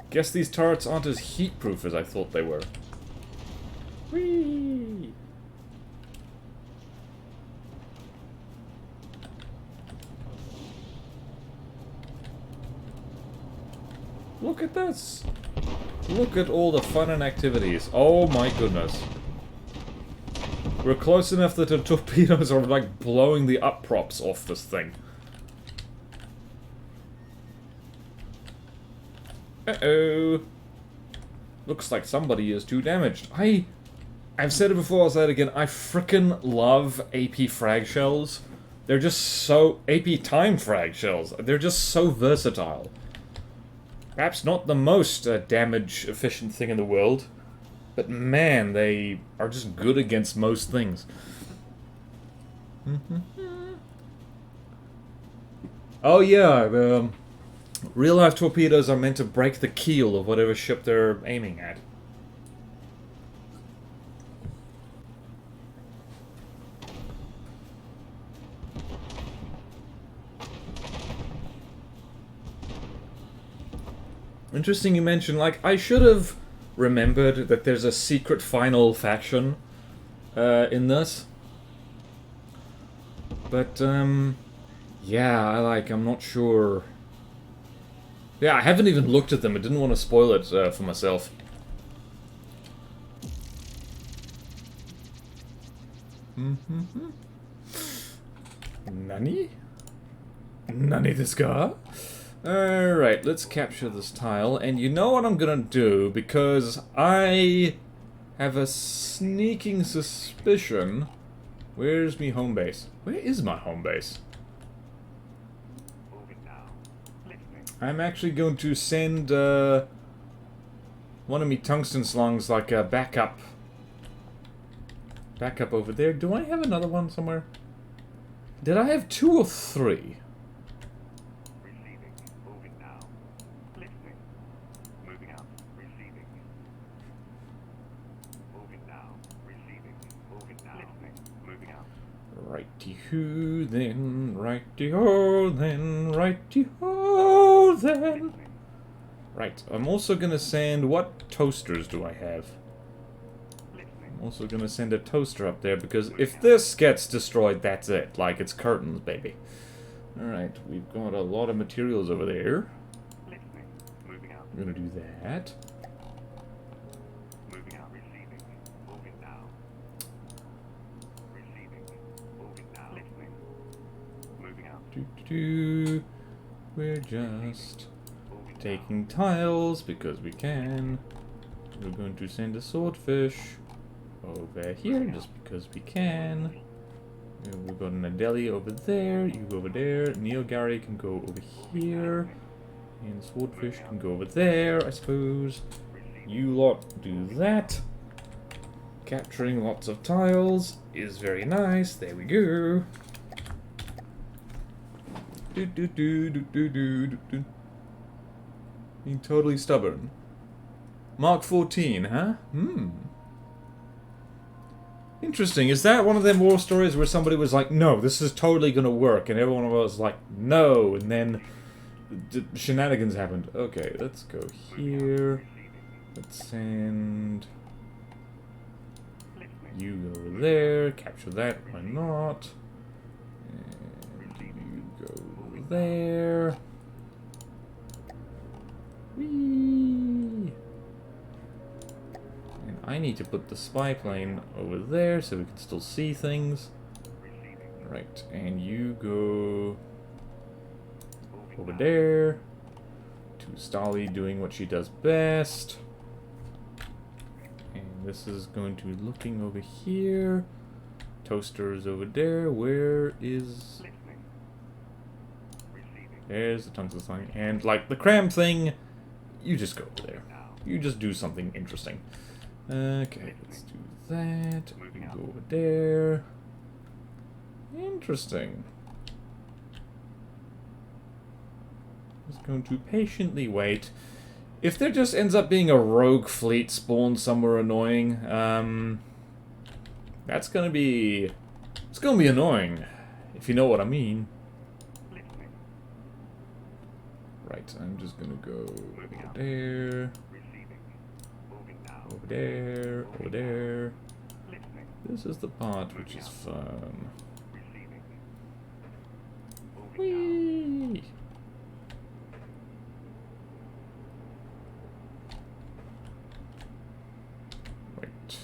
Guess these turrets aren't as heat-proof as I thought they were. Whee! Look at this! Look at all the fun and activities. Oh my goodness. We're close enough that the torpedoes are like blowing the up props off this thing. Uh-oh. Looks like somebody is too damaged. I've said it before, I'll say it again. I frickin' love AP frag shells. They're just so... AP time frag shells. They're just so versatile. Perhaps not the most damage-efficient thing in the world. But man, they are just good against most things. Oh yeah, real-life torpedoes are meant to break the keel of whatever ship they're aiming at. Interesting you mentioned, like, I should have remembered that there's a secret final faction in this. But, yeah, I'm not sure. Yeah, I haven't even looked at them. I didn't want to spoil it for myself. Nani? Nani this guy? Alright, let's capture this tile. And you know what I'm gonna do, because I have a sneaking suspicion. Where's me home base? Where is my home base? I'm actually going to send one of me tungsten slungs like a backup over there. Do I have another one somewhere? Did I have 2 or 3? Receiving. Moving now. Listening. Moving out. Receiving. Moving now. Receiving. Moving now. Listening. Moving out. Righty-hoo then, righty-ho then, righty-ho then. Right, I'm also gonna send... What toasters do I have? I'm also gonna send a toaster up there, because if this gets destroyed, that's it. Like, it's curtains, baby. Alright, we've got a lot of materials over there. Listening. Moving out. We're gonna do that. Moving out. Receiving. Moving now. Receiving. Moving now. Listening. Moving out. Do-do-do. We're just Moving now. taking tiles, because we can. We're going to send a swordfish over here, just because we can. And we've got an Adeli over there, you go over there, Neo Gary can go over here, and Swordfish can go over there, I suppose. You lot do that. Capturing lots of tiles is very nice, there we go. Do do do do do do do do. Being totally stubborn. Mark 14, huh? Interesting. Is that one of them war stories where somebody was like, no, this is totally gonna work, and everyone was like, no, and then shenanigans happened. Okay, let's go here. Let's send you over there. Capture that, why not? And you go there. Whee! And I need to put the spy plane over there so we can still see things. Right, and you go over there. To Stali doing what she does best. And this is going to be looking over here. Toaster is over there. Where is... There's the tungsten thing. And like the cram thing, you just go over there. You just do something interesting. Okay, let's do that. Go over there. Interesting. Just going to patiently wait. If there just ends up being a rogue fleet spawned somewhere annoying, that's gonna be... It's gonna be annoying, if you know what I mean. Right, I'm just gonna go over there. Over there, over there. This is the part which is fun. Whee! Right.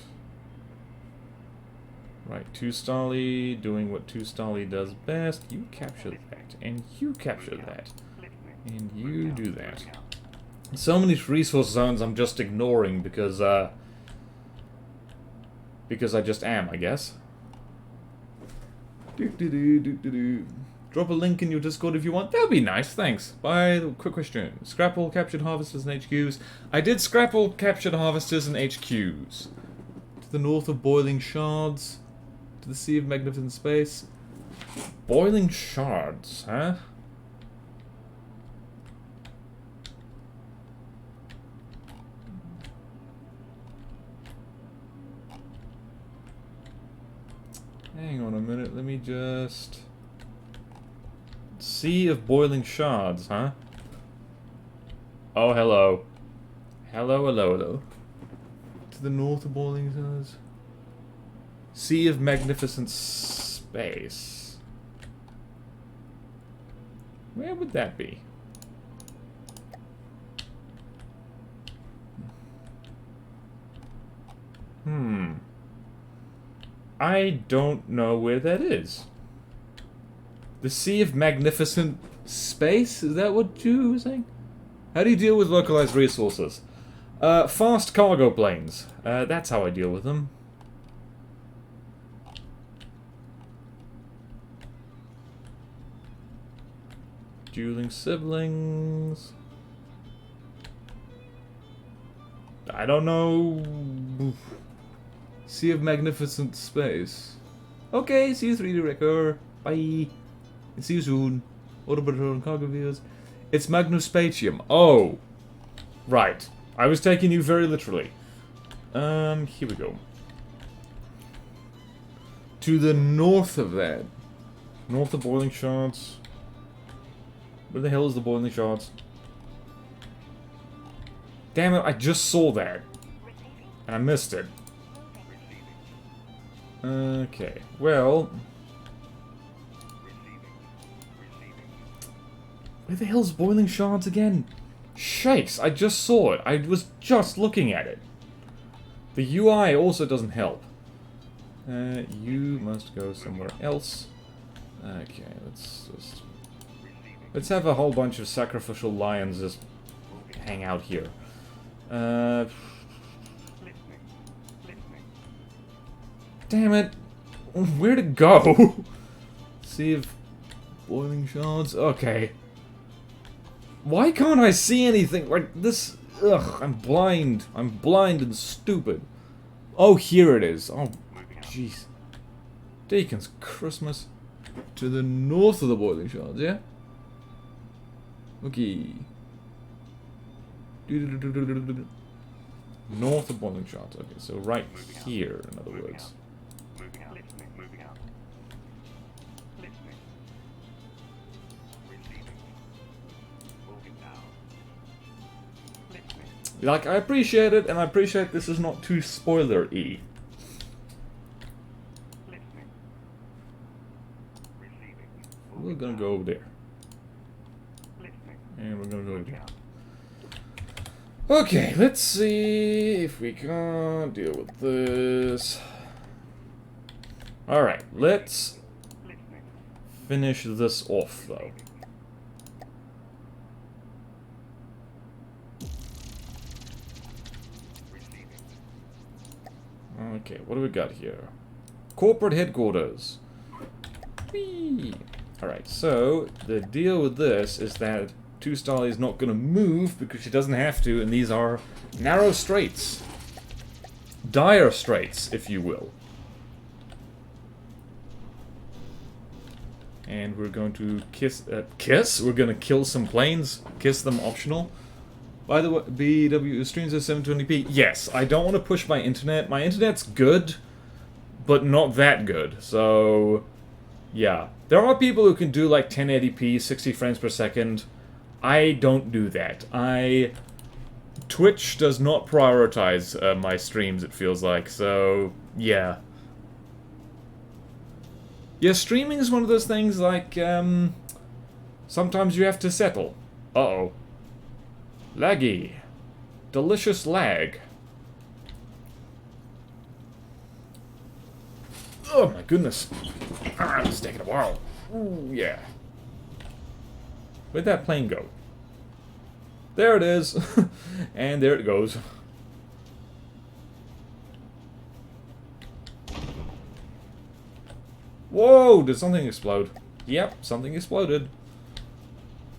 Right, 2 Stali doing what 2 Stali does best. You capture that, and you capture that, and you do that. So many resource zones I'm just ignoring because I just am, I guess. Drop a link in your Discord if you want. That would be nice, thanks. By the quick question. Scrapple captured harvesters and HQs. I did scrapple captured harvesters and HQs. To the north of Boiling Shards. To the Sea of Magnificent Space. Boiling Shards, huh? Hang on a minute, let me just... Sea of Boiling Shards, huh? Oh, hello. Hello, hello, hello. To the north of Boiling Shards. Sea of Magnificent Space. Where would that be? I don't know where that is. The Sea of Magnificent Space? Is that what you were saying? How do you deal with localized resources? Fast cargo planes. That's how I deal with them. Dueling siblings. I don't know. Sea of Magnificent Space. Okay, see you 3D Wrecker. Bye. And see you soon. Orbital and cargo views. It's Magnospatium. Oh. Right. I was taking you very literally. Here we go. To the north of that. North of Boiling Shards. Where the hell is the Boiling Shards? Damn it, I just saw that. And I missed it. Okay, well... Where the hell's Boiling Shards again? Shakes, I just saw it. I was just looking at it. The UI also doesn't help. You must go somewhere else. Okay, let's have a whole bunch of sacrificial lions just hang out here. Damn it! Where'd it go? See if Boiling Shards. Okay. Why can't I see anything? Like this. Ugh, I'm blind. I'm blind and stupid. Oh, here it is. Oh, jeez. Deacon's Christmas. To the north of the Boiling Shards, yeah? Okay. North of Boiling Shards. Okay, so right here, in other words. Like, I appreciate it, and I appreciate this is not too spoiler-y. We're gonna go over there. And we're gonna go over there. Okay, let's see if we can deal with this. Alright, let's finish this off, though. Okay, what do we got here? Corporate headquarters. Whee! Alright, so the deal with this is that Two-Star is not going to move because she doesn't have to, and these are narrow straits. Dire straits, if you will. And we're going to kiss? We're going to kill some planes. Kiss them optional. By the way, BW streams at 720p. Yes, I don't want to push my internet. My internet's good, but not that good. So, yeah. There are people who can do like 1080p, 60 frames per second. I don't do that. Twitch does not prioritize my streams, it feels like. So, yeah. Yeah, streaming is one of those things like, sometimes you have to settle. Uh-oh. Laggy. Delicious lag. Oh my goodness. Ah, it's taking a while. Ooh, yeah. Where'd that plane go? There it is. And there it goes. Whoa, did something explode? Yep, something exploded.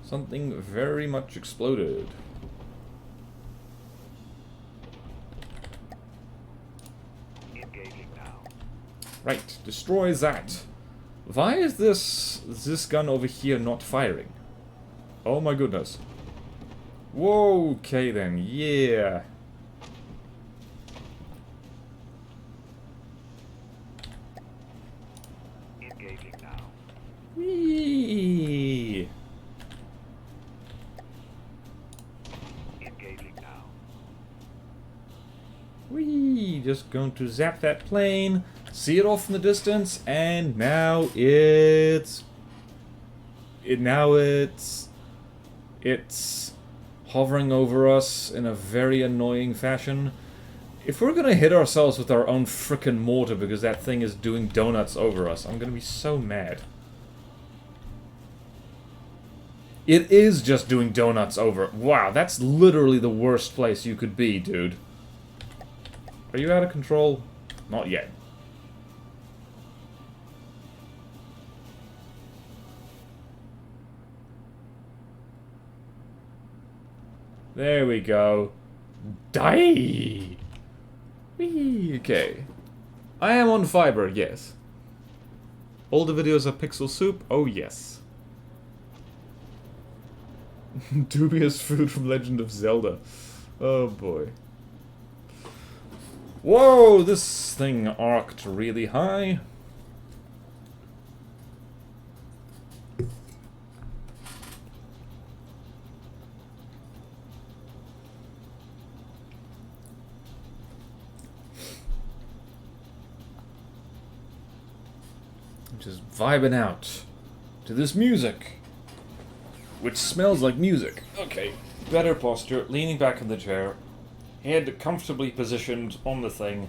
Something very much exploded. Right, destroy that. Why is this gun over here not firing? Oh my goodness. Whoa, okay then, yeah. Engaging now. Whee! Engaging now. Whee! Just going to zap that plane, see it off in the distance, and now it's hovering over us in a very annoying fashion. If we're gonna hit ourselves with our own frickin' mortar because that thing is doing donuts over us, I'm gonna be so mad. It is just doing donuts over. Wow, that's literally the worst place you could be, dude. Are you out of control? Not yet. There we go. Die! Whee, okay. I am on fiber, yes. All the videos are pixel soup? Oh, yes. Dubious food from Legend of Zelda. Oh, boy. Whoa, this thing arced really high. Just vibing out to this music, which smells like music. Okay, better posture, leaning back in the chair, head comfortably positioned on the thing.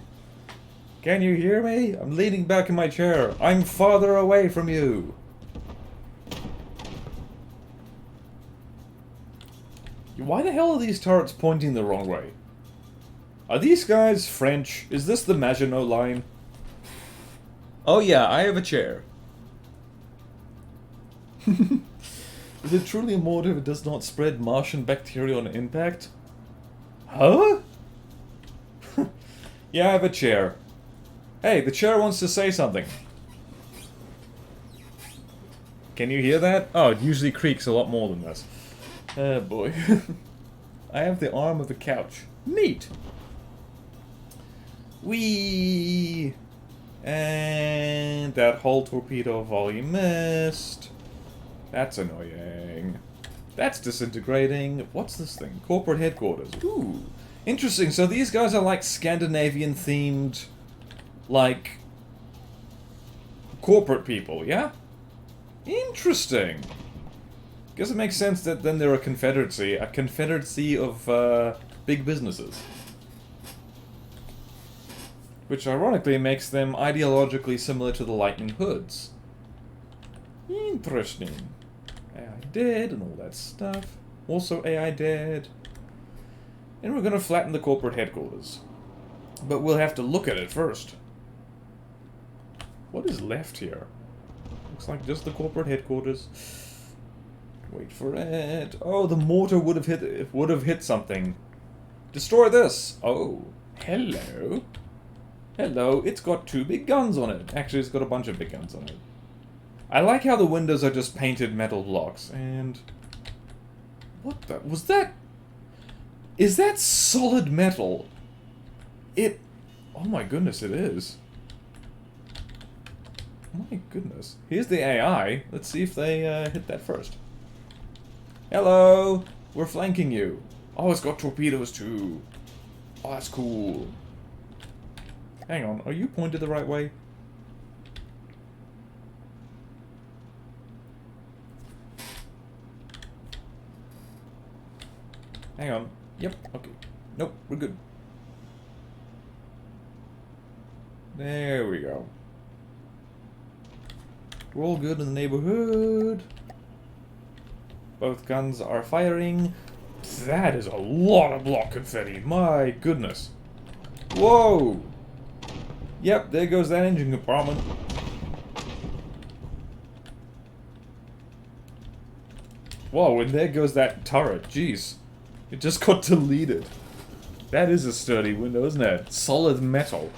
Can you hear me? I'm leaning back in my chair. I'm farther away from you. Why the hell are these turrets pointing the wrong way? Are these guys French? Is this the Maginot Line? Oh yeah, I have a chair. Is it truly a mortar if it does not spread Martian bacteria on impact? Huh? Yeah, I have a chair. Hey, the chair wants to say something. Can you hear that? Oh, it usually creaks a lot more than this. Oh boy. I have the arm of the couch. Neat! Whee! And that whole torpedo volume missed. That's annoying. That's disintegrating. What's this thing? Corporate headquarters. Ooh. Interesting. So these guys are like Scandinavian themed, like, corporate people, yeah? Interesting. Guess it makes sense that then they're a confederacy of big businesses. Which ironically makes them ideologically similar to the Lightning Hoods. Interesting. AI dead and all that stuff. Also AI dead. And we're gonna flatten the corporate headquarters. But we'll have to look at it first. What is left here? Looks like just the corporate headquarters. Wait for it. Oh, the mortar would have hit something. Destroy this. Oh, hello. Hello, it's got 2 big guns on it. Actually, it's got a bunch of big guns on it. I like how the windows are just painted metal blocks, and... What the... was that... Is that solid metal? It... Oh my goodness, it is. My goodness. Here's the AI. Let's see if they hit that first. Hello! We're flanking you. Oh, it's got torpedoes too. Oh, that's cool. Hang on, are you pointed the right way? Hang on. Yep, okay. Nope, we're good. There we go. We're all good in the neighborhood. Both guns are firing. That is a lot of block confetti. My goodness. Whoa! Yep, there goes that engine compartment. Whoa, and there goes that turret. Jeez. It just got deleted. That is a sturdy window, isn't it? Solid metal.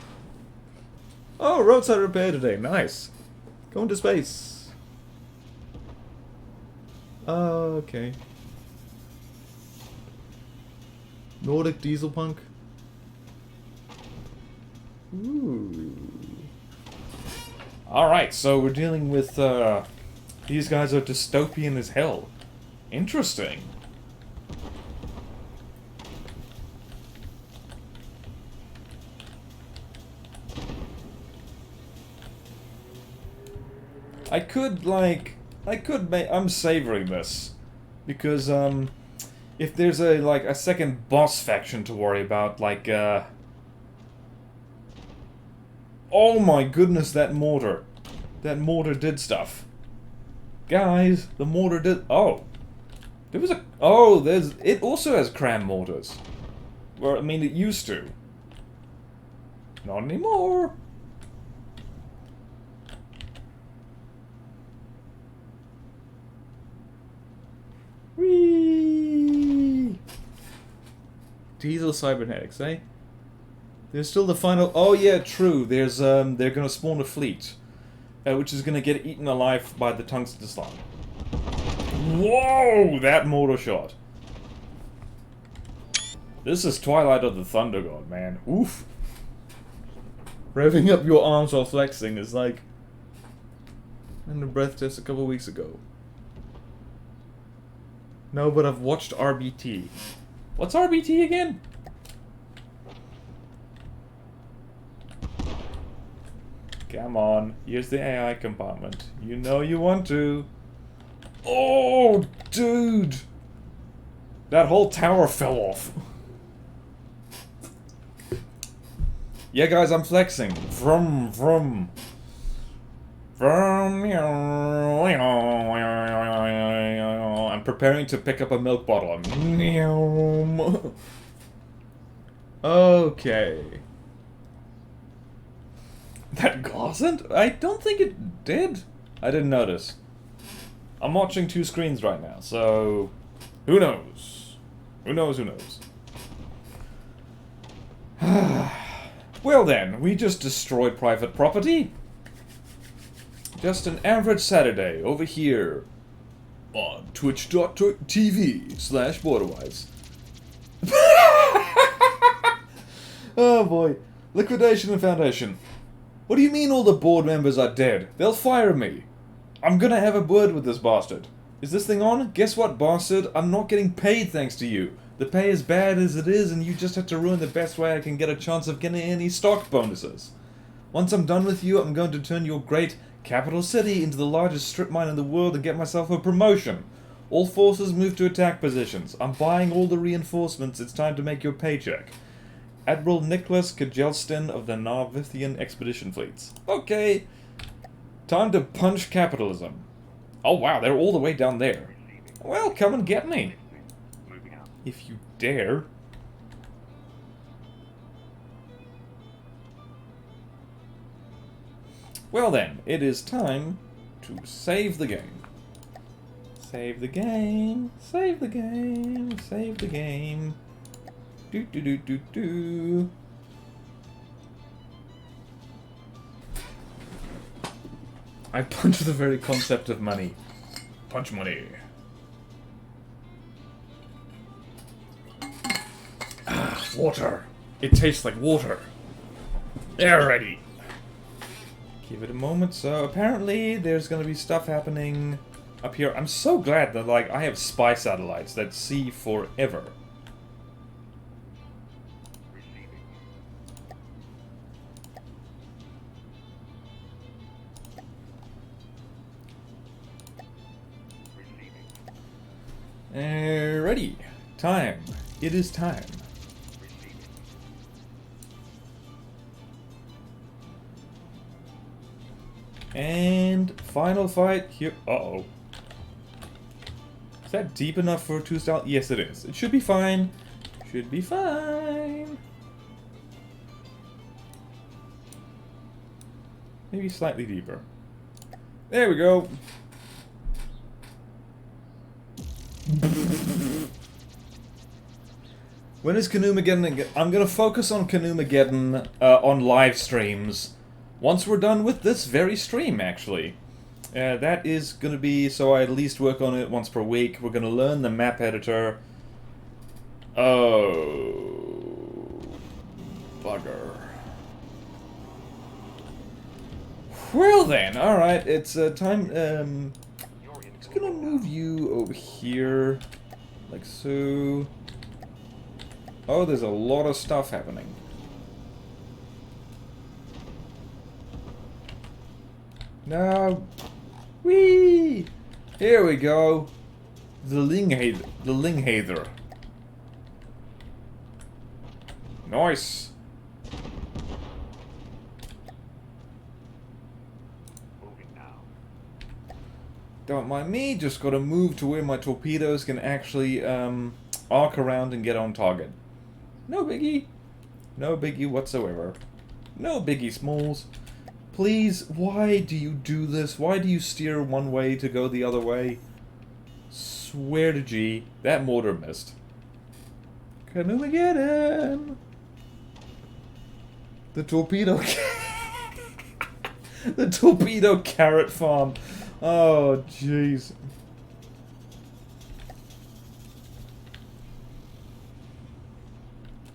Oh, roadside repair today. Nice. Going to space. Okay. Nordic diesel punk. Ooh. Alright, so we're dealing with, these guys are dystopian as hell. Interesting. I'm savoring this. Because, if there's a second boss faction to worry about, oh my goodness, that mortar. That mortar did stuff. Guys, the mortar did... Oh. There was a... Oh, it also has cram mortars. Well, I mean, it used to. Not anymore. Whee! Diesel cybernetics, eh? There's still the final... Oh yeah, true. There's, they're gonna spawn a fleet. Which is gonna get eaten alive by the tungsten slime. Whoa! That motor shot. This is Twilight of the Thunder God, man. Oof. Revving up your arms while flexing is like... in the breath test a couple weeks ago. No, but I've watched RBT. What's RBT again? Come on, here's the AI compartment. You know you want to. Oh, dude! That whole tower fell off. Yeah, guys, I'm flexing. Vroom, vroom. Vroom. I'm preparing to pick up a milk bottle. Okay. That wasn't? I don't think it did. I didn't notice. I'm watching two screens right now, so... who knows? Who knows, who knows? Well then, we just destroyed private property. Just an average Saturday over here on twitch.tv/BorderWise. Oh boy. Liquidation and Foundation. What do you mean all the board members are dead? They'll fire me. I'm gonna have a word with this bastard. Is this thing on? Guess what, bastard? I'm not getting paid thanks to you. The pay is bad as it is, and you just have to ruin the best way I can get a chance of getting any stock bonuses. Once I'm done with you, I'm going to turn your great capital city into the largest strip mine in the world and get myself a promotion. All forces move to attack positions. I'm buying all the reinforcements. It's time to make your paycheck. Admiral Nicholas Kjelston of the Narvithian Expedition Fleets. Okay. Time to punch capitalism. Oh wow, they're all the way down there. Well, come and get me. Moving out. If you dare. Well then, it is time to save the game. Save the game, save the game, save the game. Do do do do do. I punch the very concept of money. Punch money. Ah, water. It tastes like water. Alrighty. Give it a moment. So apparently there's gonna be stuff happening up here. I'm so glad that like I have spy satellites that see forever. Receiving. Receiving. Ready. Time. It is time. Receiving. And final fight here. Uh-oh. Is that deep enough for 2-star? Yes, it is. It should be fine. Should be fine. Maybe slightly deeper. There we go. When is Canoemageddon? I'm gonna focus on Canoemageddon on live streams. Once we're done with this very stream, actually. That is gonna be, so I at least work on it once per week. We're gonna learn the map editor. Oh... bugger. Well then, alright, it's time, just gonna move you over here, like so. Oh, there's a lot of stuff happening. Now, whee! Here we go. The Linghather. Nice. Moving now. Don't mind me, just gotta move to where my torpedoes can actually arc around and get on target. No biggie. No biggie whatsoever. No biggie smalls. Please, why do you do this? Why do you steer one way to go the other way? Swear to G, that mortar missed. Can we get him? The torpedo. The torpedo carrot farm. Oh, jeez.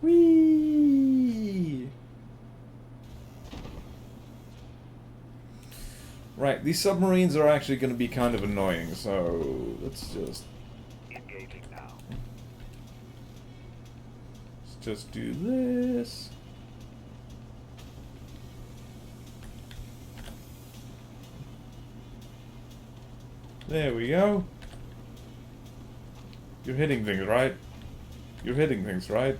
Whee! Right, these submarines are actually going to be kind of annoying, so let's just Engaging now. do this. There we go. You're hitting things, right? You're hitting things, right?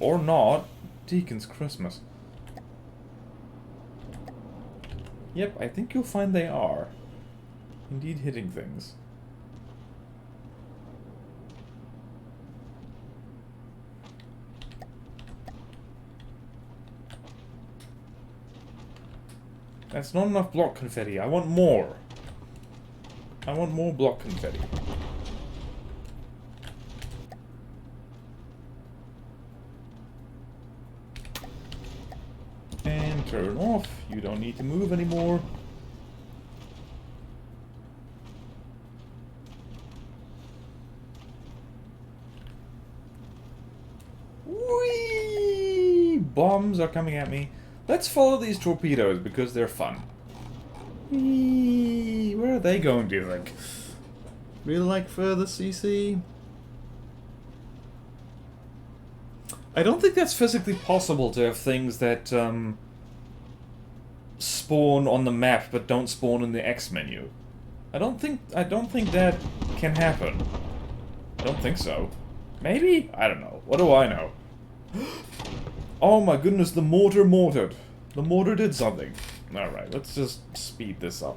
Or not. Deacon's Christmas. Yep, I think you'll find they are. Indeed hitting things. That's not enough block confetti. I want more. I want more block confetti. And turn off. You don't need to move anymore. Whee! Bombs are coming at me. Let's follow these torpedoes because they're fun. Whee! Where are they going, do you think? Really like further CC? I don't think that's physically possible to have things that spawn on the map but don't spawn in the X menu. I don't think that can happen. I don't think so. Maybe? I don't know. What do I know? Oh my goodness, the mortar mortared. The mortar did something. Alright, let's just speed this up.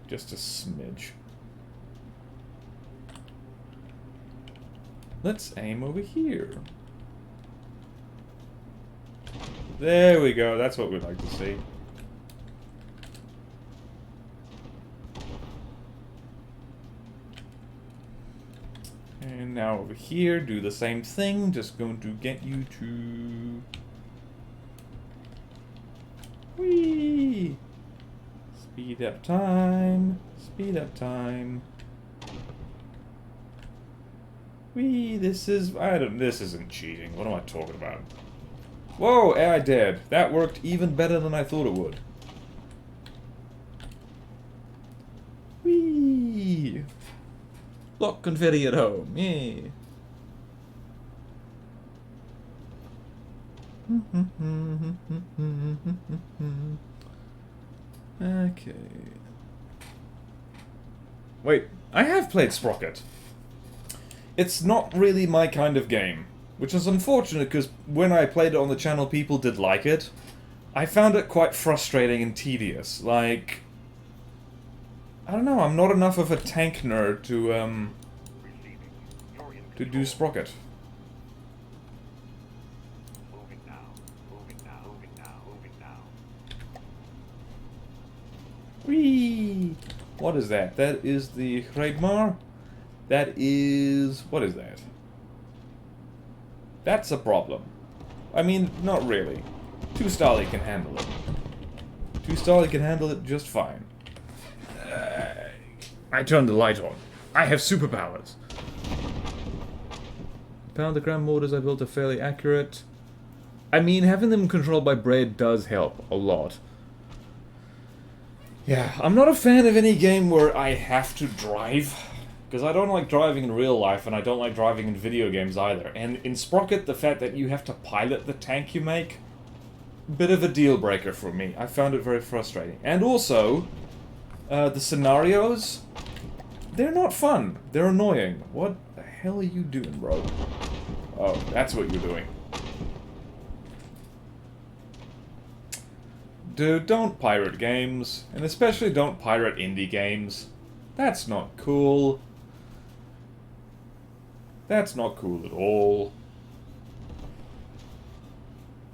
Just a smidge. Let's aim over here. There we go, that's what we'd like to see. And now over here, do the same thing, just going to get you to... Whee! Speed up time, speed up time. Whee, this isn't cheating, what am I talking about? Whoa, I did. That worked even better than I thought it would. Whee! Block confetti at home, yay! Okay. Wait, I have played Sprocket. It's not really my kind of game. Which is unfortunate, because when I played it on the channel, people did like it. I found it quite frustrating and tedious. Like... I don't know, I'm not enough of a tank nerd to do Sprocket. Moving now. Moving now. Moving now. Moving now. Whee! What is that? That is the Hregmar? That is... what is that? That's a problem. I mean, not really. 2-Stali can handle it. 2-Stali can handle it just fine. I turned the light on. I have superpowers. Found the ground mortars I built are fairly accurate. I mean, having them controlled by Braid does help a lot. Yeah, I'm not a fan of any game where I have to drive. Because I don't like driving in real life, and I don't like driving in video games either. And in Sprocket, the fact that you have to pilot the tank you make, bit of a deal breaker for me. I found it very frustrating. And also, the scenarios, they're not fun. They're annoying. What the hell are you doing, bro? Oh, that's what you're doing. Dude, don't pirate games. And especially don't pirate indie games. That's not cool. That's not cool at all.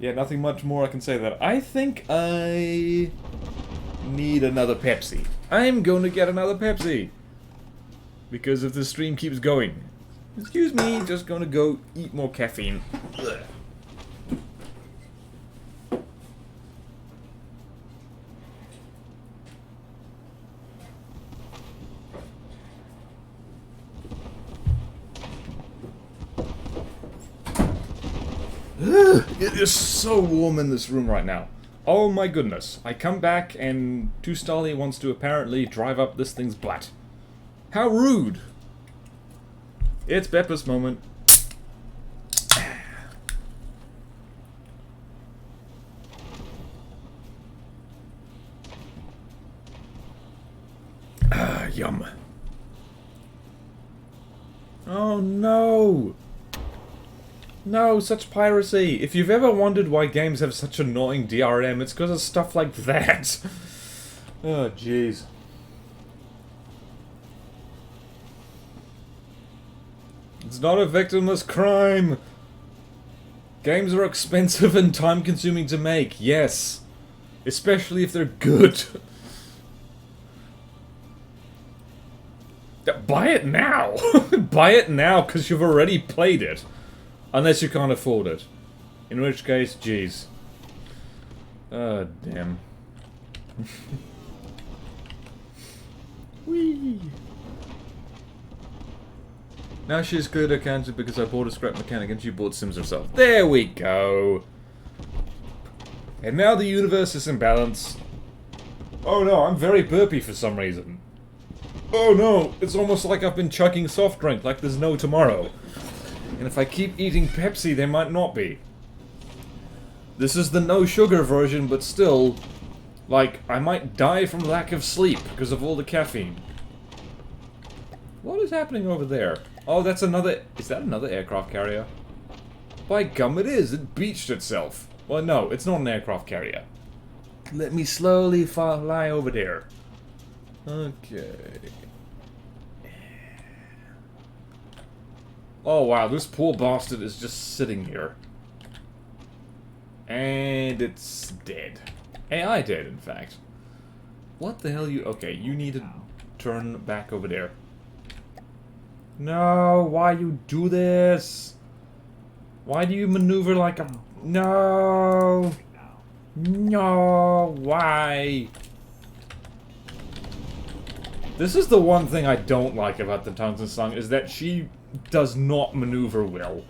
Yeah, nothing much more I can say that. I think I need another Pepsi. I'm going to get another Pepsi. Because if the stream keeps going. Excuse me, just gonna go eat more caffeine. Ugh. It is so warm in this room right now. Oh my goodness. I come back and Tustali wants to apparently drive up this thing's butt. How rude. It's Peppa's moment. Ah, yum. Oh no! No, such piracy! If you've ever wondered why games have such annoying DRM, it's because of stuff like that. Oh, jeez. It's not a victimless crime! Games are expensive and time-consuming to make, yes. Especially if they're good. Buy it now! Buy it now, because you've already played it. Unless you can't afford it. In which case, jeez. Oh, damn. Whee! Now she's cleared her cancer because I bought a scrap mechanic and she bought Sims herself. There we go! And now the universe is in balance. Oh no, I'm very burpy for some reason. Oh no, it's almost like I've been chugging soft drink like there's no tomorrow. And if I keep eating Pepsi, there might not be. This is the no sugar version, but still, like, I might die from lack of sleep because of all the caffeine. What is happening over there? Oh, that's another... Is that another aircraft carrier? By gum, it is. It beached itself. Well, no, it's not an aircraft carrier. Let me slowly fly over there. Okay. Oh wow, this poor bastard is just sitting here. And it's dead. AI dead, in fact. What the hell you... Okay, you need to turn back over there. No, why you do this? Why do you maneuver like a... No! No, why? This is the one thing I don't like about the Tungsten Song, is that she does not maneuver well.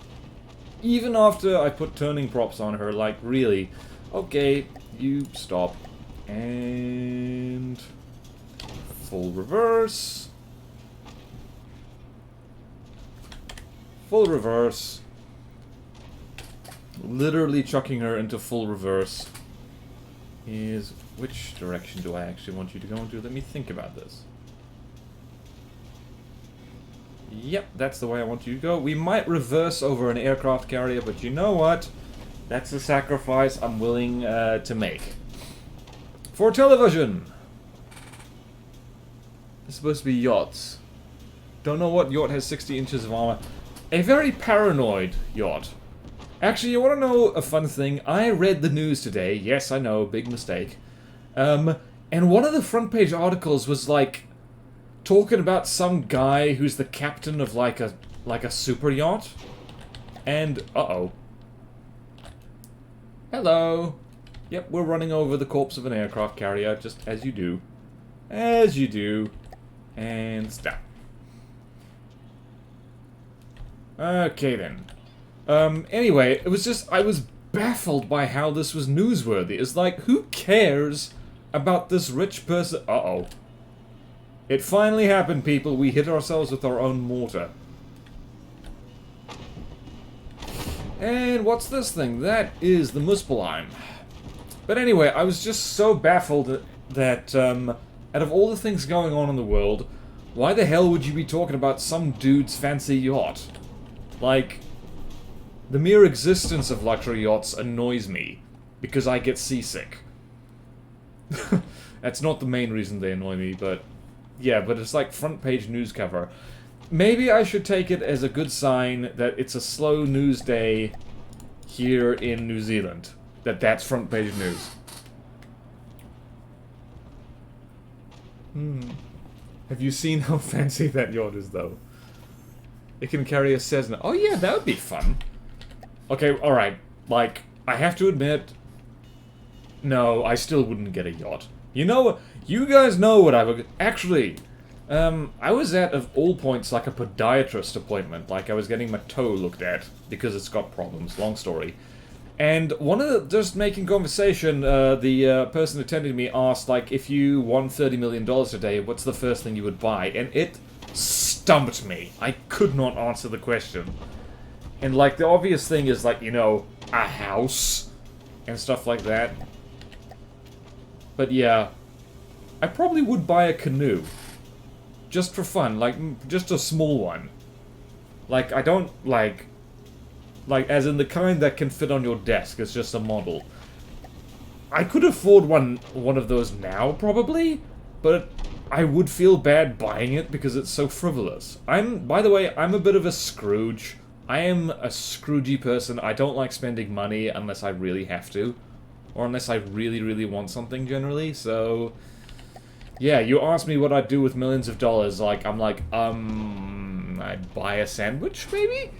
Even after I put turning props on her, like, really. Okay, you stop. And... full reverse. Full reverse. Literally chucking her into full reverse. Is... which direction do I actually want you to go into? Let me think about this. Yep, that's the way I want you to go. We might reverse over an aircraft carrier, but you know what? That's a sacrifice I'm willing to make. For television! It's supposed to be yachts. Don't know what yacht has 60 inches of armor. A very paranoid yacht. Actually, you want to know a fun thing? I read the news today. Yes, I know, big mistake. And one of the front page articles was like... talking about some guy who's the captain of like a super yacht. And uh-oh. Hello. Yep, we're running over the corpse of an aircraft carrier, just as you do. As you do. And stop. Okay then. Anyway, it was just, I was baffled by how this was newsworthy. It's like, who cares about this rich person? Uh-oh. It finally happened, people. We hit ourselves with our own mortar. And what's this thing? That is the Muspelheim. But anyway, I was just so baffled that, out of all the things going on in the world, why the hell would you be talking about some dude's fancy yacht? Like, the mere existence of luxury yachts annoys me, because I get seasick. That's not the main reason they annoy me, but... yeah, but it's like front page news cover. Maybe I should take it as a good sign that it's a slow news day here in New Zealand. That's front page news. Have you seen how fancy that yacht is, though? It can carry a Cessna. Oh yeah, that would be fun. Okay, alright. Like, I have to admit... No, I still wouldn't get a yacht. You know, you guys know what I would... Actually, I was at, of all points, like a podiatrist appointment. Like, I was getting my toe looked at, because it's got problems. Long story. And one of the... Just making conversation, the person attending me asked, like, if you won $30 million a day, what's the first thing you would buy? And it stumped me. I could not answer the question. And, like, the obvious thing is, like, you know, a house and stuff like that. But yeah, I probably would buy a canoe. Just for fun, like, just a small one. Like, I don't, like, as in the kind that can fit on your desk, it's just a model. I could afford one of those now, probably, but I would feel bad buying it because it's so frivolous. By the way, I'm a bit of a Scrooge. I am a Scroogey person. I don't like spending money unless I really have to. Or unless I really, really want something, generally, so... Yeah, you ask me what I'd do with millions of dollars, like, I'm like, I'd buy a sandwich, maybe?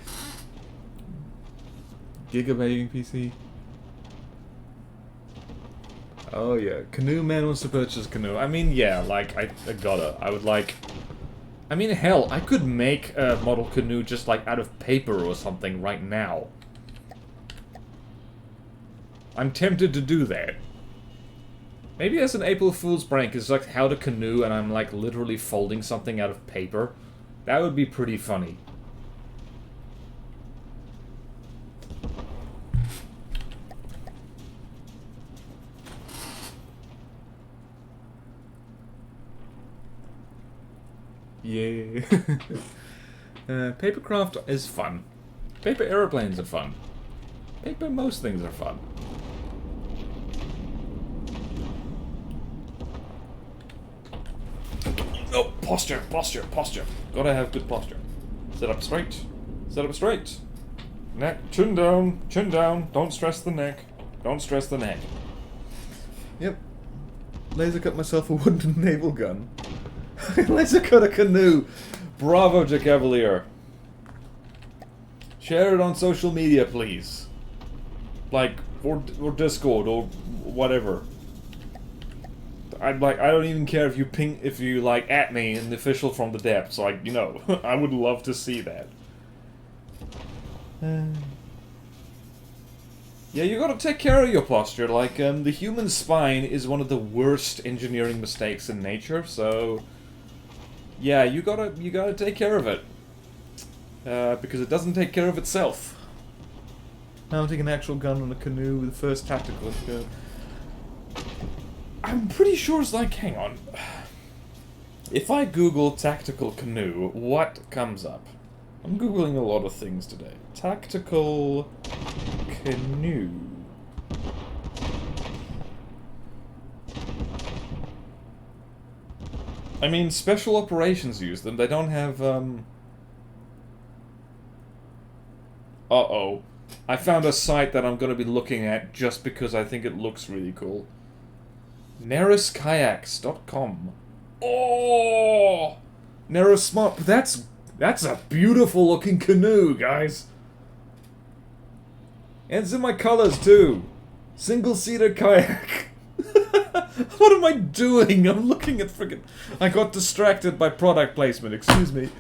Gigabating PC? Oh yeah, Canoe Man wants to purchase a canoe. I mean, yeah, like, I gotta. I would like... I mean, hell, I could make a model canoe just, like, out of paper or something right now. I'm tempted to do that. Maybe as an April Fool's prank, it's like how to canoe and I'm like literally folding something out of paper. That would be pretty funny. Yeah. Papercraft is fun. Paper aeroplanes are fun. Paper most things are fun. Oh, posture, posture, posture. Gotta have good posture. Sit up straight. Sit up straight. Neck, chin down, chin down. Don't stress the neck. Don't stress the neck. Yep. Laser cut myself a wooden naval gun. Laser cut a canoe. Bravo, Jacavalier. Share it on social media, please. Like, or Discord, or whatever. I don't even care if you like at me in the official from the depths, like, you know, I would love to see that. Yeah, you gotta take care of your posture, like, the human spine is one of the worst engineering mistakes in nature, so... Yeah, you gotta take care of it. Because it doesn't take care of itself. Mounting an actual gun on a canoe with the first tactical... I'm pretty sure it's like, hang on. If I Google tactical canoe, what comes up? I'm Googling a lot of things today. Tactical canoe. I mean, special operations use them. They don't have, Uh-oh. I found a site that I'm going to be looking at just because I think it looks really cool. NerisKayaks.com. Oh! Neris Smart. That's a beautiful looking canoe, guys. And it's in my colors too. Single-seater kayak. What am I doing? I'm looking at friggin'... I got distracted by product placement, excuse me.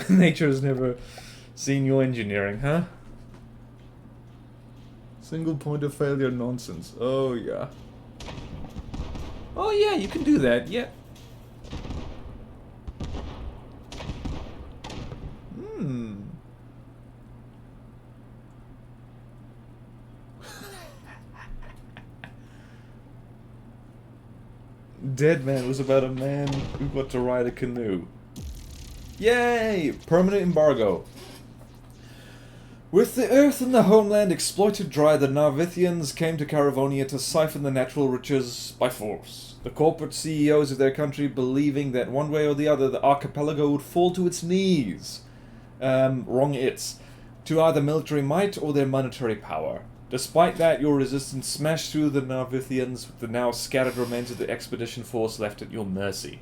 Nature has never seen your engineering, huh? Single point of failure nonsense. Oh, yeah. Oh, yeah, you can do that, yeah. Dead Man was about a man who got to ride a canoe. Yay! Permanent embargo. With the earth and the homeland exploited dry, the Narvithians came to Caravonia to siphon the natural riches by force. The corporate CEOs of their country believing that one way or the other the archipelago would fall to its knees. Wrong it's. To either military might or their monetary power. Despite that, your resistance smashed through the Narvithians with the now scattered remains of the expedition force left at your mercy.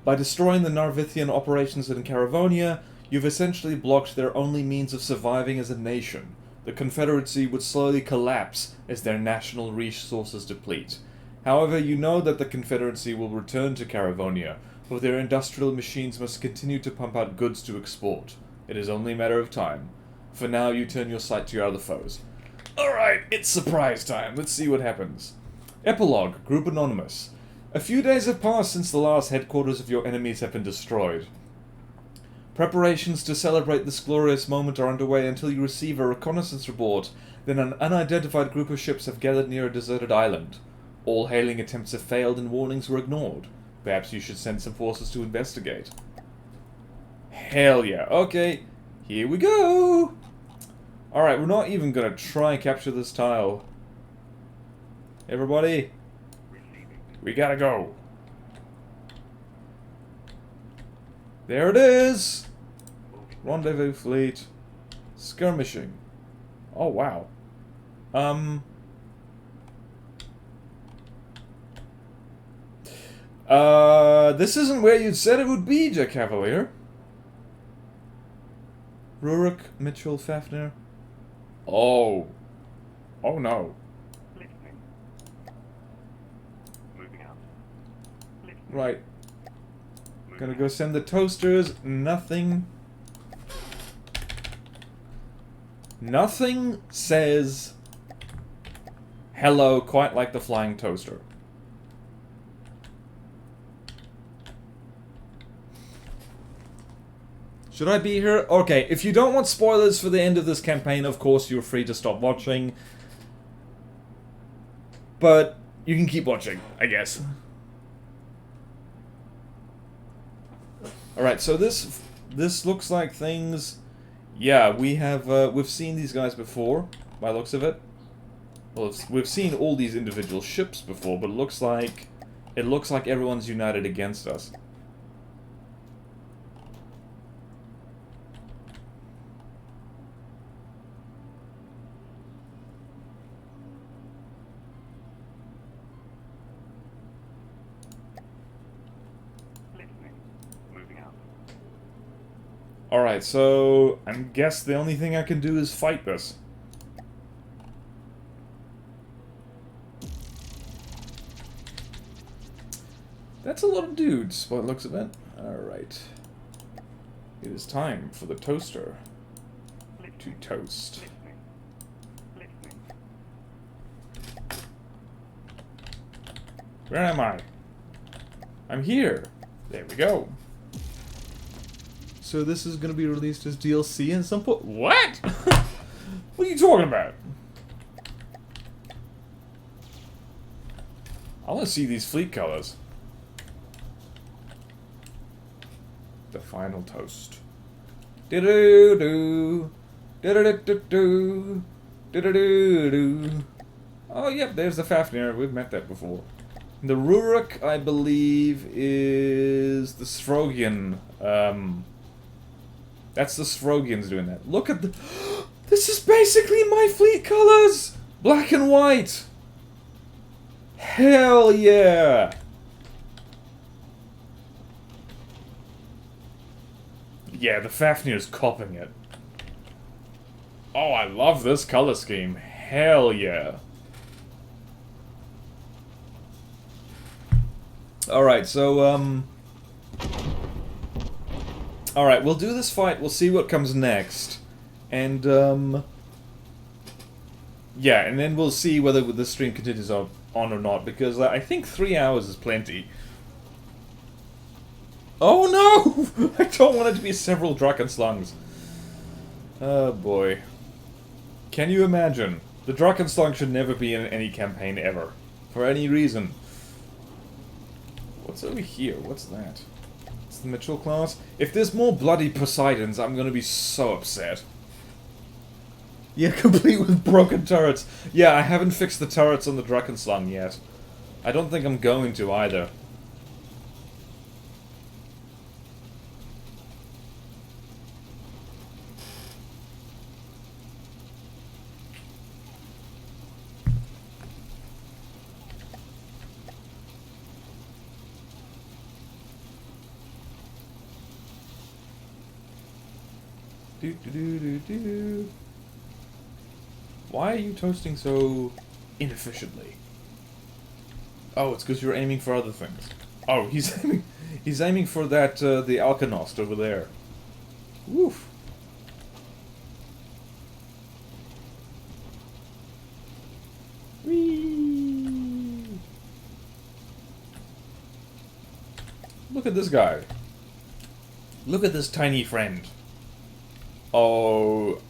By destroying the Narvithian operations in Caravonia, you've essentially blocked their only means of surviving as a nation. The Confederacy would slowly collapse as their national resources deplete. However, you know that the Confederacy will return to Caravonia, for their industrial machines must continue to pump out goods to export. It is only a matter of time. For now, you turn your sight to your other foes. Alright, it's surprise time. Let's see what happens. Epilogue, Group Anonymous. A few days have passed since the last headquarters of your enemies have been destroyed. Preparations to celebrate this glorious moment are underway until you receive a reconnaissance report that an unidentified group of ships have gathered near a deserted island. All hailing attempts have failed and warnings were ignored. Perhaps you should send some forces to investigate. Hell yeah. Okay, here we go! Alright, we're not even gonna try and capture this tile. Everybody, we gotta go. There it is! Rendezvous fleet. Skirmishing. Oh, wow. This isn't where you'd said it would be, Jack Cavalier. Rurik, Mitchell, Fafnir. Oh. Oh no. Listening. Moving out. Listening. Right. Moving Gonna out. go send the toasters. Nothing. Nothing says hello quite like the flying toaster. Should I be here? Okay, if you don't want spoilers for the end of this campaign, of course you're free to stop watching. But you can keep watching, I guess. Alright, so this looks like things... Yeah, we've seen these guys before, by the looks of it. Well, we've seen all these individual ships before, but it looks like everyone's united against us. Listening. Moving out. Alright, so I guess the only thing I can do is fight this. That's a lot of dudes, by the looks of it. Alright. It is time for the toaster to toast. Listening. Listening. Where am I? I'm here. There we go. So this is gonna be released as DLC in some point. What? What are you talking about? I want to see these fleet colors. The final toast. Do-do-do. Do-do-do-do. Do-do-do-do. Oh, yep, there's the Fafnir. We've met that before. The Rurik, I believe, is the Strogian. That's the Strogians doing that. Look at the... This is basically my fleet colors! Black and white! Hell yeah! Yeah, the Fafnir's copping it. Oh, I love this color scheme. Hell yeah. Alright, so, Alright, we'll do this fight, we'll see what comes next. And, yeah, and then we'll see whether the stream continues on or not, because I think 3 hours is plenty. Oh no! I don't want it to be several Drachenslungs. Oh boy. Can you imagine? The Drachenslung should never be in any campaign ever. For any reason. What's over here? What's that? It's the Mitchell class. If there's more bloody Poseidons, I'm gonna be so upset. Yeah, complete with broken turrets. Yeah, I haven't fixed the turrets on the Drachenslung yet. I don't think I'm going to either. Do do do do do. Why are you toasting so inefficiently? Oh, it's because you're aiming for other things. Oh, he's aiming for that the Alkanost over there. Woof. Whee! Look at this guy. Look at this tiny friend. Oh.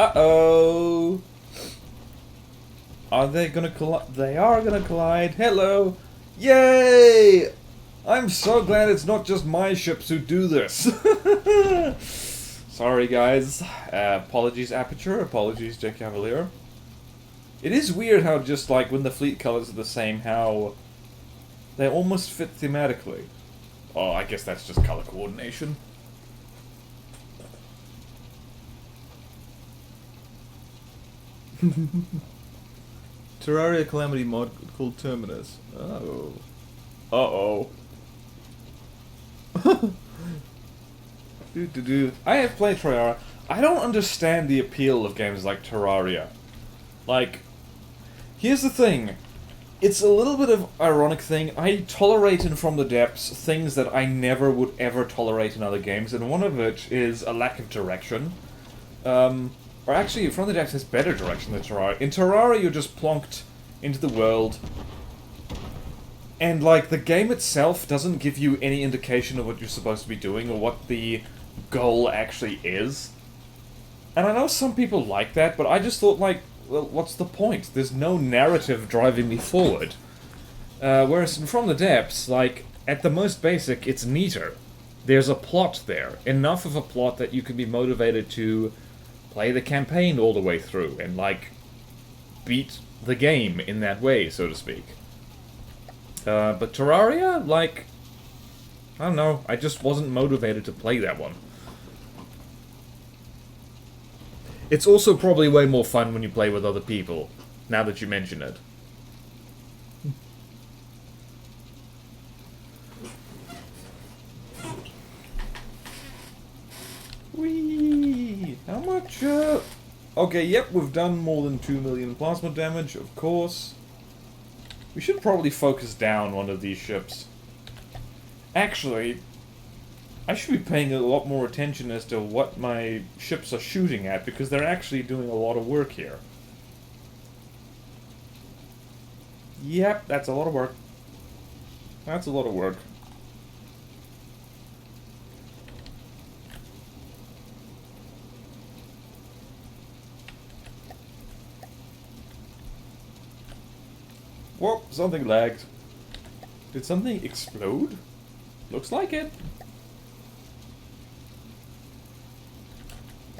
Uh-oh. Are they gonna collide? They are gonna collide. Hello. Yay! I'm so glad it's not just my ships who do this. Sorry, guys. Apologies, Aperture. Apologies, Jet Cavalier. It is weird how just, like, when the fleet colors are the same, how they almost fit thematically. Oh, I guess that's just color coordination. Terraria Calamity mod called Terminus. Oh. Uh-oh. I have played Terraria. I don't understand the appeal of games like Terraria. Like, here's the thing. It's a little bit of ironic thing. I tolerate in From the Depths things that I never would ever tolerate in other games, and one of which is a lack of direction. Or actually, From the Depths has better direction than Terraria. In Terraria, you're just plonked into the world, and, like, the game itself doesn't give you any indication of what you're supposed to be doing, or what the goal actually is. And I know some people like that, but I just thought, like, well, what's the point? There's no narrative driving me forward. Whereas in From the Depths, like, at the most basic, it's neater. There's a plot there. Enough of a plot that you can be motivated to play the campaign all the way through, and, like, beat the game in that way, so to speak. But Terraria, like, I don't know, I just wasn't motivated to play that one. It's also probably way more fun when you play with other people, now that you mention it. Whee! How much, Okay, yep, we've done more than 2 million plasma damage, of course. We should probably focus down one of these ships. Actually, I should be paying a lot more attention as to what my ships are shooting at, because they're actually doing a lot of work here. Yep, that's a lot of work. That's a lot of work. Whoop, something lagged. Did something explode? Looks like it.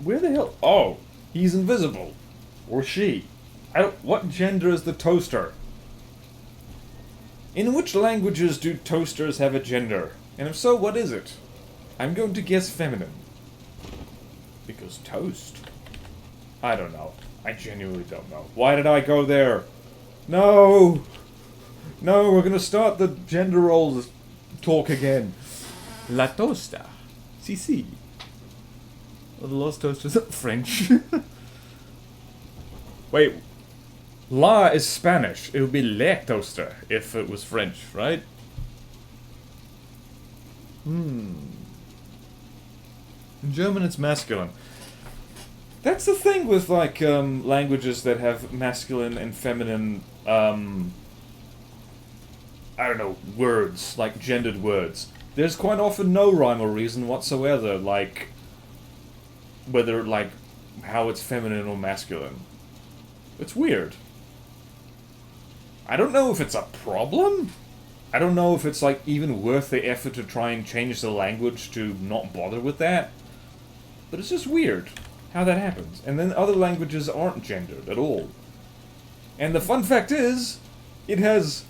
Where the hell? Oh, he's invisible. Or she. What gender is the toaster? In which languages do toasters have a gender? And if so, what is it? I'm going to guess feminine. Because toast. I don't know. I genuinely don't know. Why did I go there? No! No, we're gonna start the gender roles talk again. La tosta. Si, si. Well, the Lost Toasters are French. Wait. La is Spanish. It would be le toaster if it was French, right? In German it's masculine. That's the thing with, like, languages that have masculine and feminine, I don't know, words, like gendered words. There's quite often no rhyme or reason whatsoever, like, whether, like, how it's feminine or masculine. It's weird. I don't know if it's a problem. I don't know if it's, like, even worth the effort to try and change the language to not bother with that. But it's just weird how that happens. And then other languages aren't gendered at all. And the fun fact is, it has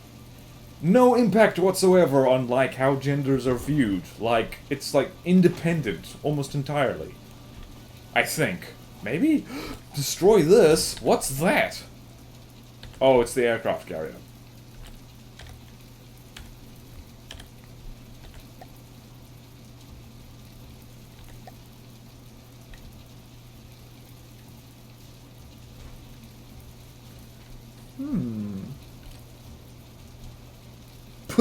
no impact whatsoever on, like, how genders are viewed. Like, it's, like, independent almost entirely. I think. Maybe? Destroy this? What's that? Oh, it's the aircraft carrier.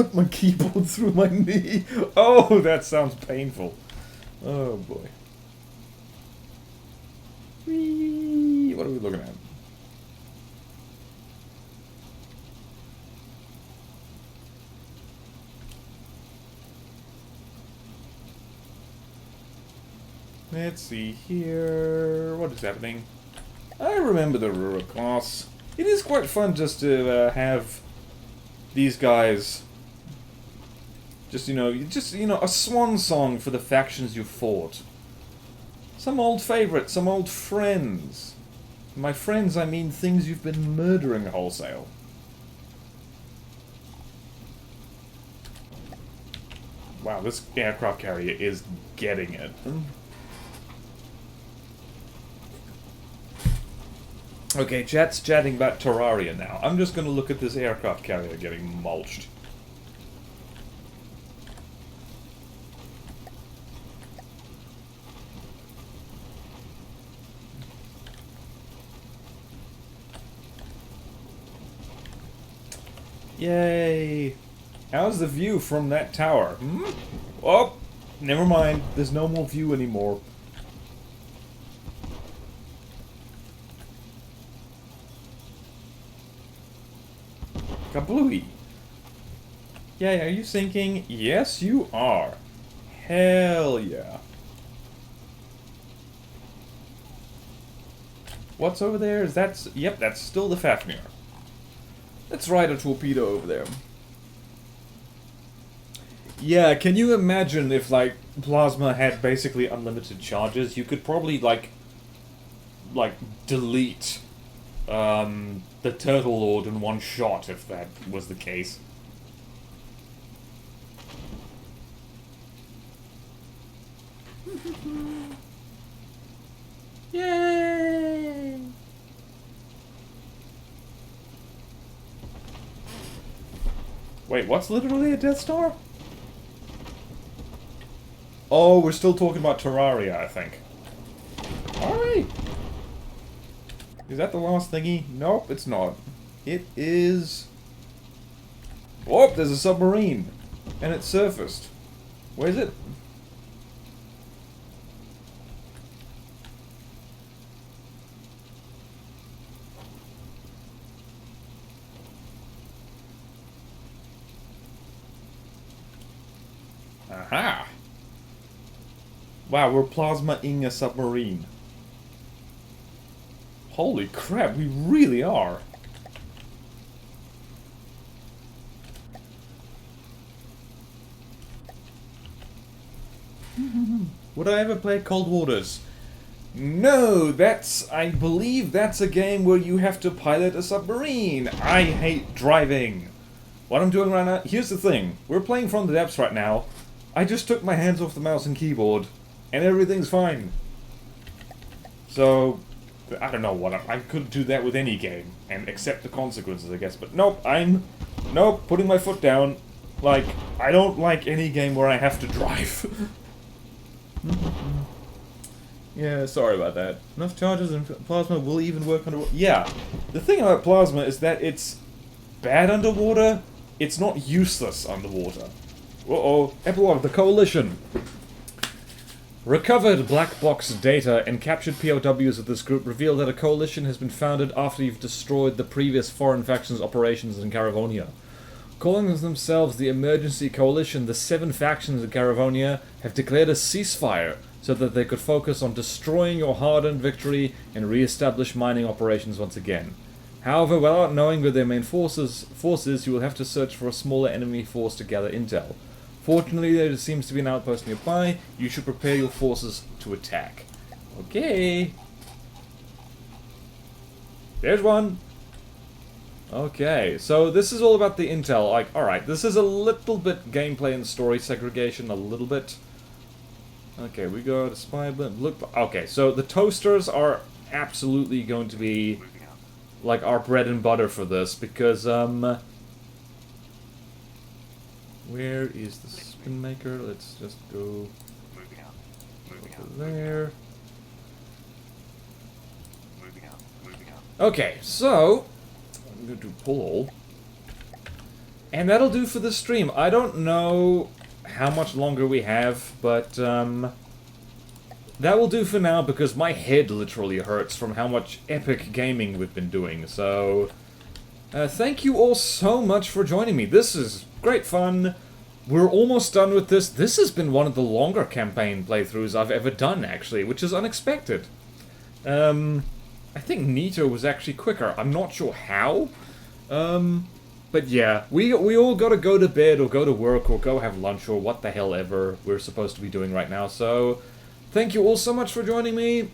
put my keyboard through my knee. Oh, that sounds painful. Oh boy. Whee! What are we looking at? Let's see here. What is happening? I remember the Rura class. It is quite fun just to have these guys. Just you know, a swan song for the factions you fought. Some old favorites, some old friends. My friends, I mean things you've been murdering wholesale. Wow, this aircraft carrier is getting it. Okay, chat's chatting about Terraria now. I'm just gonna look at this aircraft carrier getting mulched. Yay! How's the view from that tower? Hmm? Oh! Never mind. There's no more view anymore. Kablooey! Yeah, are you sinking? Yes, you are. Hell yeah. What's over there? Is that... Yep, that's still the Fafnir. Let's ride a torpedo over there. Yeah, can you imagine if, like, Plasma had basically unlimited charges? You could probably, like delete, the Turtle Lord in one shot, if that was the case. Yay! Wait, what's literally a Death Star? Oh, we're still talking about Terraria, I think. Alright! Is that the last thingy? Nope, it's not. It is... Oh, there's a submarine! And it's surfaced. Where is it? Aha! Wow, we're plasma-ing a submarine. Holy crap, we really are. Would I ever play Cold Waters? No, I believe that's a game where you have to pilot a submarine. I hate driving. What I'm doing right now, here's the thing. We're playing From the Depths right now. I just took my hands off the mouse and keyboard, and everything's fine. So, I don't know what, I could do that with any game, and accept the consequences, I guess, but nope, nope, putting my foot down. Like, I don't like any game where I have to drive. Yeah, sorry about that. Enough charges and Plasma will even work underwater. Yeah, the thing about Plasma is that it's bad underwater, it's not useless underwater. Uh-oh, epilogue, the Coalition. Recovered black box data and captured POWs of this group reveal that a coalition has been founded after you've destroyed the previous foreign factions' operations in Caravonia. Calling themselves the Emergency Coalition, the 7 factions in Caravonia have declared a ceasefire so that they could focus on destroying your hard-earned victory and re-establish mining operations once again. However, without knowing where their main forces, you will have to search for a smaller enemy force to gather intel. Fortunately, there seems to be an outpost nearby. You should prepare your forces to attack. Okay. There's one. Okay, so this is all about the intel. Like, alright, this is a little bit gameplay and story segregation, a little bit. Okay, we go to spy blend. Look, okay, so the toasters are absolutely going to be like our bread and butter for this, because, where is the spin maker? Let's just go over there. Okay, so I'm going to pull all. And that'll do for the stream. I don't know how much longer we have, but that will do for now because my head literally hurts from how much epic gaming we've been doing. So, thank you all so much for joining me. This is great fun. We're almost done with this. This has been one of the longer campaign playthroughs I've ever done, actually, which is unexpected. I think Nito was actually quicker. I'm not sure how. But yeah, we all gotta go to bed or go to work or go have lunch or what the hell ever we're supposed to be doing right now. So, thank you all so much for joining me.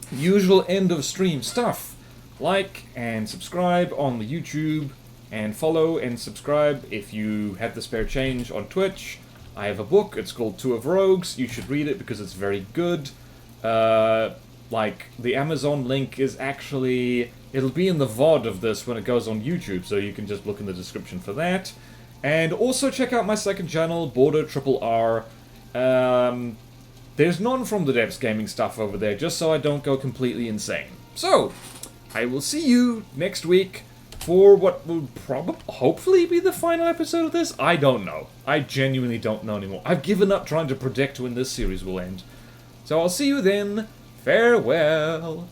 Usual end of stream stuff. Like and subscribe on the YouTube. And follow and subscribe if you have the spare change on Twitch. I have a book, it's called Two of Rogues. You should read it because it's very good. Like, the Amazon link is actually... It'll be in the VOD of this when it goes on YouTube, so you can just look in the description for that. And also check out my second channel, Border R. There's none from the Devs Gaming stuff over there, just so I don't go completely insane. So, I will see you next week for what will hopefully be the final episode of this. I don't know. I genuinely don't know anymore. I've given up trying to predict when this series will end. So I'll see you then. Farewell.